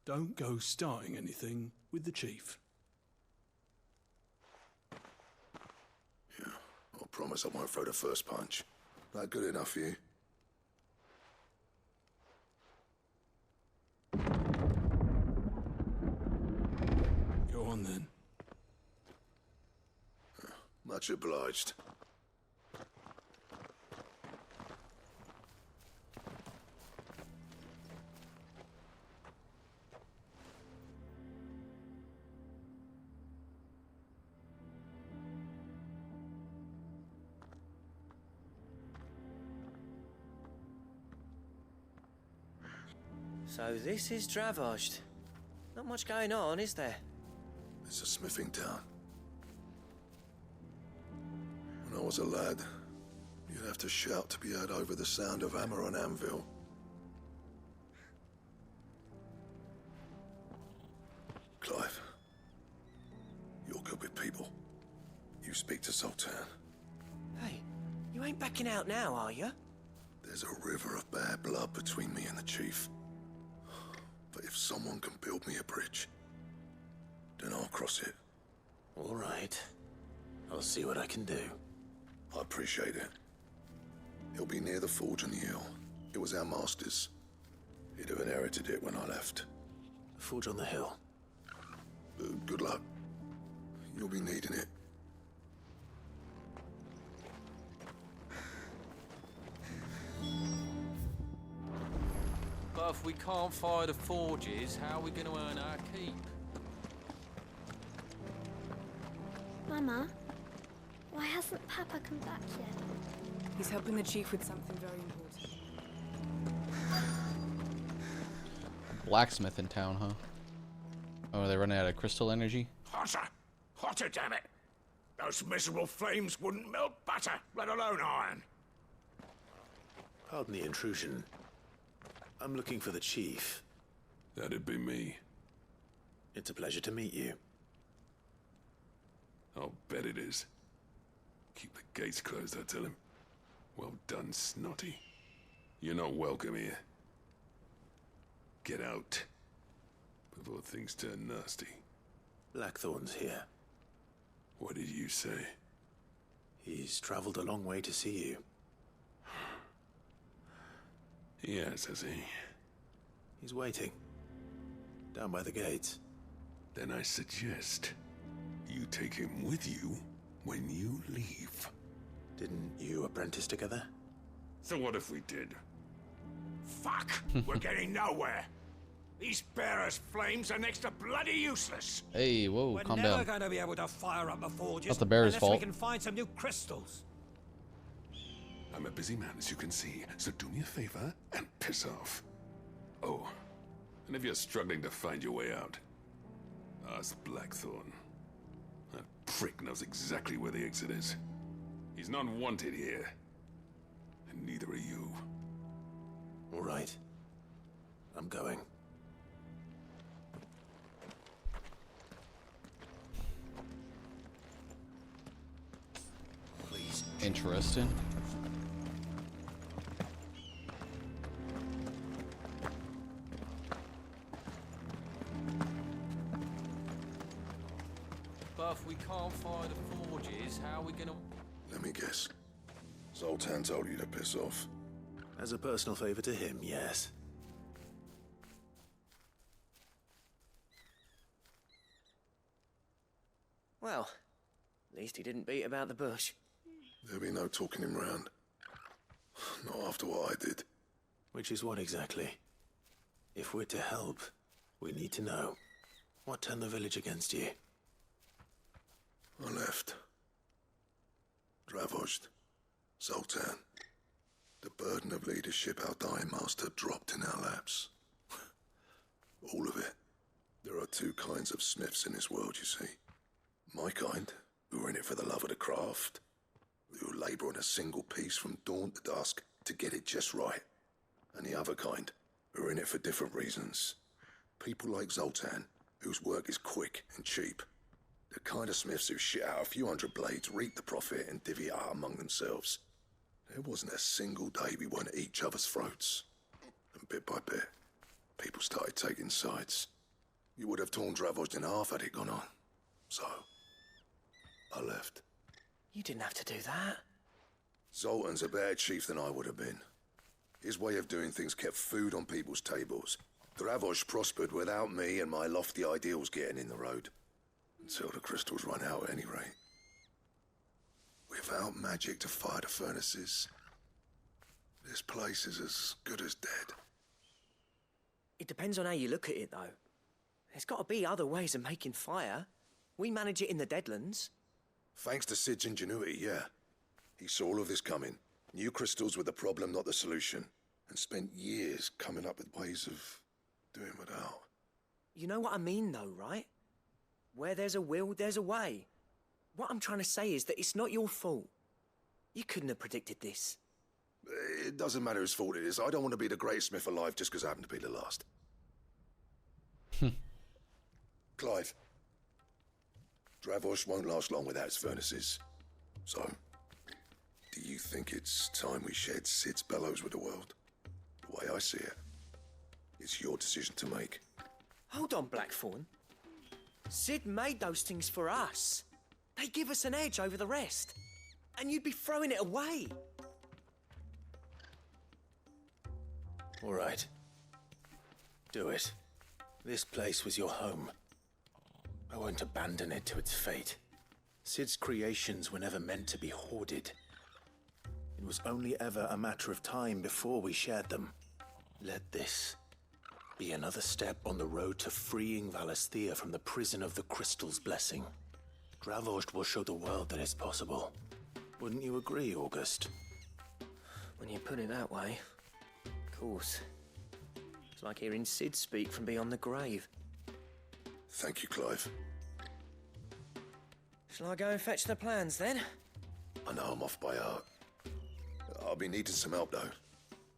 Speaker 5: don't go starting anything with the chief.
Speaker 17: Yeah, I promise I won't throw the first punch. That good enough for you?
Speaker 5: Go on then.
Speaker 17: Much obliged.
Speaker 23: So this is Dravozd. Not much going on, is there?
Speaker 17: It's a smithing town. When I was a lad, you'd have to shout to be heard over the sound of hammer on anvil. Clive, you're good with people. You speak to Zoltan.
Speaker 23: Hey, you ain't backing out now, are you?
Speaker 17: There's a river of bad blood between me and the chief. But if someone can build me a bridge, then I'll cross it.
Speaker 2: All right. I'll see what I can do.
Speaker 17: I appreciate it. It'll be near the forge on the hill. It was our master's. He'd have inherited it when I left.
Speaker 2: The forge on the hill.
Speaker 17: Good luck. You'll be needing it.
Speaker 19: But if we can't fire the forges, how are we going to earn our keep?
Speaker 14: Mama, why hasn't Papa come back yet?
Speaker 3: He's helping the chief with something very important.
Speaker 1: Blacksmith in town, huh? Oh, are they running out of crystal energy?
Speaker 9: Hotter! Hotter, damn it! Those miserable flames wouldn't melt butter, let alone iron.
Speaker 2: Pardon the intrusion. I'm looking for the chief.
Speaker 5: That'd be me.
Speaker 2: It's a pleasure to meet you.
Speaker 5: I'll bet it is. Keep the gates closed, I tell him. Well done, Snotty. You're not welcome here. Get out before things turn nasty.
Speaker 2: Blackthorn's here.
Speaker 5: What did you say?
Speaker 2: He's traveled a long way to see you.
Speaker 5: Yes, has he?
Speaker 2: He's waiting. Down by the gates.
Speaker 5: Then I suggest you take him with you when you leave.
Speaker 2: Didn't you apprentice together?
Speaker 5: So what if we did?
Speaker 9: Fuck! We're getting nowhere. These bearers' flames are next to bloody useless.
Speaker 1: Hey, whoa, calm
Speaker 20: We're never
Speaker 1: down.
Speaker 20: going to be able to fire up the forges
Speaker 1: Not the bearer's
Speaker 20: unless
Speaker 1: fault.
Speaker 20: we can find some new crystals.
Speaker 5: I'm a busy man, as you can see, so do me a favor and piss off. Oh, and if you're struggling to find your way out, ask Blackthorn. That prick knows exactly where the exit is. He's not wanted here, and neither are you.
Speaker 2: All right. I'm going.
Speaker 1: Please. Interesting.
Speaker 19: But if we can't fire the forges, how are we going to...
Speaker 17: Let me guess. Zoltan told you to piss off.
Speaker 2: As a personal favor to him, yes.
Speaker 23: Well, at least he didn't beat about the bush.
Speaker 17: There'll be no talking him round. Not after what I did.
Speaker 2: Which is what exactly? If we're to help, we need to know. What turned the village against you?
Speaker 17: I left. Dravozd. Zoltan. The burden of leadership our dying master dropped in our laps. All of it. There are two kinds of smiths in this world, you see. My kind, who are in it for the love of the craft, who labour on a single piece from dawn to dusk to get it just right. And the other kind, who are in it for different reasons. People like Zoltan, whose work is quick and cheap. The kind of smiths who shit out a few hundred blades, reap the profit, and divvy it out among themselves. There wasn't a single day we weren't at each other's throats. And bit by bit, people started taking sides. You would have torn Dravost in half had it gone on. So, I left.
Speaker 23: You didn't have to do that.
Speaker 17: Zoltan's a better chief than I would have been. His way of doing things kept food on people's tables. Dravost prospered without me and my lofty ideals getting in the road. Until the crystals run out at any rate. Without magic to fire the furnaces, this place is as good as dead.
Speaker 23: It depends on how you look at it, though. There's got to be other ways of making fire. We manage it in the Deadlands.
Speaker 17: Thanks to Sid's ingenuity, yeah. He saw all of this coming. Knew crystals were the problem, not the solution. And spent years coming up with ways of doing without.
Speaker 23: You know what I mean, though, right? Where there's a will, there's a way. What I'm trying to say is that it's not your fault. You couldn't have predicted this.
Speaker 17: It doesn't matter whose fault it is. I don't want to be the greatest smith alive just because I happen to be the last. Clive. Dravost won't last long without its furnaces. So, do you think it's time we shared Sid's bellows with the world? The way I see it, it's your decision to make.
Speaker 23: Hold on, Blackthorn. Sid made those things for us. They give us an edge over the rest. And you'd be throwing it away.
Speaker 2: All right. Do it. This place was your home. I won't abandon it to its fate. Sid's creations were never meant to be hoarded. It was only ever a matter of time before we shared them. Let this be another step on the road to freeing Valisthea from the prison of the Crystal's blessing. Dravost will show the world that it's possible. Wouldn't you agree, August?
Speaker 23: When you put it that way, of course. It's like hearing Sid speak from beyond the grave.
Speaker 17: Thank you, Clive.
Speaker 23: Shall I go and fetch the plans, then?
Speaker 17: I know I'm off by heart. I'll be needing some help, though.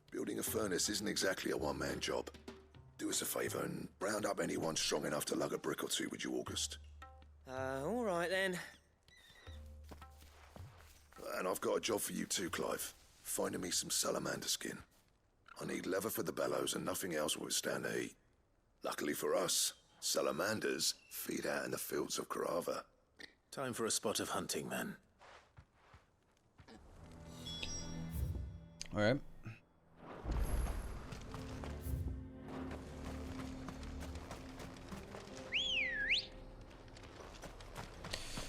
Speaker 17: Building a furnace isn't exactly a one-man job. Do us a favour and round up anyone strong enough to lug a brick or two with you, August.
Speaker 23: All right, then.
Speaker 17: And I've got a job for you too, Clive. Finding me some salamander skin. I need leather for the bellows and nothing else will withstand the heat. Luckily for us, salamanders feed out in the fields of Carava.
Speaker 2: Time for a spot of hunting, then.
Speaker 1: All right.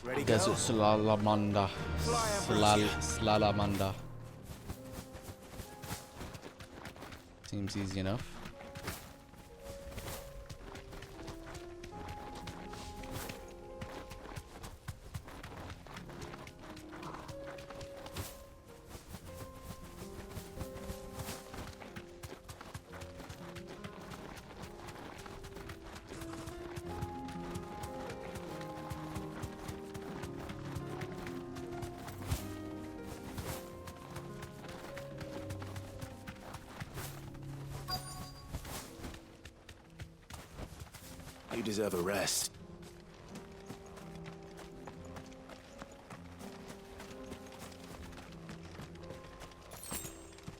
Speaker 23: Ready,
Speaker 1: Desert salamander. Salamander. Seems easy enough.
Speaker 2: You deserve a rest.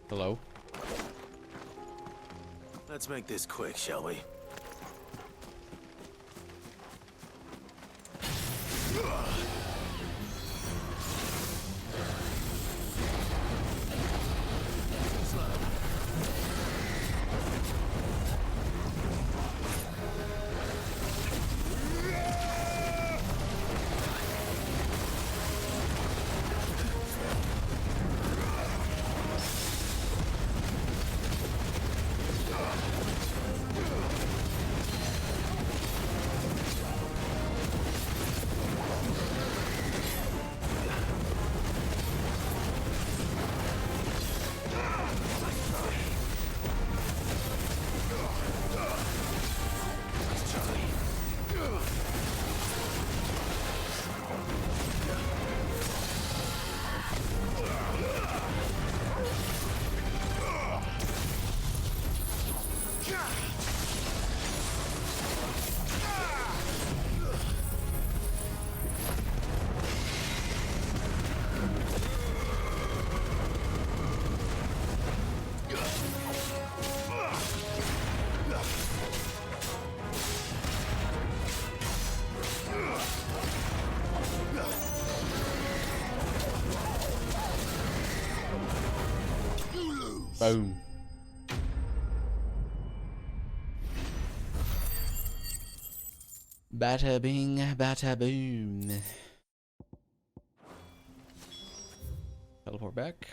Speaker 1: Hello?
Speaker 2: Let's make this quick, shall we?
Speaker 1: Boom. Bada bing, bada boom. Teleport back.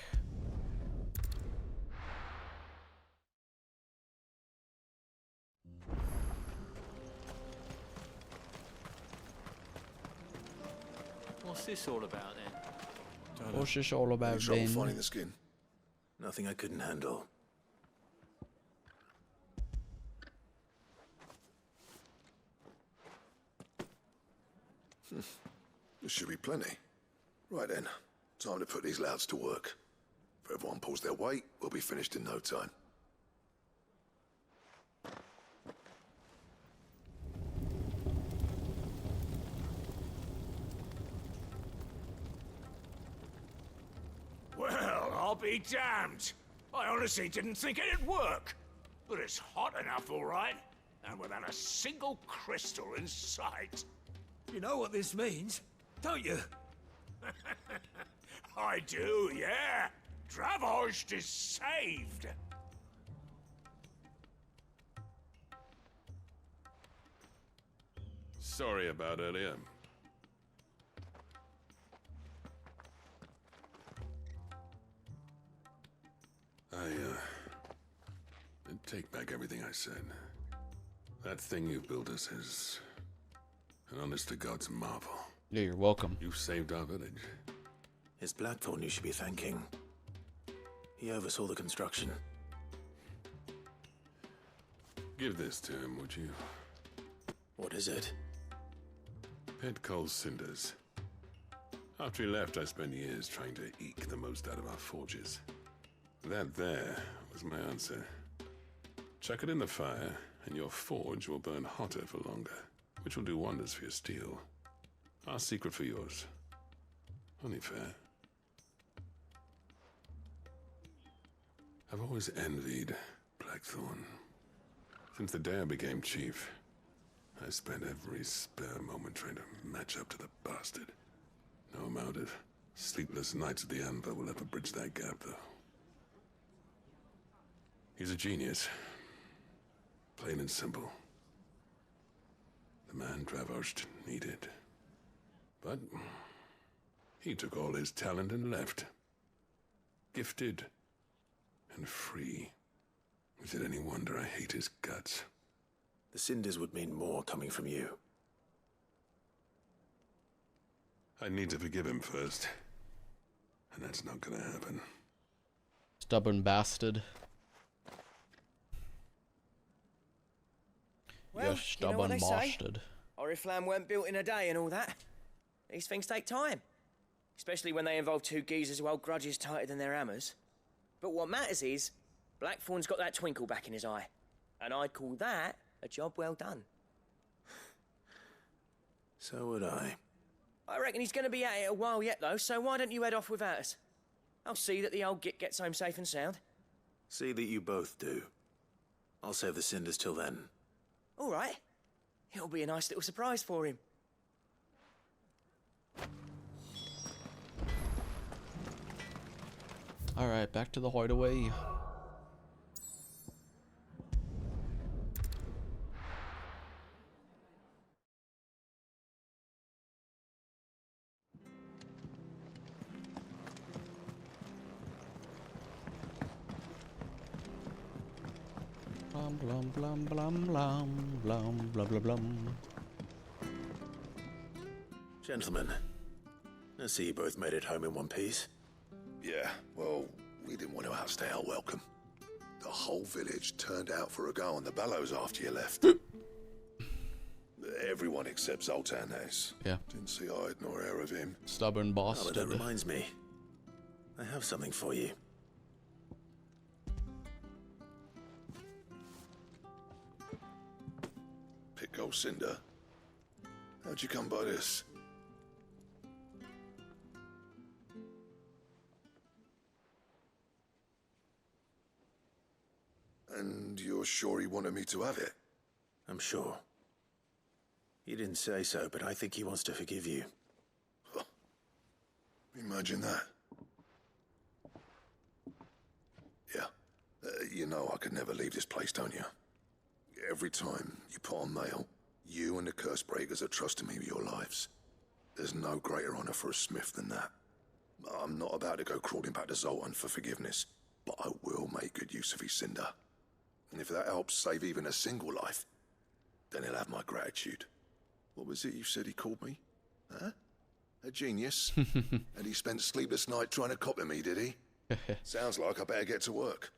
Speaker 19: What's this all about then?
Speaker 1: What's this all about,
Speaker 17: Any trouble
Speaker 1: Ben?
Speaker 17: finding the skin?
Speaker 2: Nothing I couldn't handle.
Speaker 17: There should be plenty. Right then, time to put these louds to work. If everyone pulls their weight, we'll be finished in no time.
Speaker 11: Well, I'll be damned. I honestly didn't think it'd work. But it's hot enough, all right. And without a single crystal in sight.
Speaker 20: You know what this means, don't you?
Speaker 11: I do, yeah. Dravost is saved.
Speaker 5: Sorry about earlier. I take back everything I said. That thing you built us is an honest-to-God's marvel.
Speaker 1: Yeah, you're welcome.
Speaker 5: You saved our village.
Speaker 2: It's Blackthorn you should be thanking. He oversaw the construction.
Speaker 5: Give this to him, would you?
Speaker 2: What is it?
Speaker 5: Pet Cole's cinders. After he left, I spent years trying to eke the most out of our forges. That there was my answer. Chuck it in the fire, and your forge will burn hotter for longer, which will do wonders for your steel. Our secret for yours. Only fair. I've always envied Blackthorn. Since the day I became chief, I spent every spare moment trying to match up to the bastard. No amount of sleepless nights at the Anvil will ever bridge that gap, though. He's a genius. Plain and simple. The man Dravost needed. But he took all his talent and left. Gifted and free. Is it any wonder I hate his guts?
Speaker 2: The cinders would mean more coming from you.
Speaker 5: I need to forgive him first. And that's not gonna happen.
Speaker 1: Stubborn bastard.
Speaker 23: Well,
Speaker 1: you
Speaker 23: you know what they
Speaker 1: stubborn
Speaker 23: say?
Speaker 1: bastard.
Speaker 23: Oriflamme weren't built in a day and all that. These things take time. Especially when they involve two geezers who hold grudges tighter than their hammers. But what matters is, Blackthorn's got that twinkle back in his eye. And I'd call that a job well done.
Speaker 2: So would I.
Speaker 23: I reckon he's going to be at it a while yet, though, so why don't you head off without us? I'll see that the old git gets home safe and sound.
Speaker 2: See that you both do. I'll save the cinders till then.
Speaker 23: All right. It'll be a nice little surprise for him.
Speaker 1: Alright, back to the hideaway. Blum blum blum blum blum blum blum blum blum.
Speaker 2: Gentlemen, I see you both made it home in one piece.
Speaker 17: Yeah, well, we didn't want to outstay our welcome. The whole village turned out for a go on the bellows after you left. Everyone except Zoltanes.
Speaker 1: Yeah.
Speaker 17: Didn't see hide nor hair of him.
Speaker 1: Stubborn
Speaker 2: Oh,
Speaker 1: bastard.
Speaker 2: but that reminds me. I have something for you.
Speaker 17: Pick old Cinder. How'd you come by this? And you're sure he wanted me to have it?
Speaker 2: I'm sure. He didn't say so, but I think he wants to forgive you.
Speaker 17: Huh. Imagine that. Yeah, You know I could never leave this place, don't you? Every time you put on mail, you and the curse breakers are trusting me with your lives. There's no greater honor for a smith than that. I'm not about to go crawling back to Zoltan for forgiveness, but I will make good use of his cinder. And if that helps save even a single life, then he'll have my gratitude. What was it you said he called me? Huh? A genius? And he spent sleepless night trying to copy me, did he? Sounds like I better get to work.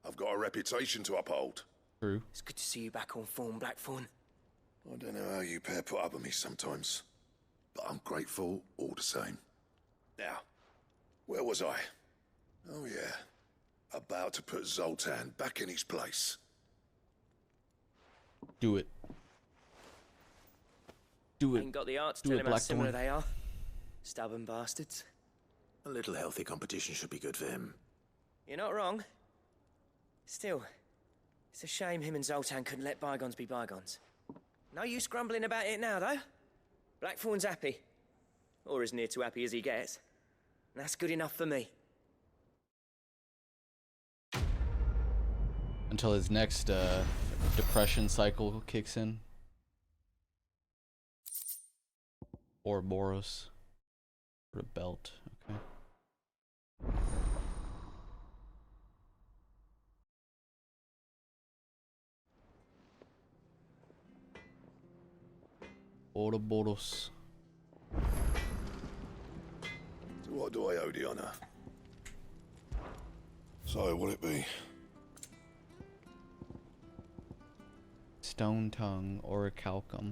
Speaker 17: I've got a reputation to uphold.
Speaker 1: True.
Speaker 23: It's good to see you back on form, Blackthorn.
Speaker 17: I don't know how you pair put up with me sometimes, but I'm grateful all the same. Now, where was I? Oh yeah, about to put Zoltan back in his place.
Speaker 1: Do it. Do it.
Speaker 23: Ain't got the art to
Speaker 1: Do
Speaker 23: tell
Speaker 1: it,
Speaker 23: him how similar
Speaker 1: Blackthorn.
Speaker 23: they are. Stubborn bastards.
Speaker 2: A little healthy competition should be good for him.
Speaker 23: You're not wrong. Still, it's a shame him and Zoltan couldn't let bygones be bygones. No use grumbling about it now, though. Blackthorn's happy. Or as near to happy as he gets. And that's good enough for me.
Speaker 1: Until his next depression cycle kicks in. Ouroboros. For a belt. Okay. Ouroboros.
Speaker 17: So what do I owe the honor? So, will it be?
Speaker 1: Stone tongue orichalcum.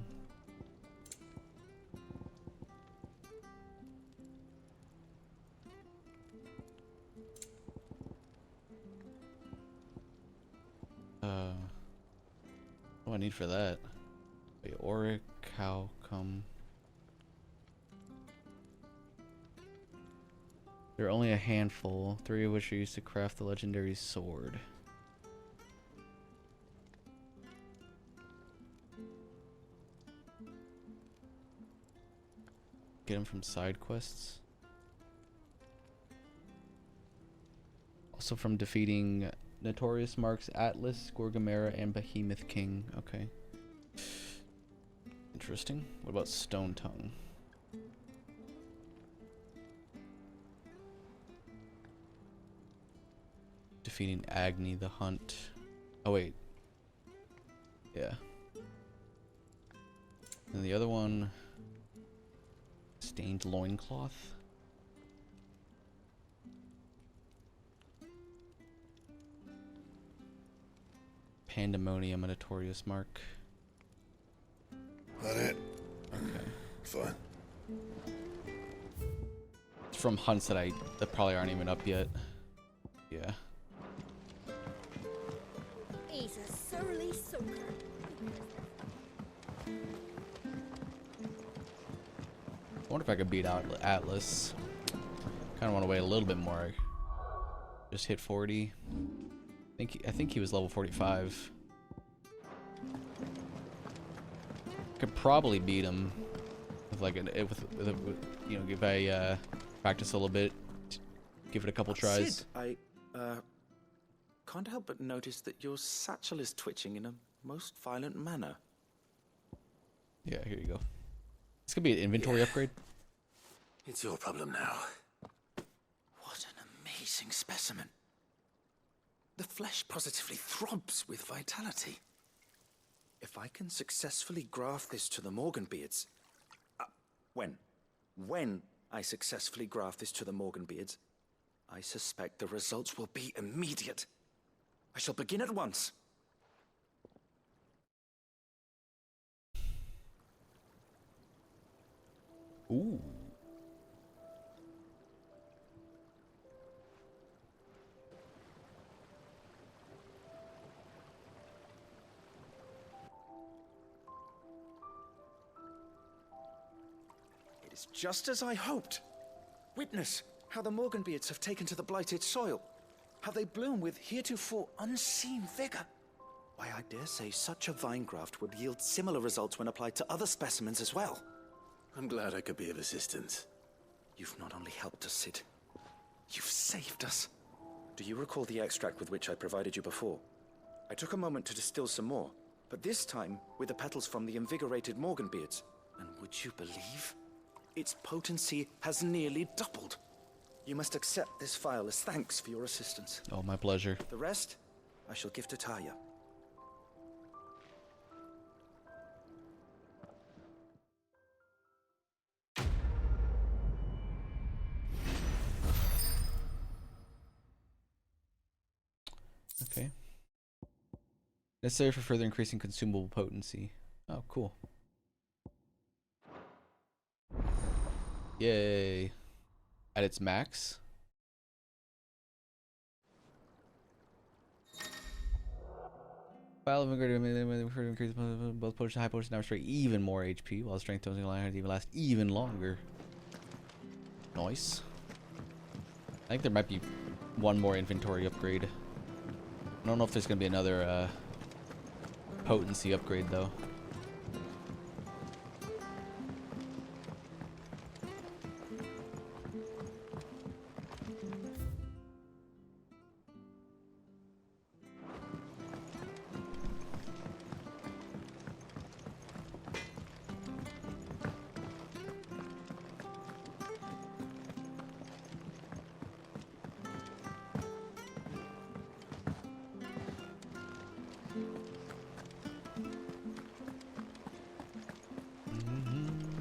Speaker 1: What do I need for that? Wait, orichalcum. There are only a handful, 3 of which are used to craft the legendary sword. Get them from side quests. Also from defeating Notorious Marks, Atlas, Gorgamera, and Behemoth King. Okay. Interesting. What about Stone Tongue? Defeating Agni the Hunt. Oh wait. Yeah. And the other one, Stained Loincloth. Pandemonium, a Notorious Mark.
Speaker 17: That it?
Speaker 1: Okay.
Speaker 17: Fine.
Speaker 1: It's from hunts that probably aren't even up yet. Yeah.
Speaker 18: He's a surly soaker.
Speaker 1: I wonder if I could beat out Atlas. Kind of want to wait a little bit more. Just hit 40. I think he was level 45. Could probably beat him with like you know, if I practice a little bit, give it a couple tries.
Speaker 22: Sid, I can't help but notice that your satchel is twitching in a most violent manner.
Speaker 1: Yeah, here you go. This could be an inventory upgrade.
Speaker 2: It's your problem now.
Speaker 22: What an amazing specimen. The flesh positively throbs with vitality. If I can successfully graft this to the Morganbeards... When I successfully graft this to the Morganbeards, I suspect the results will be immediate. I shall begin at once.
Speaker 1: Ooh.
Speaker 22: It is just as I hoped. Witness how the Morganbeards have taken to the blighted soil. How they bloom with heretofore unseen vigor. Why, I dare say such a vine graft would yield similar results when applied to other specimens as well.
Speaker 2: I'm glad I could be of assistance.
Speaker 22: You've not only helped us, Sid. You've saved us. Do you recall the extract with which I provided you before? I took a moment to distill some more, but this time with the petals from the invigorated Morganbeards. And would you believe? Its potency has nearly doubled. You must accept this file as thanks for your assistance.
Speaker 1: Oh, my pleasure.
Speaker 22: The rest, I shall give to Taya.
Speaker 1: Okay. Necessary for further increasing consumable potency. Oh, cool. Yay. At its max. While increase both potion and high potion now restore even more HP, while strength tones and even last even longer. Nice. I think there might be one more inventory upgrade. I don't know if there's gonna be another potency upgrade though.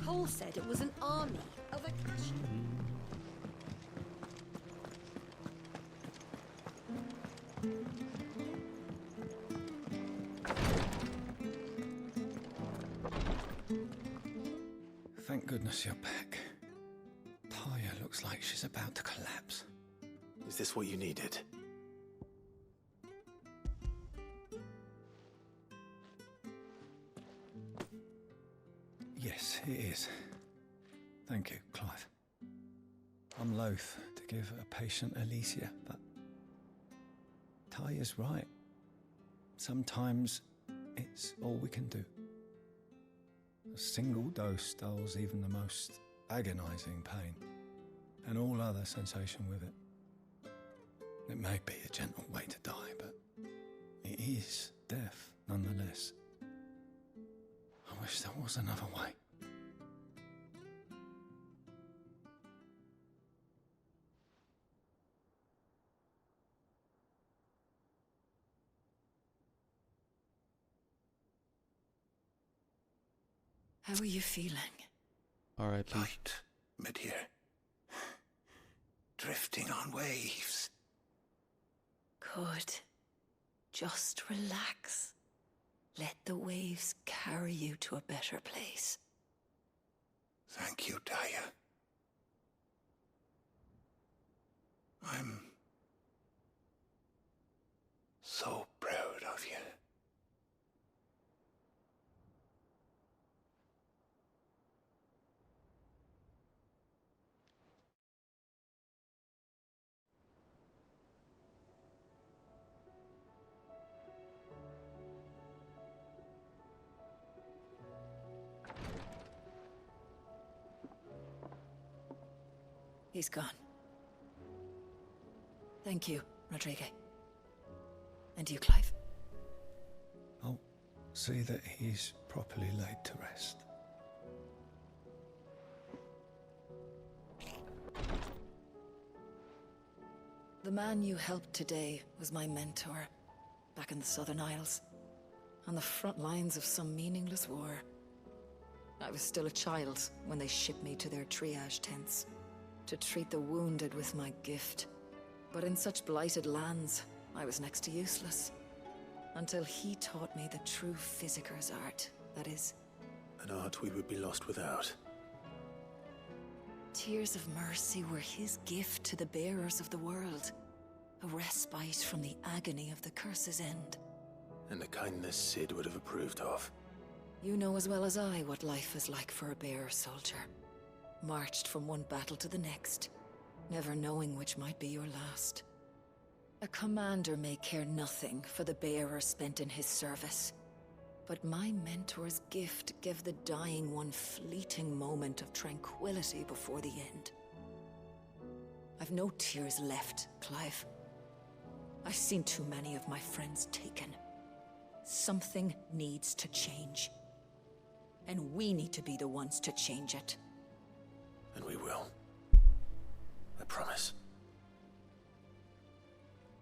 Speaker 18: Cole said it was an army of Akashi.
Speaker 7: Thank goodness you're back. Taya looks like she's about to collapse.
Speaker 2: Is this what you needed?
Speaker 7: Yes, it is. Thank you, Clive. I'm loath to give a patient Alicia, but Taya's right. Sometimes it's all we can do. A single dose dulls even the most agonizing pain, and all other sensation with it. It may be a gentle way to die, but it is death nonetheless. I wish there was another way.
Speaker 10: How are you feeling?
Speaker 1: All right, please.
Speaker 11: Light, mid-here. Drifting on waves.
Speaker 10: Good. Just relax. Let the waves carry you to a better place.
Speaker 11: Thank you, Taya. I'm so proud of you.
Speaker 10: He's gone. Thank you, Rodrigo. And you, Clive.
Speaker 7: I'll see that he's properly laid to rest.
Speaker 10: The man you helped today was my mentor, back in the Southern Isles, on the front lines of some meaningless war. I was still a child when they shipped me to their triage tents, to treat the wounded with my gift. But in such blighted lands, I was next to useless. Until he taught me the true physicker's art, that is.
Speaker 2: An art we would be lost without.
Speaker 10: Tears of mercy were his gift to the bearers of the world. A respite from the agony of the curse's end.
Speaker 2: And a kindness Sid would have approved of.
Speaker 10: You know as well as I what life is like for a bearer soldier. Marched from one battle to the next, never knowing which might be your last. A commander may care nothing for the bearer spent in his service. But my mentor's gift gave the dying one fleeting moment of tranquility before the end. I've no tears left, Clive.
Speaker 18: I've seen too many of my friends taken. Something needs to change. And we need to be the ones to change it.
Speaker 2: And we will. I promise.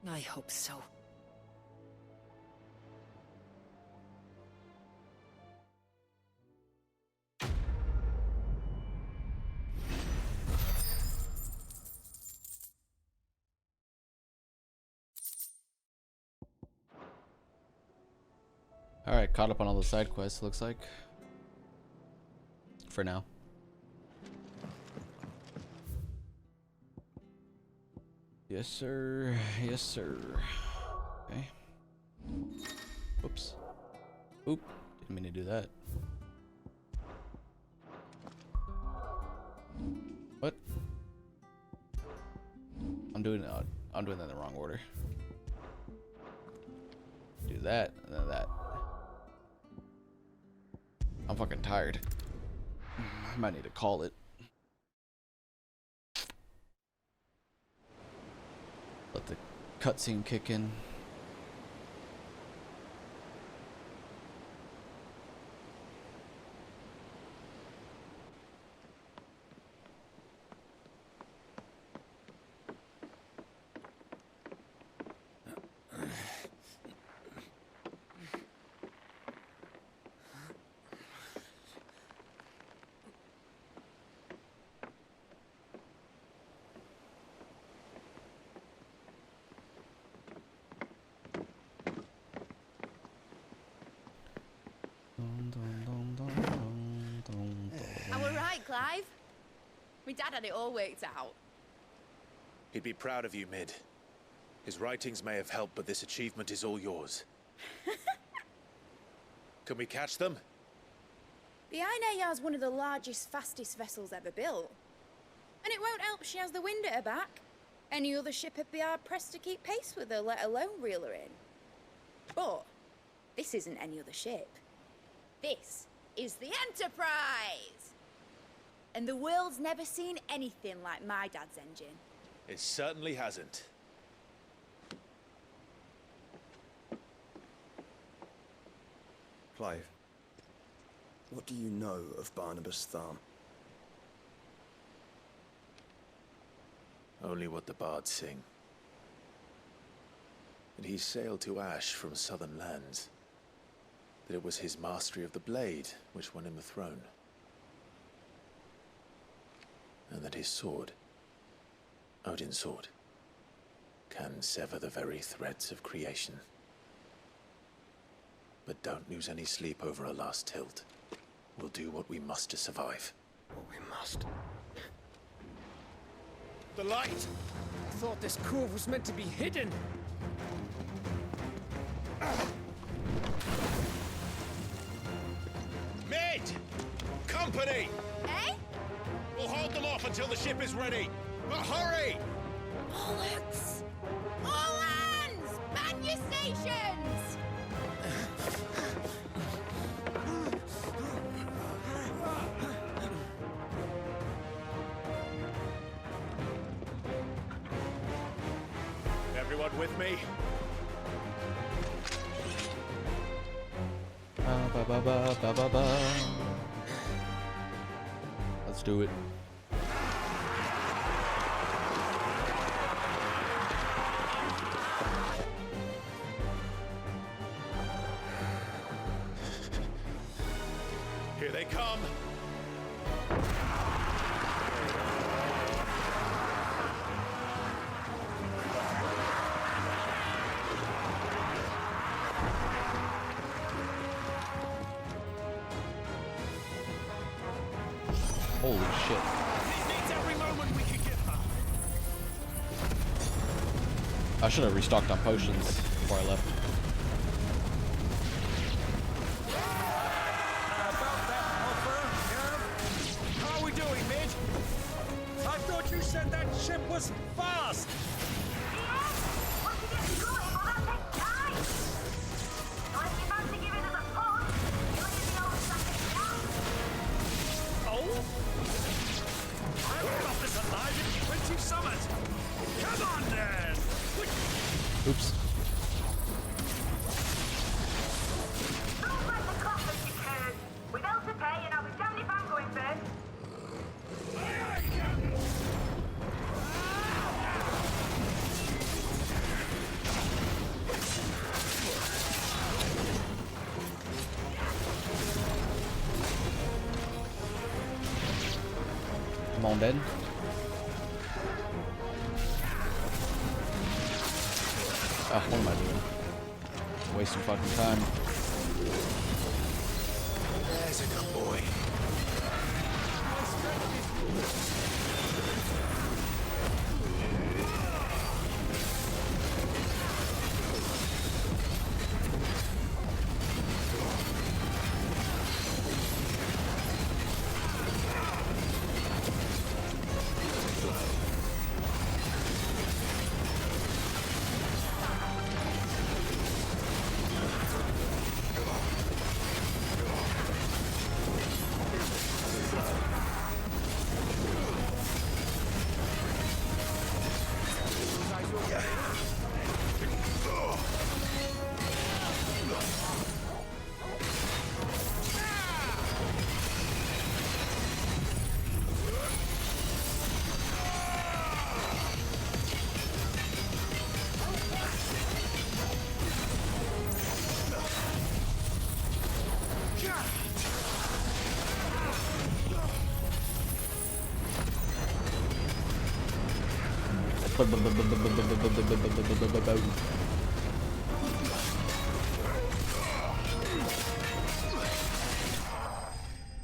Speaker 18: I hope so.
Speaker 1: Alright, caught up on all the side quests, looks like. For now. Yes, sir. Yes, sir. Okay. Oops. Oop. Didn't mean to do that. What? I'm doing that in the wrong order. Do that, and then that. I'm fucking tired. I might need to call it. Let the cutscene kick in.
Speaker 4: Am I right, Clive? My dad had it all worked out.
Speaker 2: He'd be proud of you, Mid. His writings may have helped, but this achievement is all yours. Can we catch them?
Speaker 13: The Ainayar's one of the largest, fastest vessels ever built. And it won't help she has the wind at her back. Any other ship would be hard-pressed to keep pace with her, let alone reel her in. But this isn't any other ship. This is the Enterprise! And the world's never seen anything like my dad's engine.
Speaker 2: It certainly hasn't.
Speaker 22: Clive, what do you know of Barnabas Tharm?
Speaker 2: Only what the bards sing. That he sailed to Ash from southern lands. That it was his mastery of the blade which won him the throne. And that his sword, Odin's sword, can sever the very threads of creation. But don't lose any sleep over a last tilt. We'll do what we must to survive.
Speaker 22: What we must.
Speaker 11: The light!
Speaker 15: I thought this cove was meant to be hidden.
Speaker 11: Mid! Company!
Speaker 13: Eh?
Speaker 11: We'll hold them off until the ship is ready. But hurry!
Speaker 13: Bollocks! All hands! Man your stations!
Speaker 2: Everyone with me?
Speaker 1: Ba, ba, ba, ba, ba, ba. Let's do it.
Speaker 2: Here they come.
Speaker 1: Holy shit.
Speaker 11: Needs every moment we can give her.
Speaker 1: I should have restocked on potions before I left.
Speaker 11: About that offer, how are we doing, Mid? I thought you said that ship was fast. I've got this alive in 20 summers! Come on, then!
Speaker 1: Oops. Come on, then. Ah, what am I doing? Wasting fucking time.
Speaker 11: There's a good boy.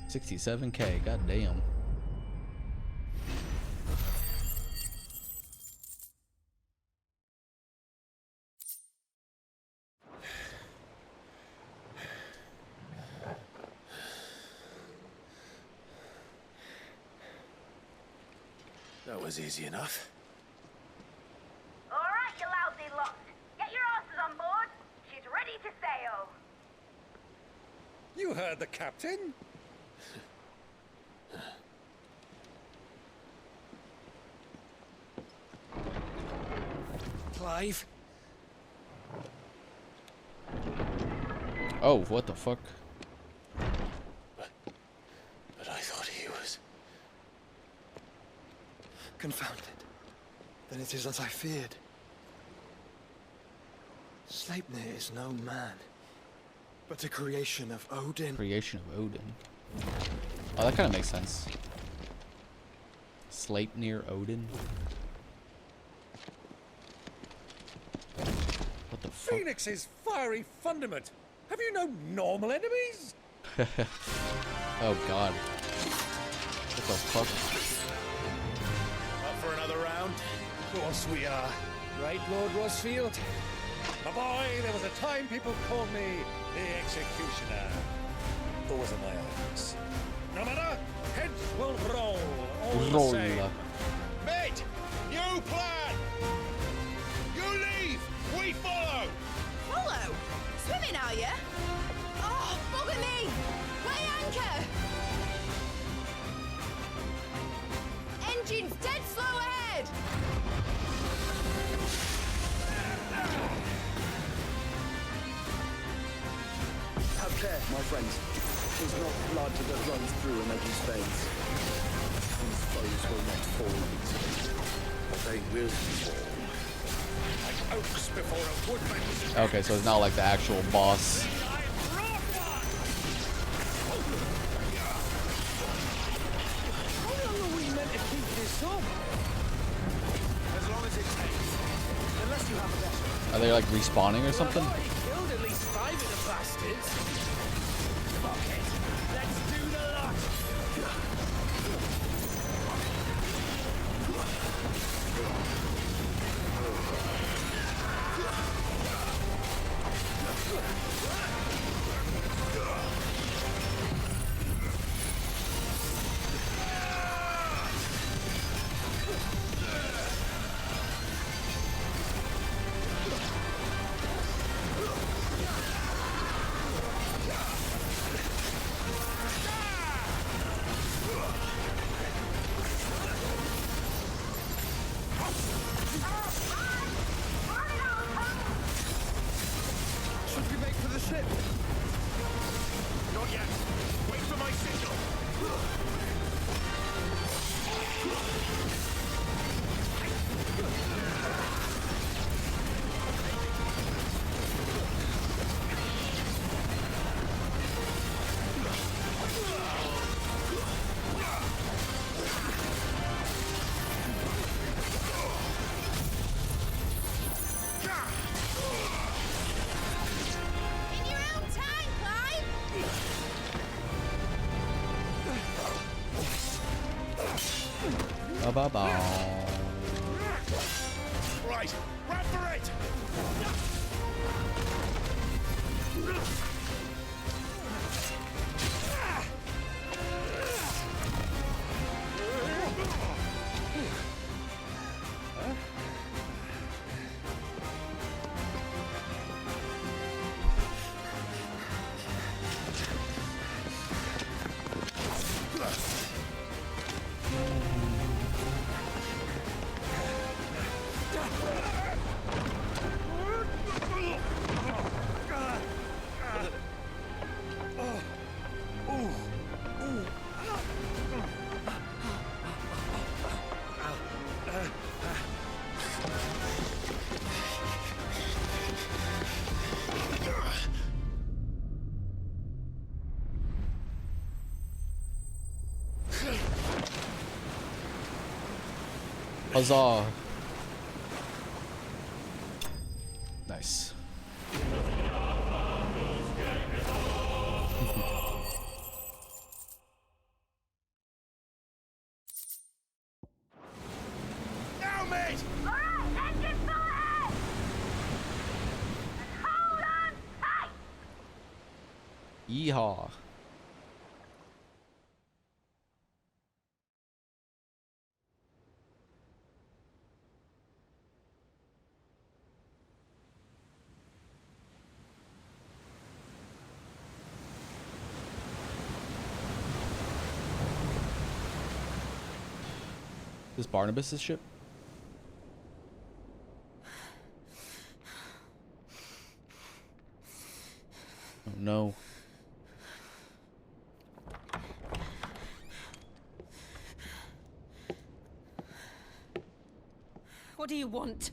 Speaker 1: $67K, goddamn.
Speaker 2: That was easy enough.
Speaker 12: All right, you lousy lot. Get your asses on board. She's ready to sail.
Speaker 16: You heard the captain.
Speaker 23: Clive?
Speaker 1: Oh, what the fuck?
Speaker 2: But I thought he was...
Speaker 7: Confounded. Then it is as I feared. Sleipnir is no man, but a creation of Odin.
Speaker 1: Creation of Odin. Oh, that kind of makes sense. Sleipnir Odin. What the fuck?
Speaker 16: Phoenix's fiery fundament. Have you no normal enemies?
Speaker 1: Oh god. What the fuck?
Speaker 11: Up for another round?
Speaker 16: Of course we are. Right, Lord Rosfield? My boy, there was a time people called me the Executioner. Those are my orders. No matter, heads will roll all the same.
Speaker 11: Mate, you plan! You leave! We follow!
Speaker 4: Follow? Swimming, are you? Oh, bugger me! Weigh anchor! Engine's dead slow ahead!
Speaker 22: Have care, my friends. There's not blood that runs through Imagine's veins. These foes will not fall easily, but they will fall.
Speaker 11: Like oaks before a woodman's...
Speaker 1: Okay, so it's not like the actual boss.
Speaker 23: How long are we meant to keep this up?
Speaker 11: As long as it takes.
Speaker 23: Unless you have a better.
Speaker 1: Are they like respawning or something?
Speaker 23: Well, I've already killed at least 5 of the bastards. Fuck it. Let's do the lot.
Speaker 1: Ba-ba-ba.
Speaker 16: Right, run for it!
Speaker 1: Huzzah. Nice.
Speaker 16: Now, mate!
Speaker 12: Alright, engine full ahead! And hold on tight!
Speaker 1: Yeehaw. Is Barnabas' ship? Oh no.
Speaker 18: What do you want?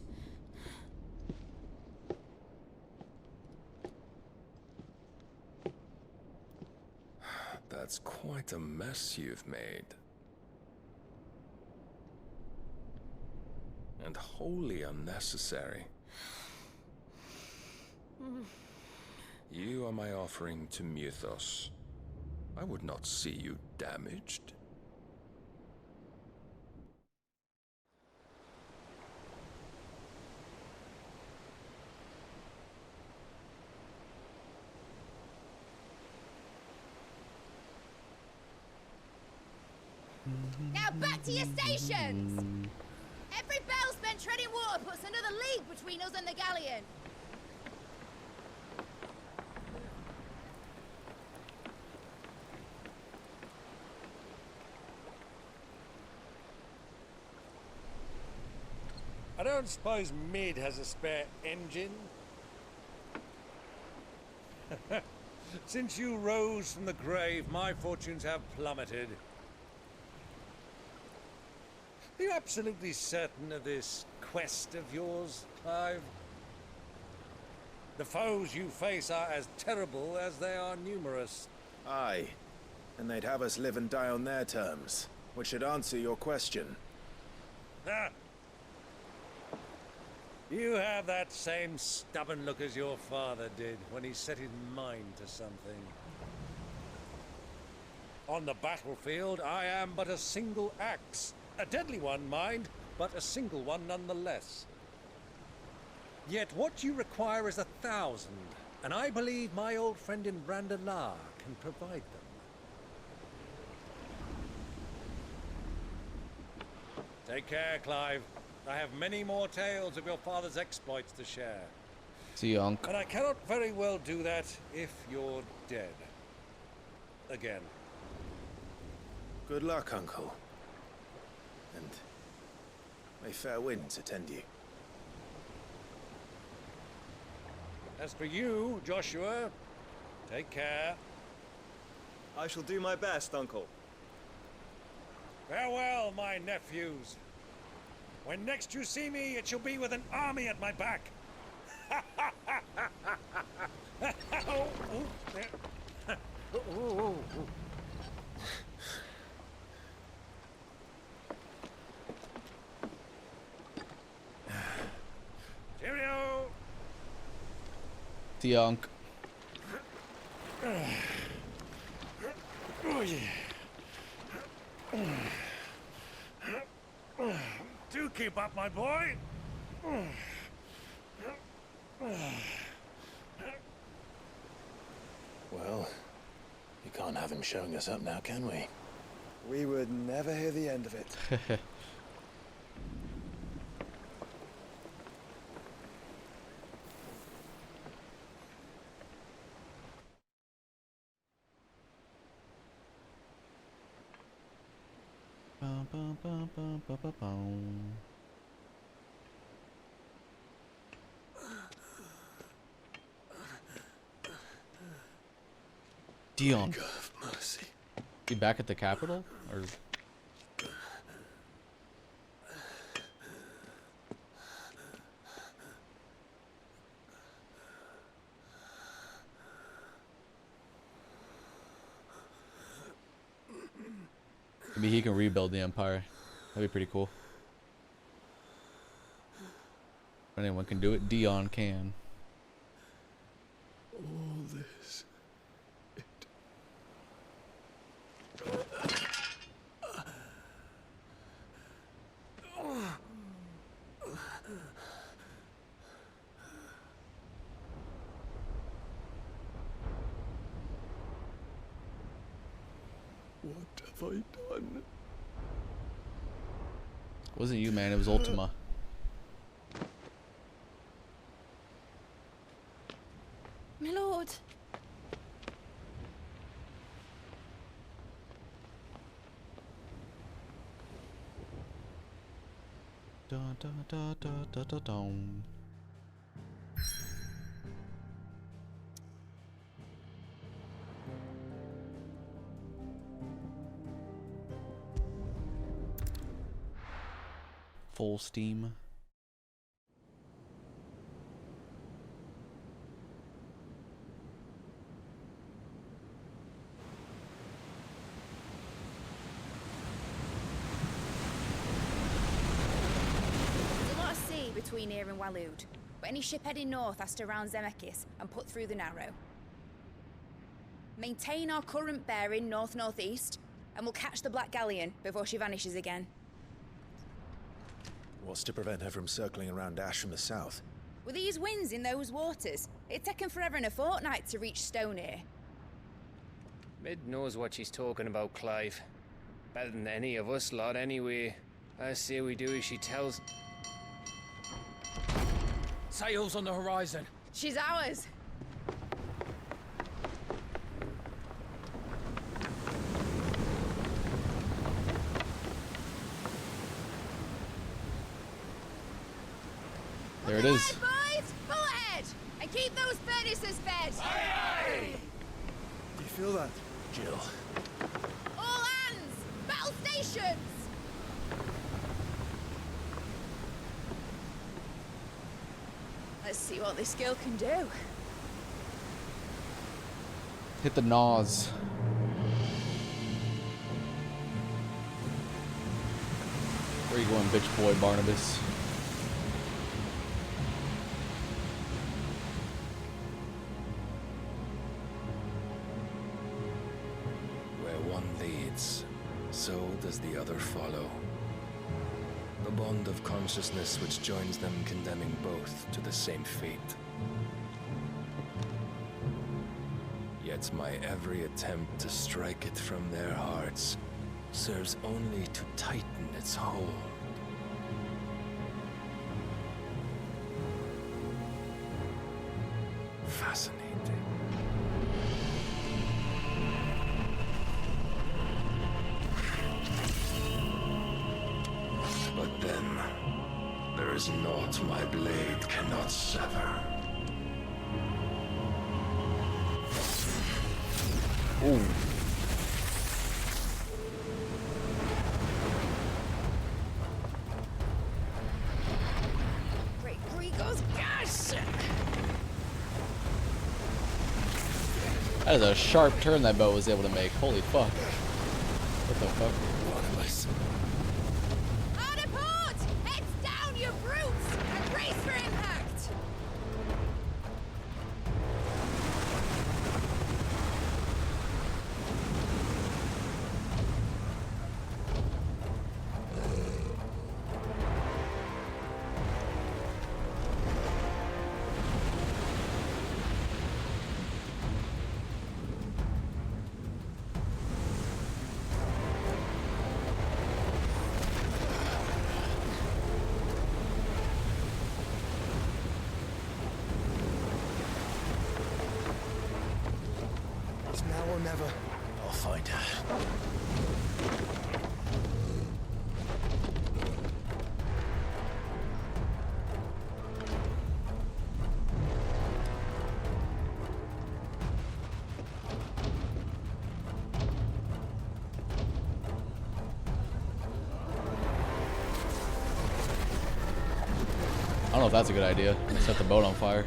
Speaker 5: That's quite a mess you've made. And wholly unnecessary. You are my offering to Mythos. I would not see you damaged.
Speaker 13: Now back to your stations! Every bell spent treading water puts another league between us and the galleon.
Speaker 16: I don't suppose Mid has a spare engine? Since you rose from the grave, my fortunes have plummeted. Are you absolutely certain of this quest of yours, Clive? The foes you face are as terrible as they are numerous.
Speaker 2: Aye. And they'd have us live and die on their terms, which should answer your question.
Speaker 16: Ha! You have that same stubborn look as your father did when he set his mind to something. On the battlefield, I am but a single axe. A deadly one, mind, but a single one nonetheless. Yet what you require is 1,000, and I believe my old friend in Brandalar can provide them. Take care, Clive. I have many more tales of your father's exploits to share.
Speaker 1: See you, Unc.
Speaker 16: And I cannot very well do that if you're dead. Again.
Speaker 2: Good luck, Uncle. And may fair winds attend you.
Speaker 16: As for you, Joshua, take care.
Speaker 22: I shall do my best, Uncle.
Speaker 16: Farewell, my nephews. When next you see me, it shall be with an army at my back. Cheerio!
Speaker 1: See you, Unc.
Speaker 16: Oh, yeah. Keep up, my boy.
Speaker 2: Well, you can't have him showing us up now, can we?
Speaker 6: We would never hear the end of it.
Speaker 1: Dion.
Speaker 2: God have mercy.
Speaker 1: You back at the capital, or? Maybe he can rebuild the empire. That'd be pretty cool. If anyone can do it, Dion can.
Speaker 2: All this. What have I done?
Speaker 1: It wasn't you, man. It was Ultima.
Speaker 4: My lord.
Speaker 1: Da da da da da da dum. Full steam.
Speaker 13: There's a lot of sea between here and Waloed, but any ship heading north has to round Zemeckis and put through the Narrow. Maintain our current bearing north-northeast, and we'll catch the Black Galleon before she vanishes again.
Speaker 6: What's to prevent her from circling around Ash from the south?
Speaker 13: With these winds in those waters, it'd taken forever and a fortnight to reach Stonehere.
Speaker 15: Mid knows what she's talking about, Clive. Better than any of us lot, anyway. I say we do as she tells.
Speaker 19: Sails on the horizon.
Speaker 13: She's ours.
Speaker 1: There it is.
Speaker 13: Boys, pull ahead and keep those furnaces fed.
Speaker 6: Do you feel that, Jill?
Speaker 13: All hands, battle stations. Let's see what this girl can do.
Speaker 1: Hit the Nas. Where you going, bitch boy Barnabas?
Speaker 8: Where one leads, so does the other follow. The bond of consciousness which joins them condemning both to the same fate. Yet my every attempt to strike it from their hearts serves only to tighten its hold. Fascinating. But then, there is naught my blade cannot sever.
Speaker 1: Ooh.
Speaker 13: Great Grigos, gosh!
Speaker 1: That is a sharp turn that boat was able to make. Holy fuck. What the fuck?
Speaker 2: Barnabas.
Speaker 13: Hard a port! Heads down, you brutes! And brace for impact!
Speaker 6: never... I'll find her.
Speaker 1: I don't know if that's a good idea. Set the boat on fire.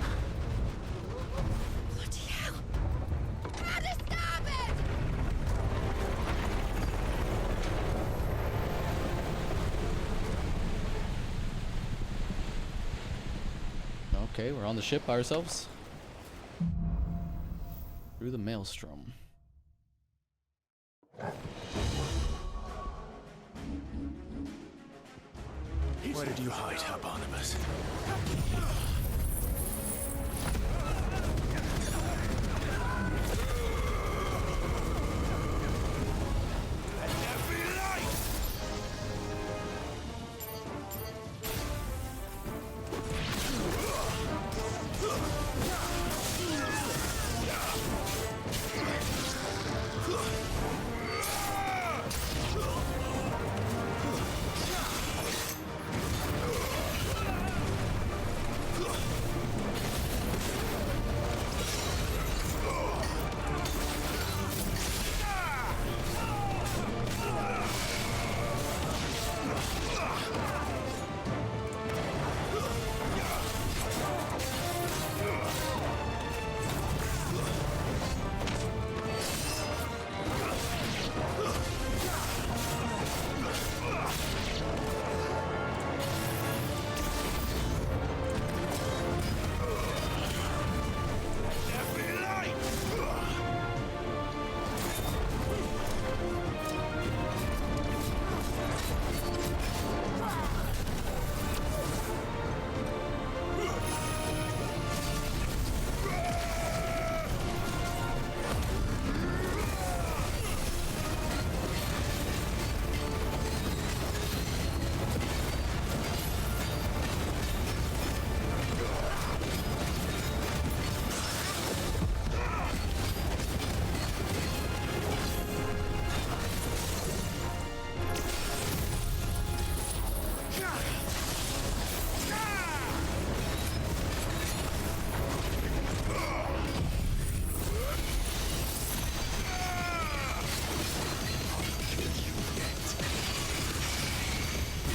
Speaker 1: Okay, we're on the ship by ourselves. Through the maelstrom.
Speaker 6: Where did you hide her, Barnabas?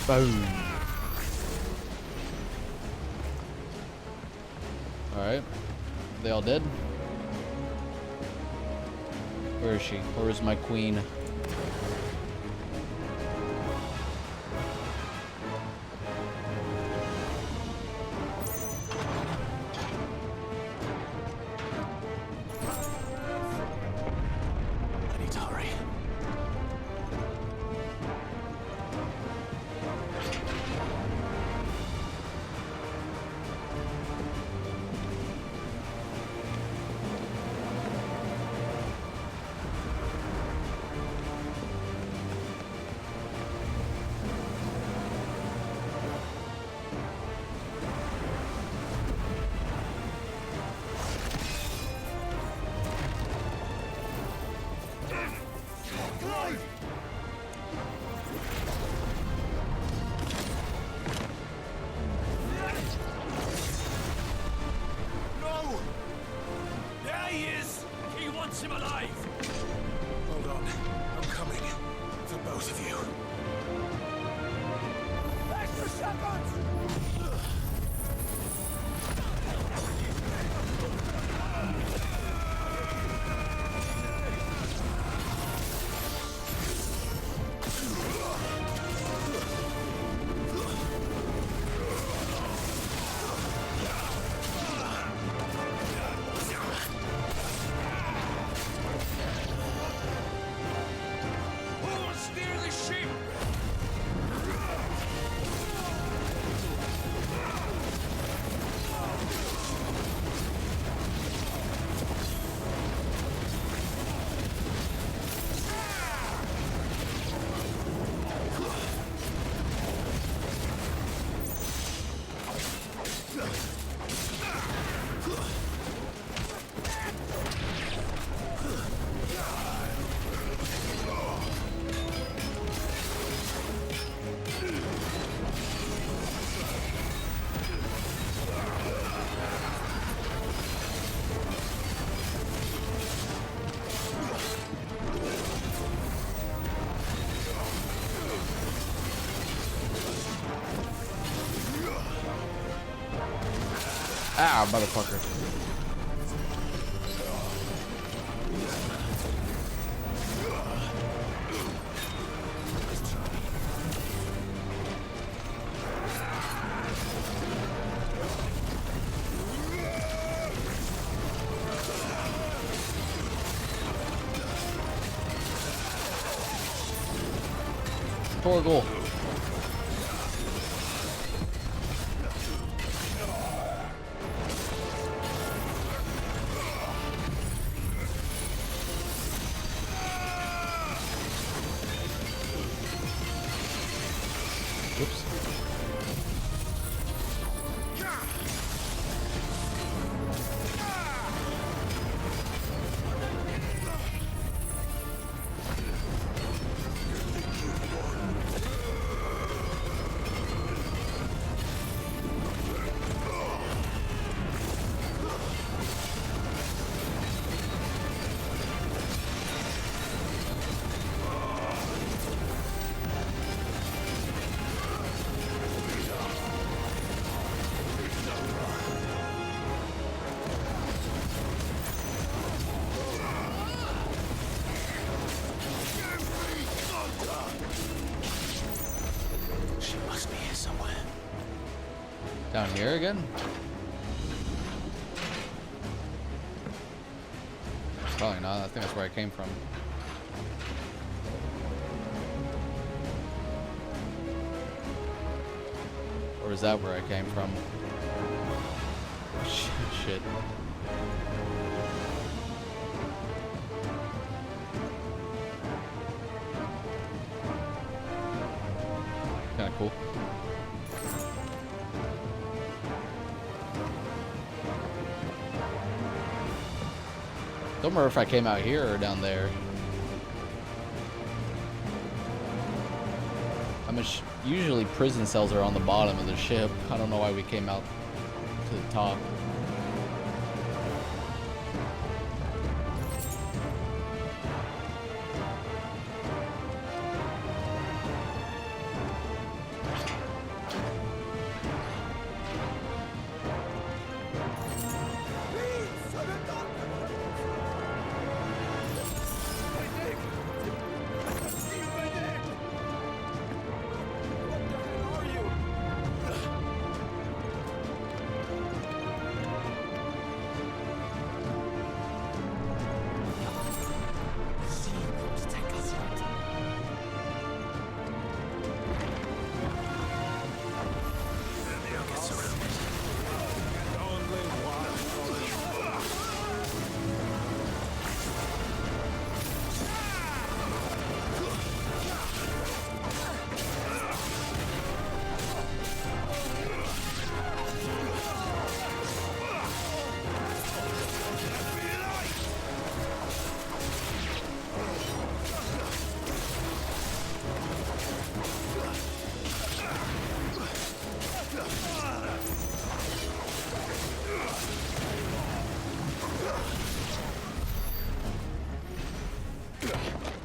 Speaker 1: Boom. Alright. They all dead? Where is she? Where is my queen?
Speaker 6: I need to hurry.
Speaker 11: No! There he is! He wants him alive!
Speaker 6: Hold on. I'm coming. For both of you.
Speaker 11: Extra seconds! Who will steer the ship?
Speaker 1: Ah, motherfucker. Torgal. Whoops.
Speaker 2: She must be here somewhere.
Speaker 1: Down here again? Probably not. I think that's where I came from. Or is that where I came from? Shit. Kinda cool. Don't remember if I came out here or down there. Usually prison cells are on the bottom of the ship. I don't know why we came out to the top.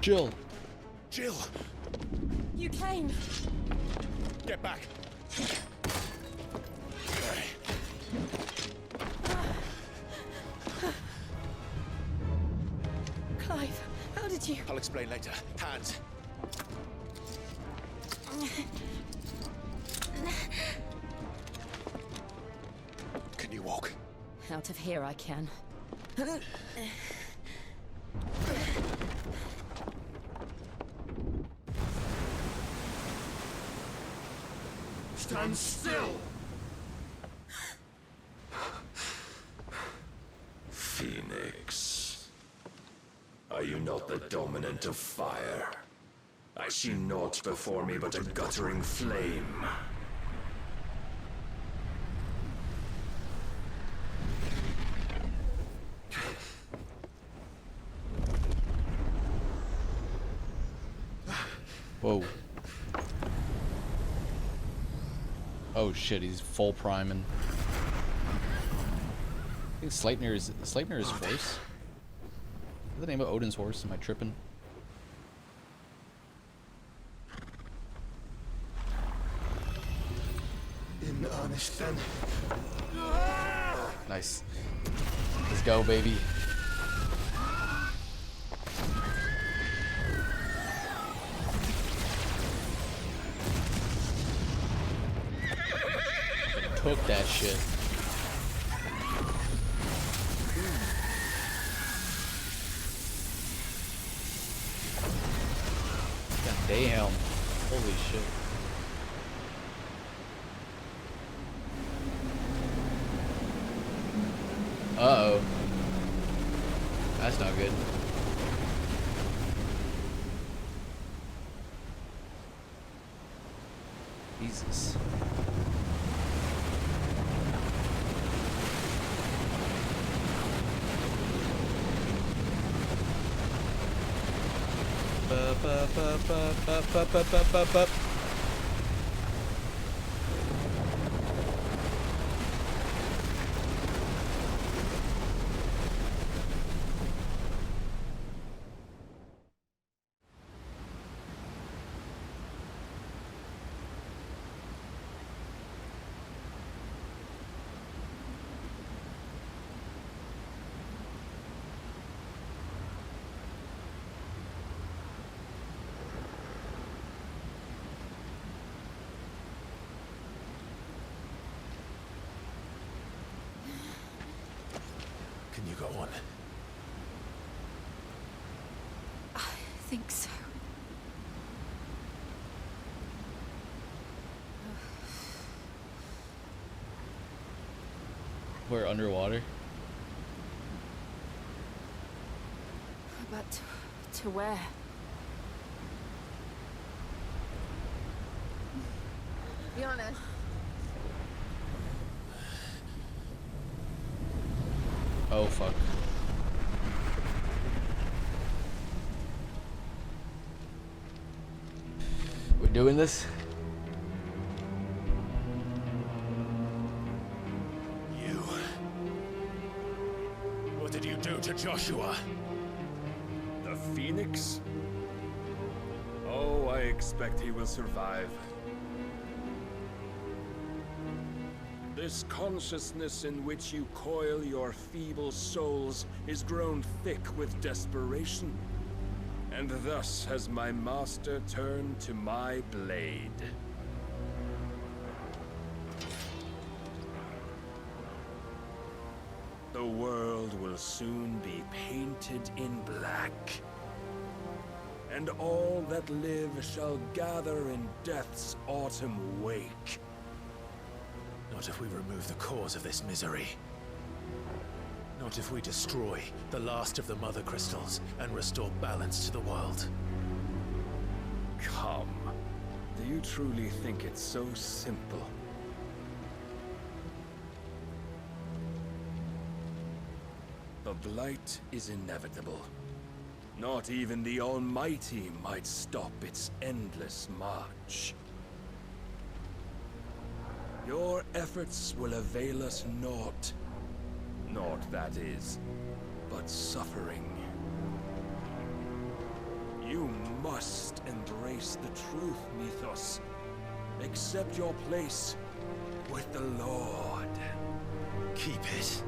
Speaker 1: Jill.
Speaker 6: Jill!
Speaker 4: You came.
Speaker 6: Get back.
Speaker 4: Clive, how did you...
Speaker 6: I'll explain later. Hands. Can you walk?
Speaker 4: Out of here I can.
Speaker 6: Stand still!
Speaker 8: Phoenix. Are you not the dominant of fire? I see naught before me but a guttering flame.
Speaker 1: Whoa. Oh shit, he's full priming. I think Sleipnir is his horse. Is that the name of Odin's horse? Am I tripping?
Speaker 6: In earnest then.
Speaker 1: Nice. Let's go, baby. Took that shit. God damn. Holy shit. Uh-oh. That's not good. Jesus. Up.
Speaker 6: Can you go on?
Speaker 13: I think so.
Speaker 1: We're underwater.
Speaker 13: But to where? Be honest.
Speaker 1: Oh fuck. We're doing this?
Speaker 6: You. What did you do to Joshua?
Speaker 8: The Phoenix? Oh, I expect he will survive. This consciousness in which you coil your feeble souls is grown thick with desperation. And thus has my master turned to my blade. The world will soon be painted in black. And all that live shall gather in death's autumn wake.
Speaker 6: Not if we remove the cause of this misery. Not if we destroy the last of the Mother Crystals and restore balance to the world.
Speaker 8: Come. Do you truly think it's so simple? The Blight is inevitable. Not even the Almighty might stop its endless march. Your efforts will avail us naught. Naught, that is, but suffering. You must embrace the truth, Mythos. Accept your place with the Lord.
Speaker 6: Keep it.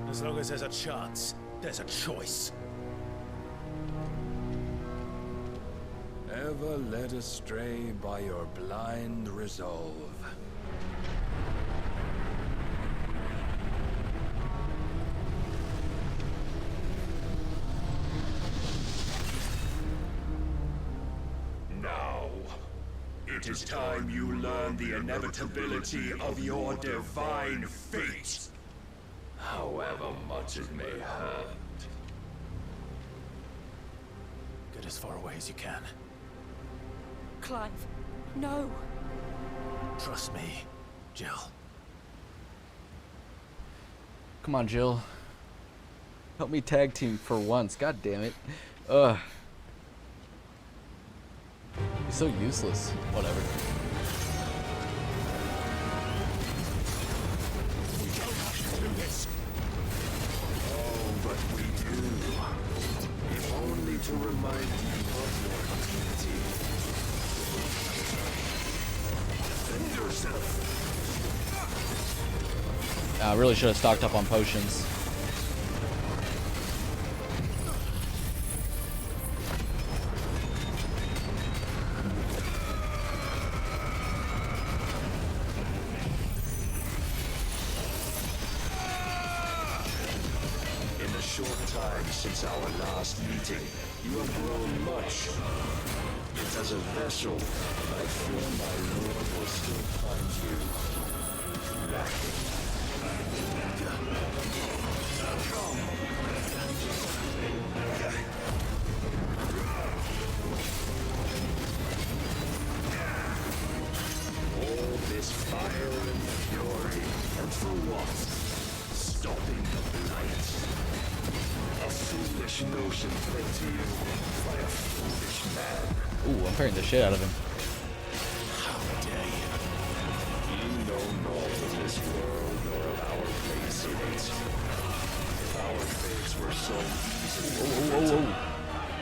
Speaker 6: As long as there's a chance, there's a choice.
Speaker 8: Ever led astray by your blind resolve. Now, it is time you learn the inevitability of your divine fate, however much it may hurt.
Speaker 6: Get as far away as you can.
Speaker 18: Clive, no.
Speaker 6: Trust me, Jill.
Speaker 1: Come on, Jill. Help me tag team for once. God damn it. Ugh. He's so useless. Whatever.
Speaker 6: We don't have to do this.
Speaker 8: Oh, but we do. If only to remind you of your duty. Defend yourself.
Speaker 1: I really should have stocked up on potions.
Speaker 11: In the short time since our last meeting, you have grown much. Yet as a vessel, I fear my lord will still find you lacking. All this fire and fury, and for what? Stopping the blight. A foolish notion played to you by a foolish man.
Speaker 1: Ooh, I'm parrying the shit out of him.
Speaker 11: How dare you? You know naught of this world nor of our place in it. If our fates were so easily written,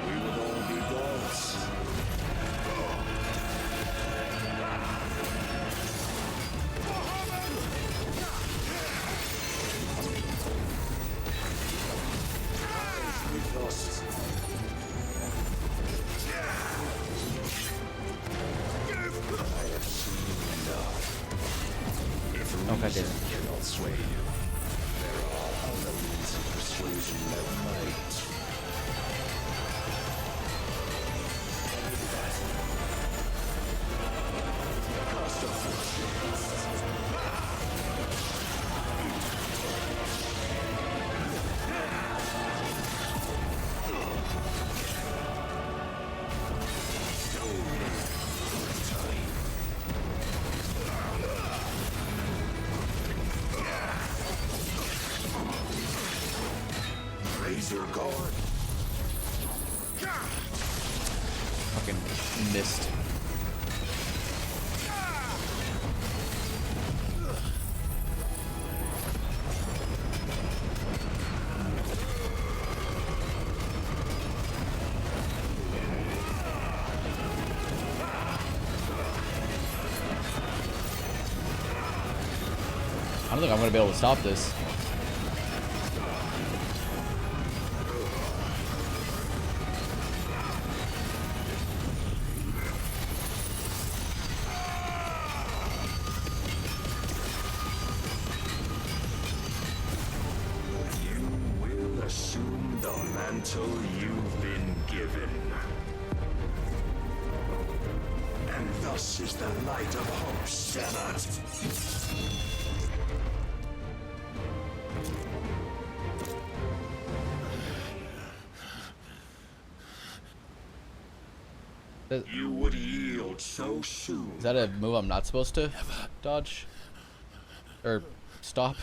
Speaker 11: we would all be gods. We've lost.
Speaker 1: Oh, God damn it.
Speaker 11: Cannot sway you. There are other means of persuasion that might. Cast off your chains. Raise your guard.
Speaker 1: Fucking missed. I don't think I'm gonna be able to stop this.
Speaker 11: Assume the mantle you've been given. And thus is the light of hope severed. You would yield so soon.
Speaker 1: Is that a move I'm not supposed to dodge? Or stop?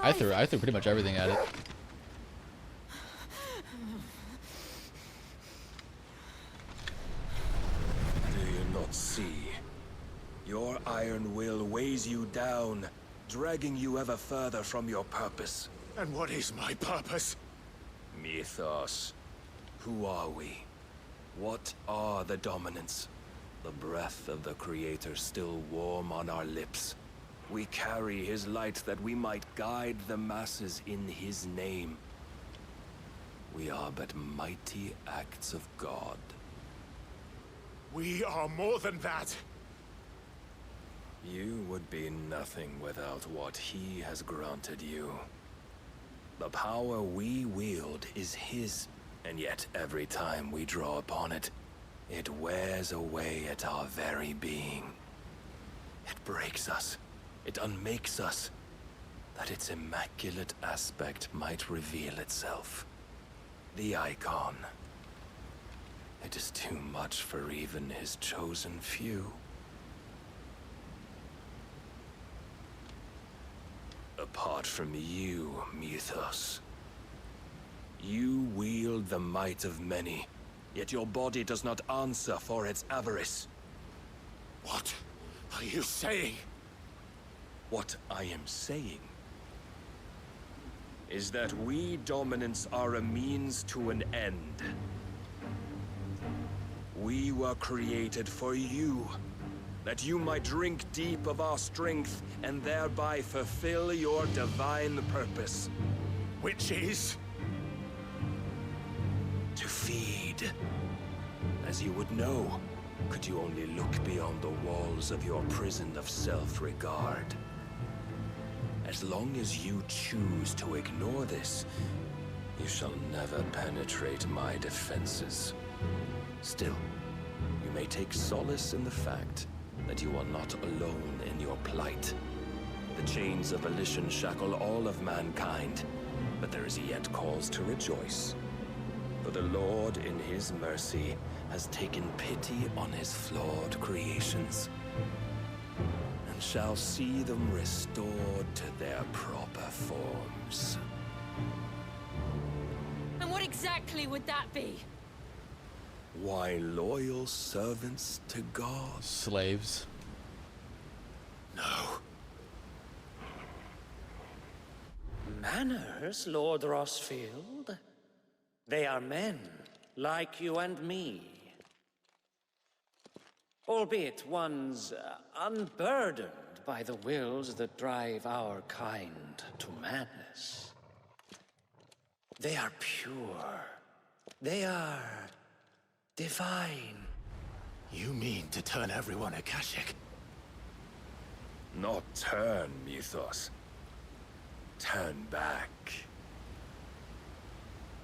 Speaker 1: I threw pretty much everything at it.
Speaker 8: Do you not see? Your iron will weighs you down, dragging you ever further from your purpose.
Speaker 11: And what is my purpose?
Speaker 8: Mythos. Who are we? What are the dominants? The breath of the Creator still warm on our lips. We carry his light that we might guide the masses in his name. We are but mighty acts of God.
Speaker 11: We are more than that.
Speaker 8: You would be nothing without what he has granted you. The power we wield is his, and yet every time we draw upon it, it wears away at our very being. It breaks us. It unmakes us, that its immaculate aspect might reveal itself. The icon. It is too much for even his chosen few. Apart from you, Mythos, you wield the might of many, yet your body does not answer for its avarice.
Speaker 11: What are you saying?
Speaker 8: What I am saying is that we dominants are a means to an end. We were created for you, that you might drink deep of our strength and thereby fulfill your divine purpose.
Speaker 6: Which is?
Speaker 8: To feed. As you would know, could you only look beyond the walls of your prison of self-regard. As long as you choose to ignore this, you shall never penetrate my defenses. Still, you may take solace in the fact that you are not alone in your plight. The chains of volition shackle all of mankind, but there is yet cause to rejoice. For the Lord, in his mercy, has taken pity on his flawed creations, and shall see them restored to their proper forms.
Speaker 3: And what exactly would that be?
Speaker 8: Why, loyal servants to God.
Speaker 1: Slaves.
Speaker 8: No.
Speaker 14: Manners, Lord Rosfield? They are men, like you and me. Albeit ones unburdened by the wills that drive our kind to madness. They are pure. They are divine.
Speaker 6: You mean to turn everyone Akashic?
Speaker 8: Not turn, Mythos. Turn back.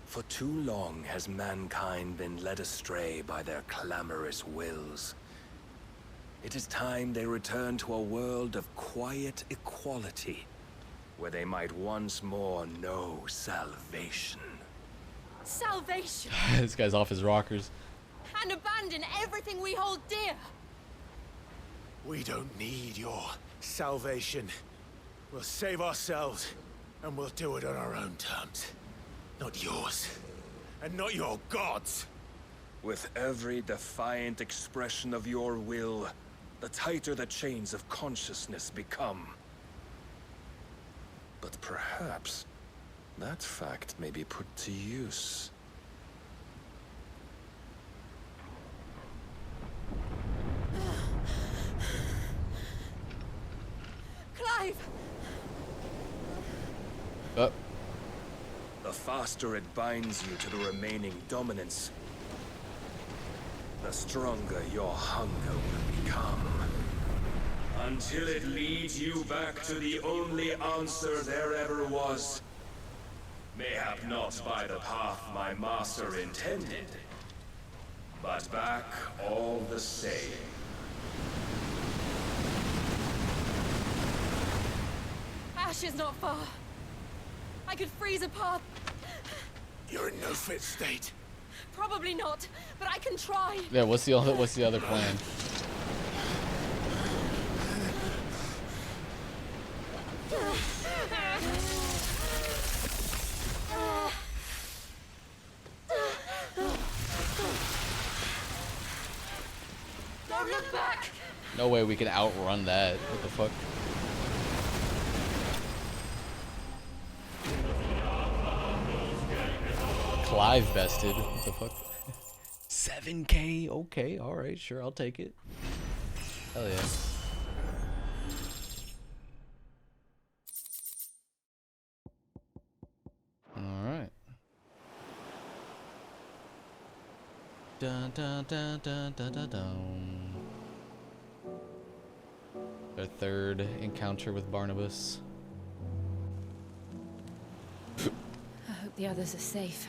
Speaker 8: For too long has mankind been led astray by their clamorous wills. It is time they return to a world of quiet equality, where they might once more know salvation.
Speaker 3: Salvation!
Speaker 1: This guy's off his rockers.
Speaker 3: And abandon everything we hold dear!
Speaker 6: We don't need your salvation. We'll save ourselves, and we'll do it on our own terms. Not yours, and not your gods.
Speaker 8: With every defiant expression of your will, the tighter the chains of consciousness become. But perhaps that fact may be put to use.
Speaker 3: Clive!
Speaker 8: The faster it binds you to the remaining dominance, the stronger your hunger will become. Until it leads you back to the only answer there ever was. Mayhap not by the path my master intended, but back all the same.
Speaker 3: Ash is not far. I could freeze a path.
Speaker 6: You're in no fit state.
Speaker 3: Probably not, but I can try.
Speaker 1: Yeah, what's the other plan?
Speaker 3: Don't look back.
Speaker 1: No way we can outrun that. What the fuck? Clive bested. What the fuck? 7K? Okay, alright, sure, I'll take it. Hell yeah. Alright. Dun dun dun dun dun dun dun. Our third encounter with Barnabas.
Speaker 13: I hope the others are safe.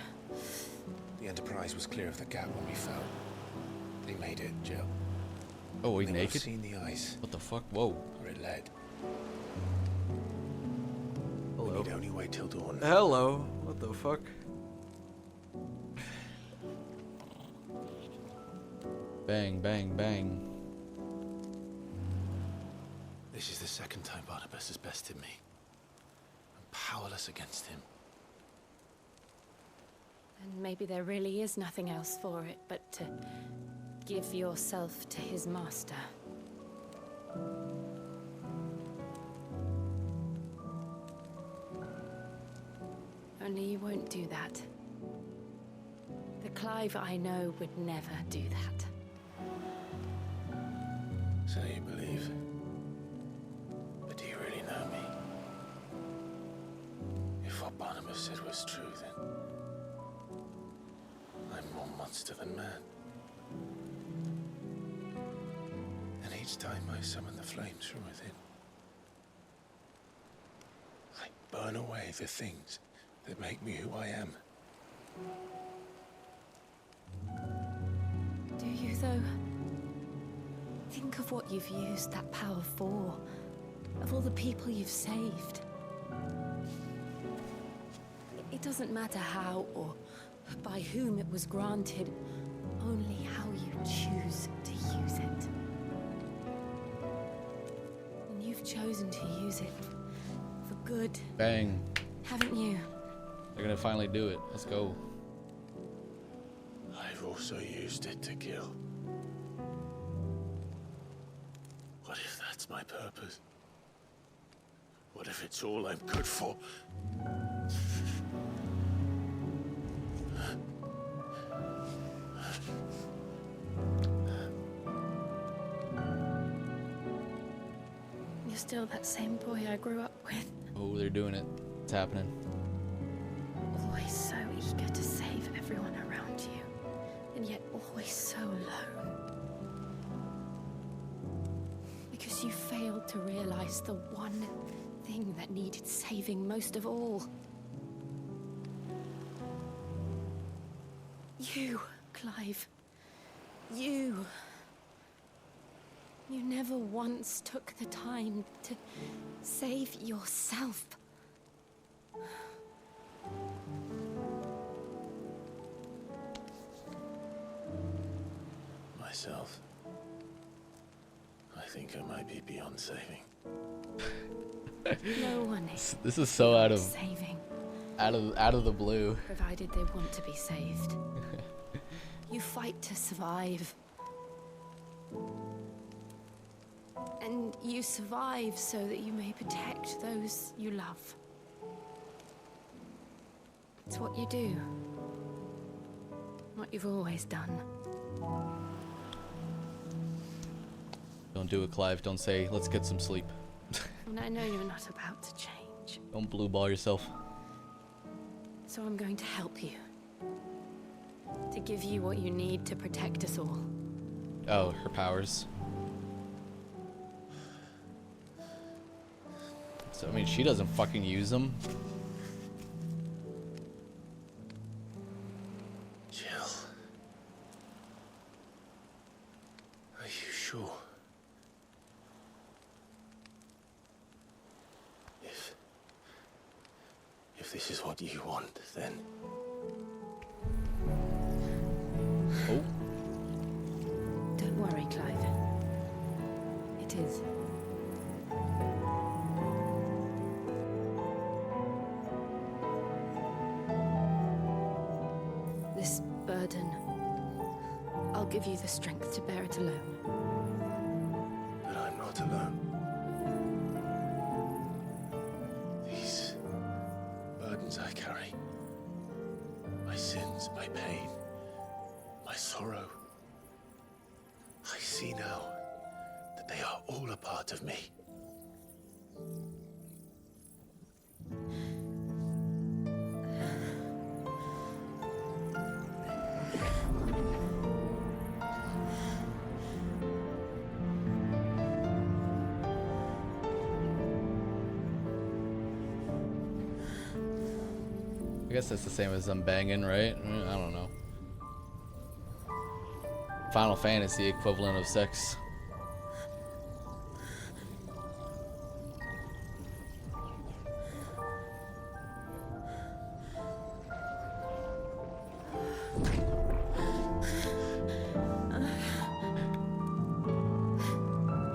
Speaker 6: The Enterprise was clear of the gap when we fell. They made it, Jill.
Speaker 1: Oh, we
Speaker 6: They
Speaker 1: naked?
Speaker 6: have seen the ice.
Speaker 1: What the fuck? Whoa.
Speaker 6: Where it led.
Speaker 1: Hello.
Speaker 6: We need only wait till dawn.
Speaker 1: Hello. What the fuck? Bang, bang, bang.
Speaker 6: This is the second time Barnabas has bested me. I'm powerless against him.
Speaker 13: And maybe there really is nothing else for it but to give yourself to his master. Only you won't do that. The Clive I know would never do that.
Speaker 2: So you believe. But do you really know me? If what Barnabas said was true, then I'm more monster than man. And each time I summon the flames from within, I burn away the things that make me who I am.
Speaker 4: Do you, though? Think of what you've used that power for. Of all the people you've saved. It doesn't matter how or by whom it was granted, only how you choose to use it. And you've chosen to use it for good.
Speaker 1: Bang.
Speaker 4: Haven't you?
Speaker 1: They're gonna finally do it. Let's go.
Speaker 2: I've also used it to kill. What if that's my purpose? What if it's all I'm good for?
Speaker 4: You're still that same boy I grew up with.
Speaker 1: Oh, they're doing it. It's happening.
Speaker 4: Always so eager to save everyone around you, and yet always so alone. Because you failed to realize the one thing that needed saving most of all. You, Clive. You. You never once took the time to save yourself.
Speaker 2: Myself. I think I might be beyond saving.
Speaker 4: No one is.
Speaker 1: This is so out of
Speaker 4: saving.
Speaker 1: Out of the blue.
Speaker 4: Provided they want to be saved. You fight to survive. And you survive so that you may protect those you love. It's what you do. What you've always done.
Speaker 1: Don't do it, Clive. Don't say, let's get some sleep.
Speaker 4: And I know you're not about to change.
Speaker 1: Don't blue ball yourself.
Speaker 4: So I'm going to help you. To give you what you need to protect us all.
Speaker 1: Oh, her powers. So, I mean, she doesn't fucking use them.
Speaker 2: Jill. Are you sure? If this is what you want, then...
Speaker 1: Oh.
Speaker 4: Don't worry, Clive. It is. This burden, I'll give you the strength to bear it alone.
Speaker 2: But I'm not alone. These burdens I carry, my sins, my pain, my sorrow, I see now that they are all a part of me.
Speaker 1: I guess that's the same as them banging, right? I don't know. Final Fantasy equivalent of sex.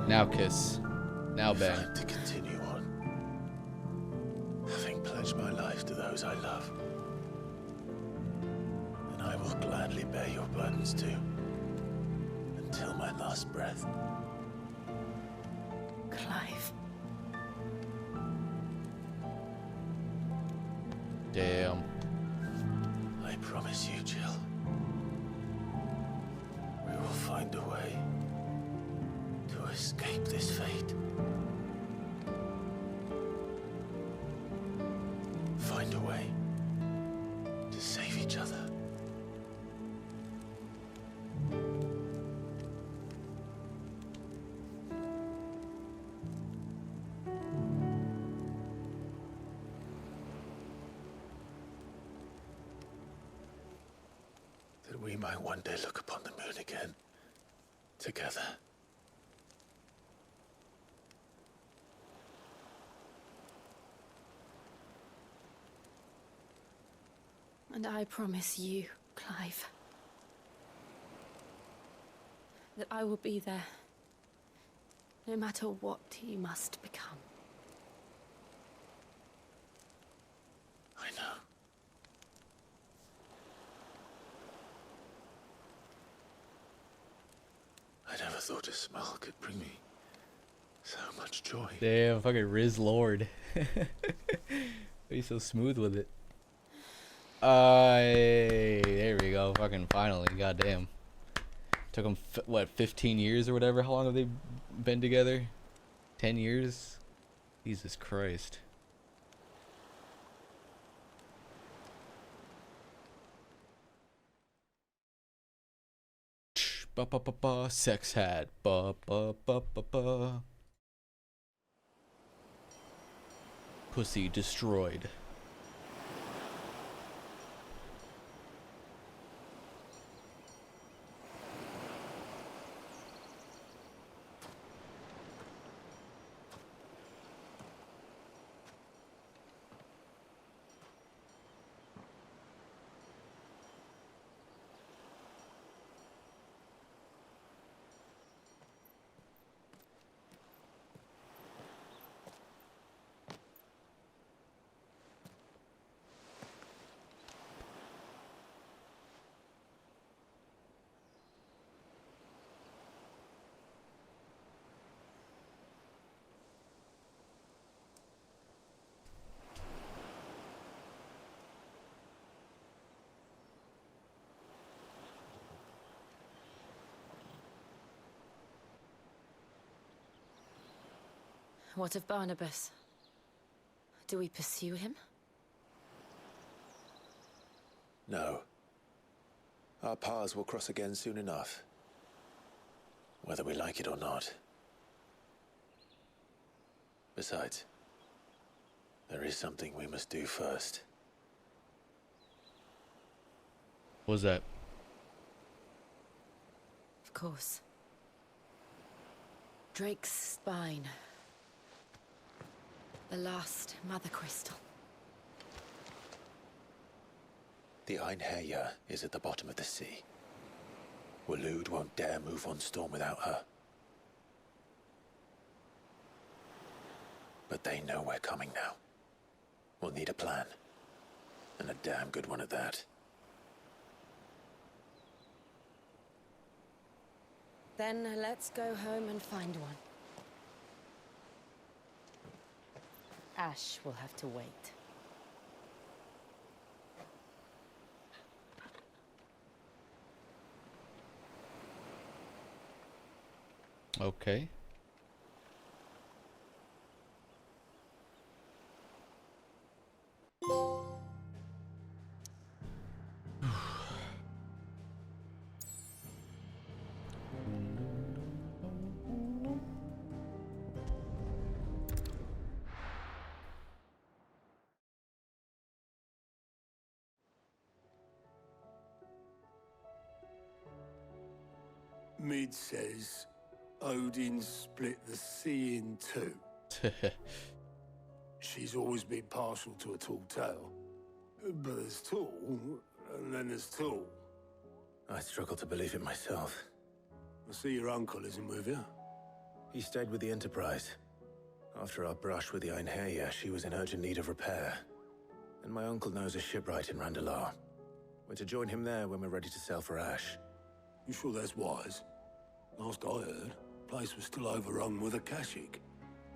Speaker 1: Now kiss. Now bang.
Speaker 2: Time to continue on. Having pledged my life to those I love. And I will gladly bear your burdens too. Until my last breath.
Speaker 4: Clive.
Speaker 1: Damn.
Speaker 2: I promise you, Jill. We will find a way to escape this fate. Find a way to save each other. That we might one day look upon the moon again, together.
Speaker 4: And I promise you, Clive, that I will be there, no matter what you must become.
Speaker 2: I know. I never thought a smile could bring me so much joy.
Speaker 1: Damn, fucking Riz Lord. He's so smooth with it. There we go. Fucking finally. Goddamn. Took them, what, 15 years or whatever? How long have they been together? 10 years? Jesus Christ. Ba ba ba ba. Sex hat. Ba ba ba ba ba. Pussy destroyed.
Speaker 4: What of Barnabas? Do we pursue him?
Speaker 2: No. Our paths will cross again soon enough. Whether we like it or not. Besides, there is something we must do first.
Speaker 1: What was that?
Speaker 4: Of course. Drake's spine. The last Mother Crystal.
Speaker 2: The Einherjar is at the bottom of the sea. Waloed won't dare move on Storm without her. But they know we're coming now. We'll need a plan. And a damn good one at that.
Speaker 4: Then let's go home and find one. Ash will have to wait.
Speaker 1: Okay.
Speaker 6: Mid says Odin split the sea in two. She's always been partial to a tall tale. But there's tall, and then there's tall.
Speaker 2: I struggle to believe it myself.
Speaker 6: I see your uncle isn't with you.
Speaker 2: He stayed with the Enterprise. After our brush with the Einherjar, she was in urgent need of repair. And my uncle knows a shipwright in Randalar. We're to join him there when we're ready to sail for Ash.
Speaker 6: You sure that's wise? Last I heard, the place was still overrun with Akashic.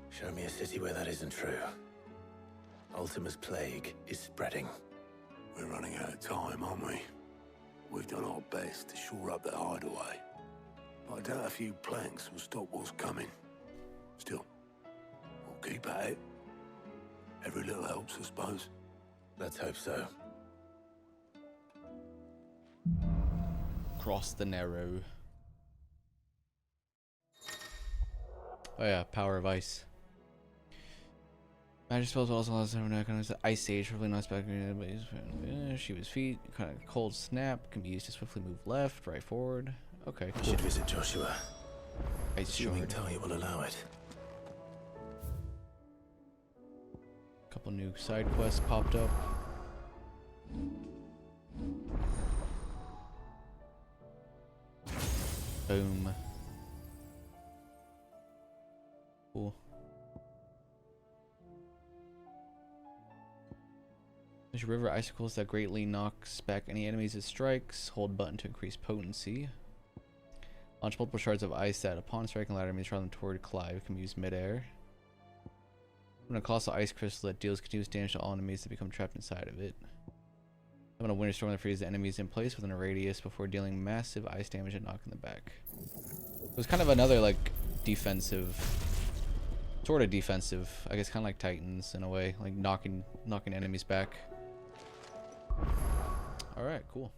Speaker 2: Show me a city where that isn't true. Ultima's plague is spreading.
Speaker 6: We're running out of time, aren't we? We've done our best to shore up the hideaway. But I doubt a few planks will stop what's coming. Still, we'll keep at it. Every little helps, I suppose.
Speaker 2: Let's hope so.
Speaker 1: Cross the narrow. Oh yeah, power of ice. Magic spells also allows everyone to recognize the Ice Age, probably not speculated, but she was feet, kind of cold snap, can be used to swiftly move left, right, forward. Okay,
Speaker 2: I
Speaker 1: cool.
Speaker 2: should visit Joshua.
Speaker 1: Ice
Speaker 2: Assuming
Speaker 1: Shard.
Speaker 2: Talia will allow it.
Speaker 1: Couple new side quests popped up. Boom. Cool. There's river icicles that greatly knocks back any enemies it strikes. Hold button to increase potency. Launch multiple shards of ice that, upon striking ladder, enemies traveling toward Clive can be used midair. When a colossal ice crystal that deals continuous damage to all enemies that become trapped inside of it. When a winter storm that freezes the enemies in place within a radius before dealing massive ice damage and knocking them back. It was kind of another like defensive, sort of defensive, I guess, kind of like Titans in a way, like knocking enemies back. All right, cool.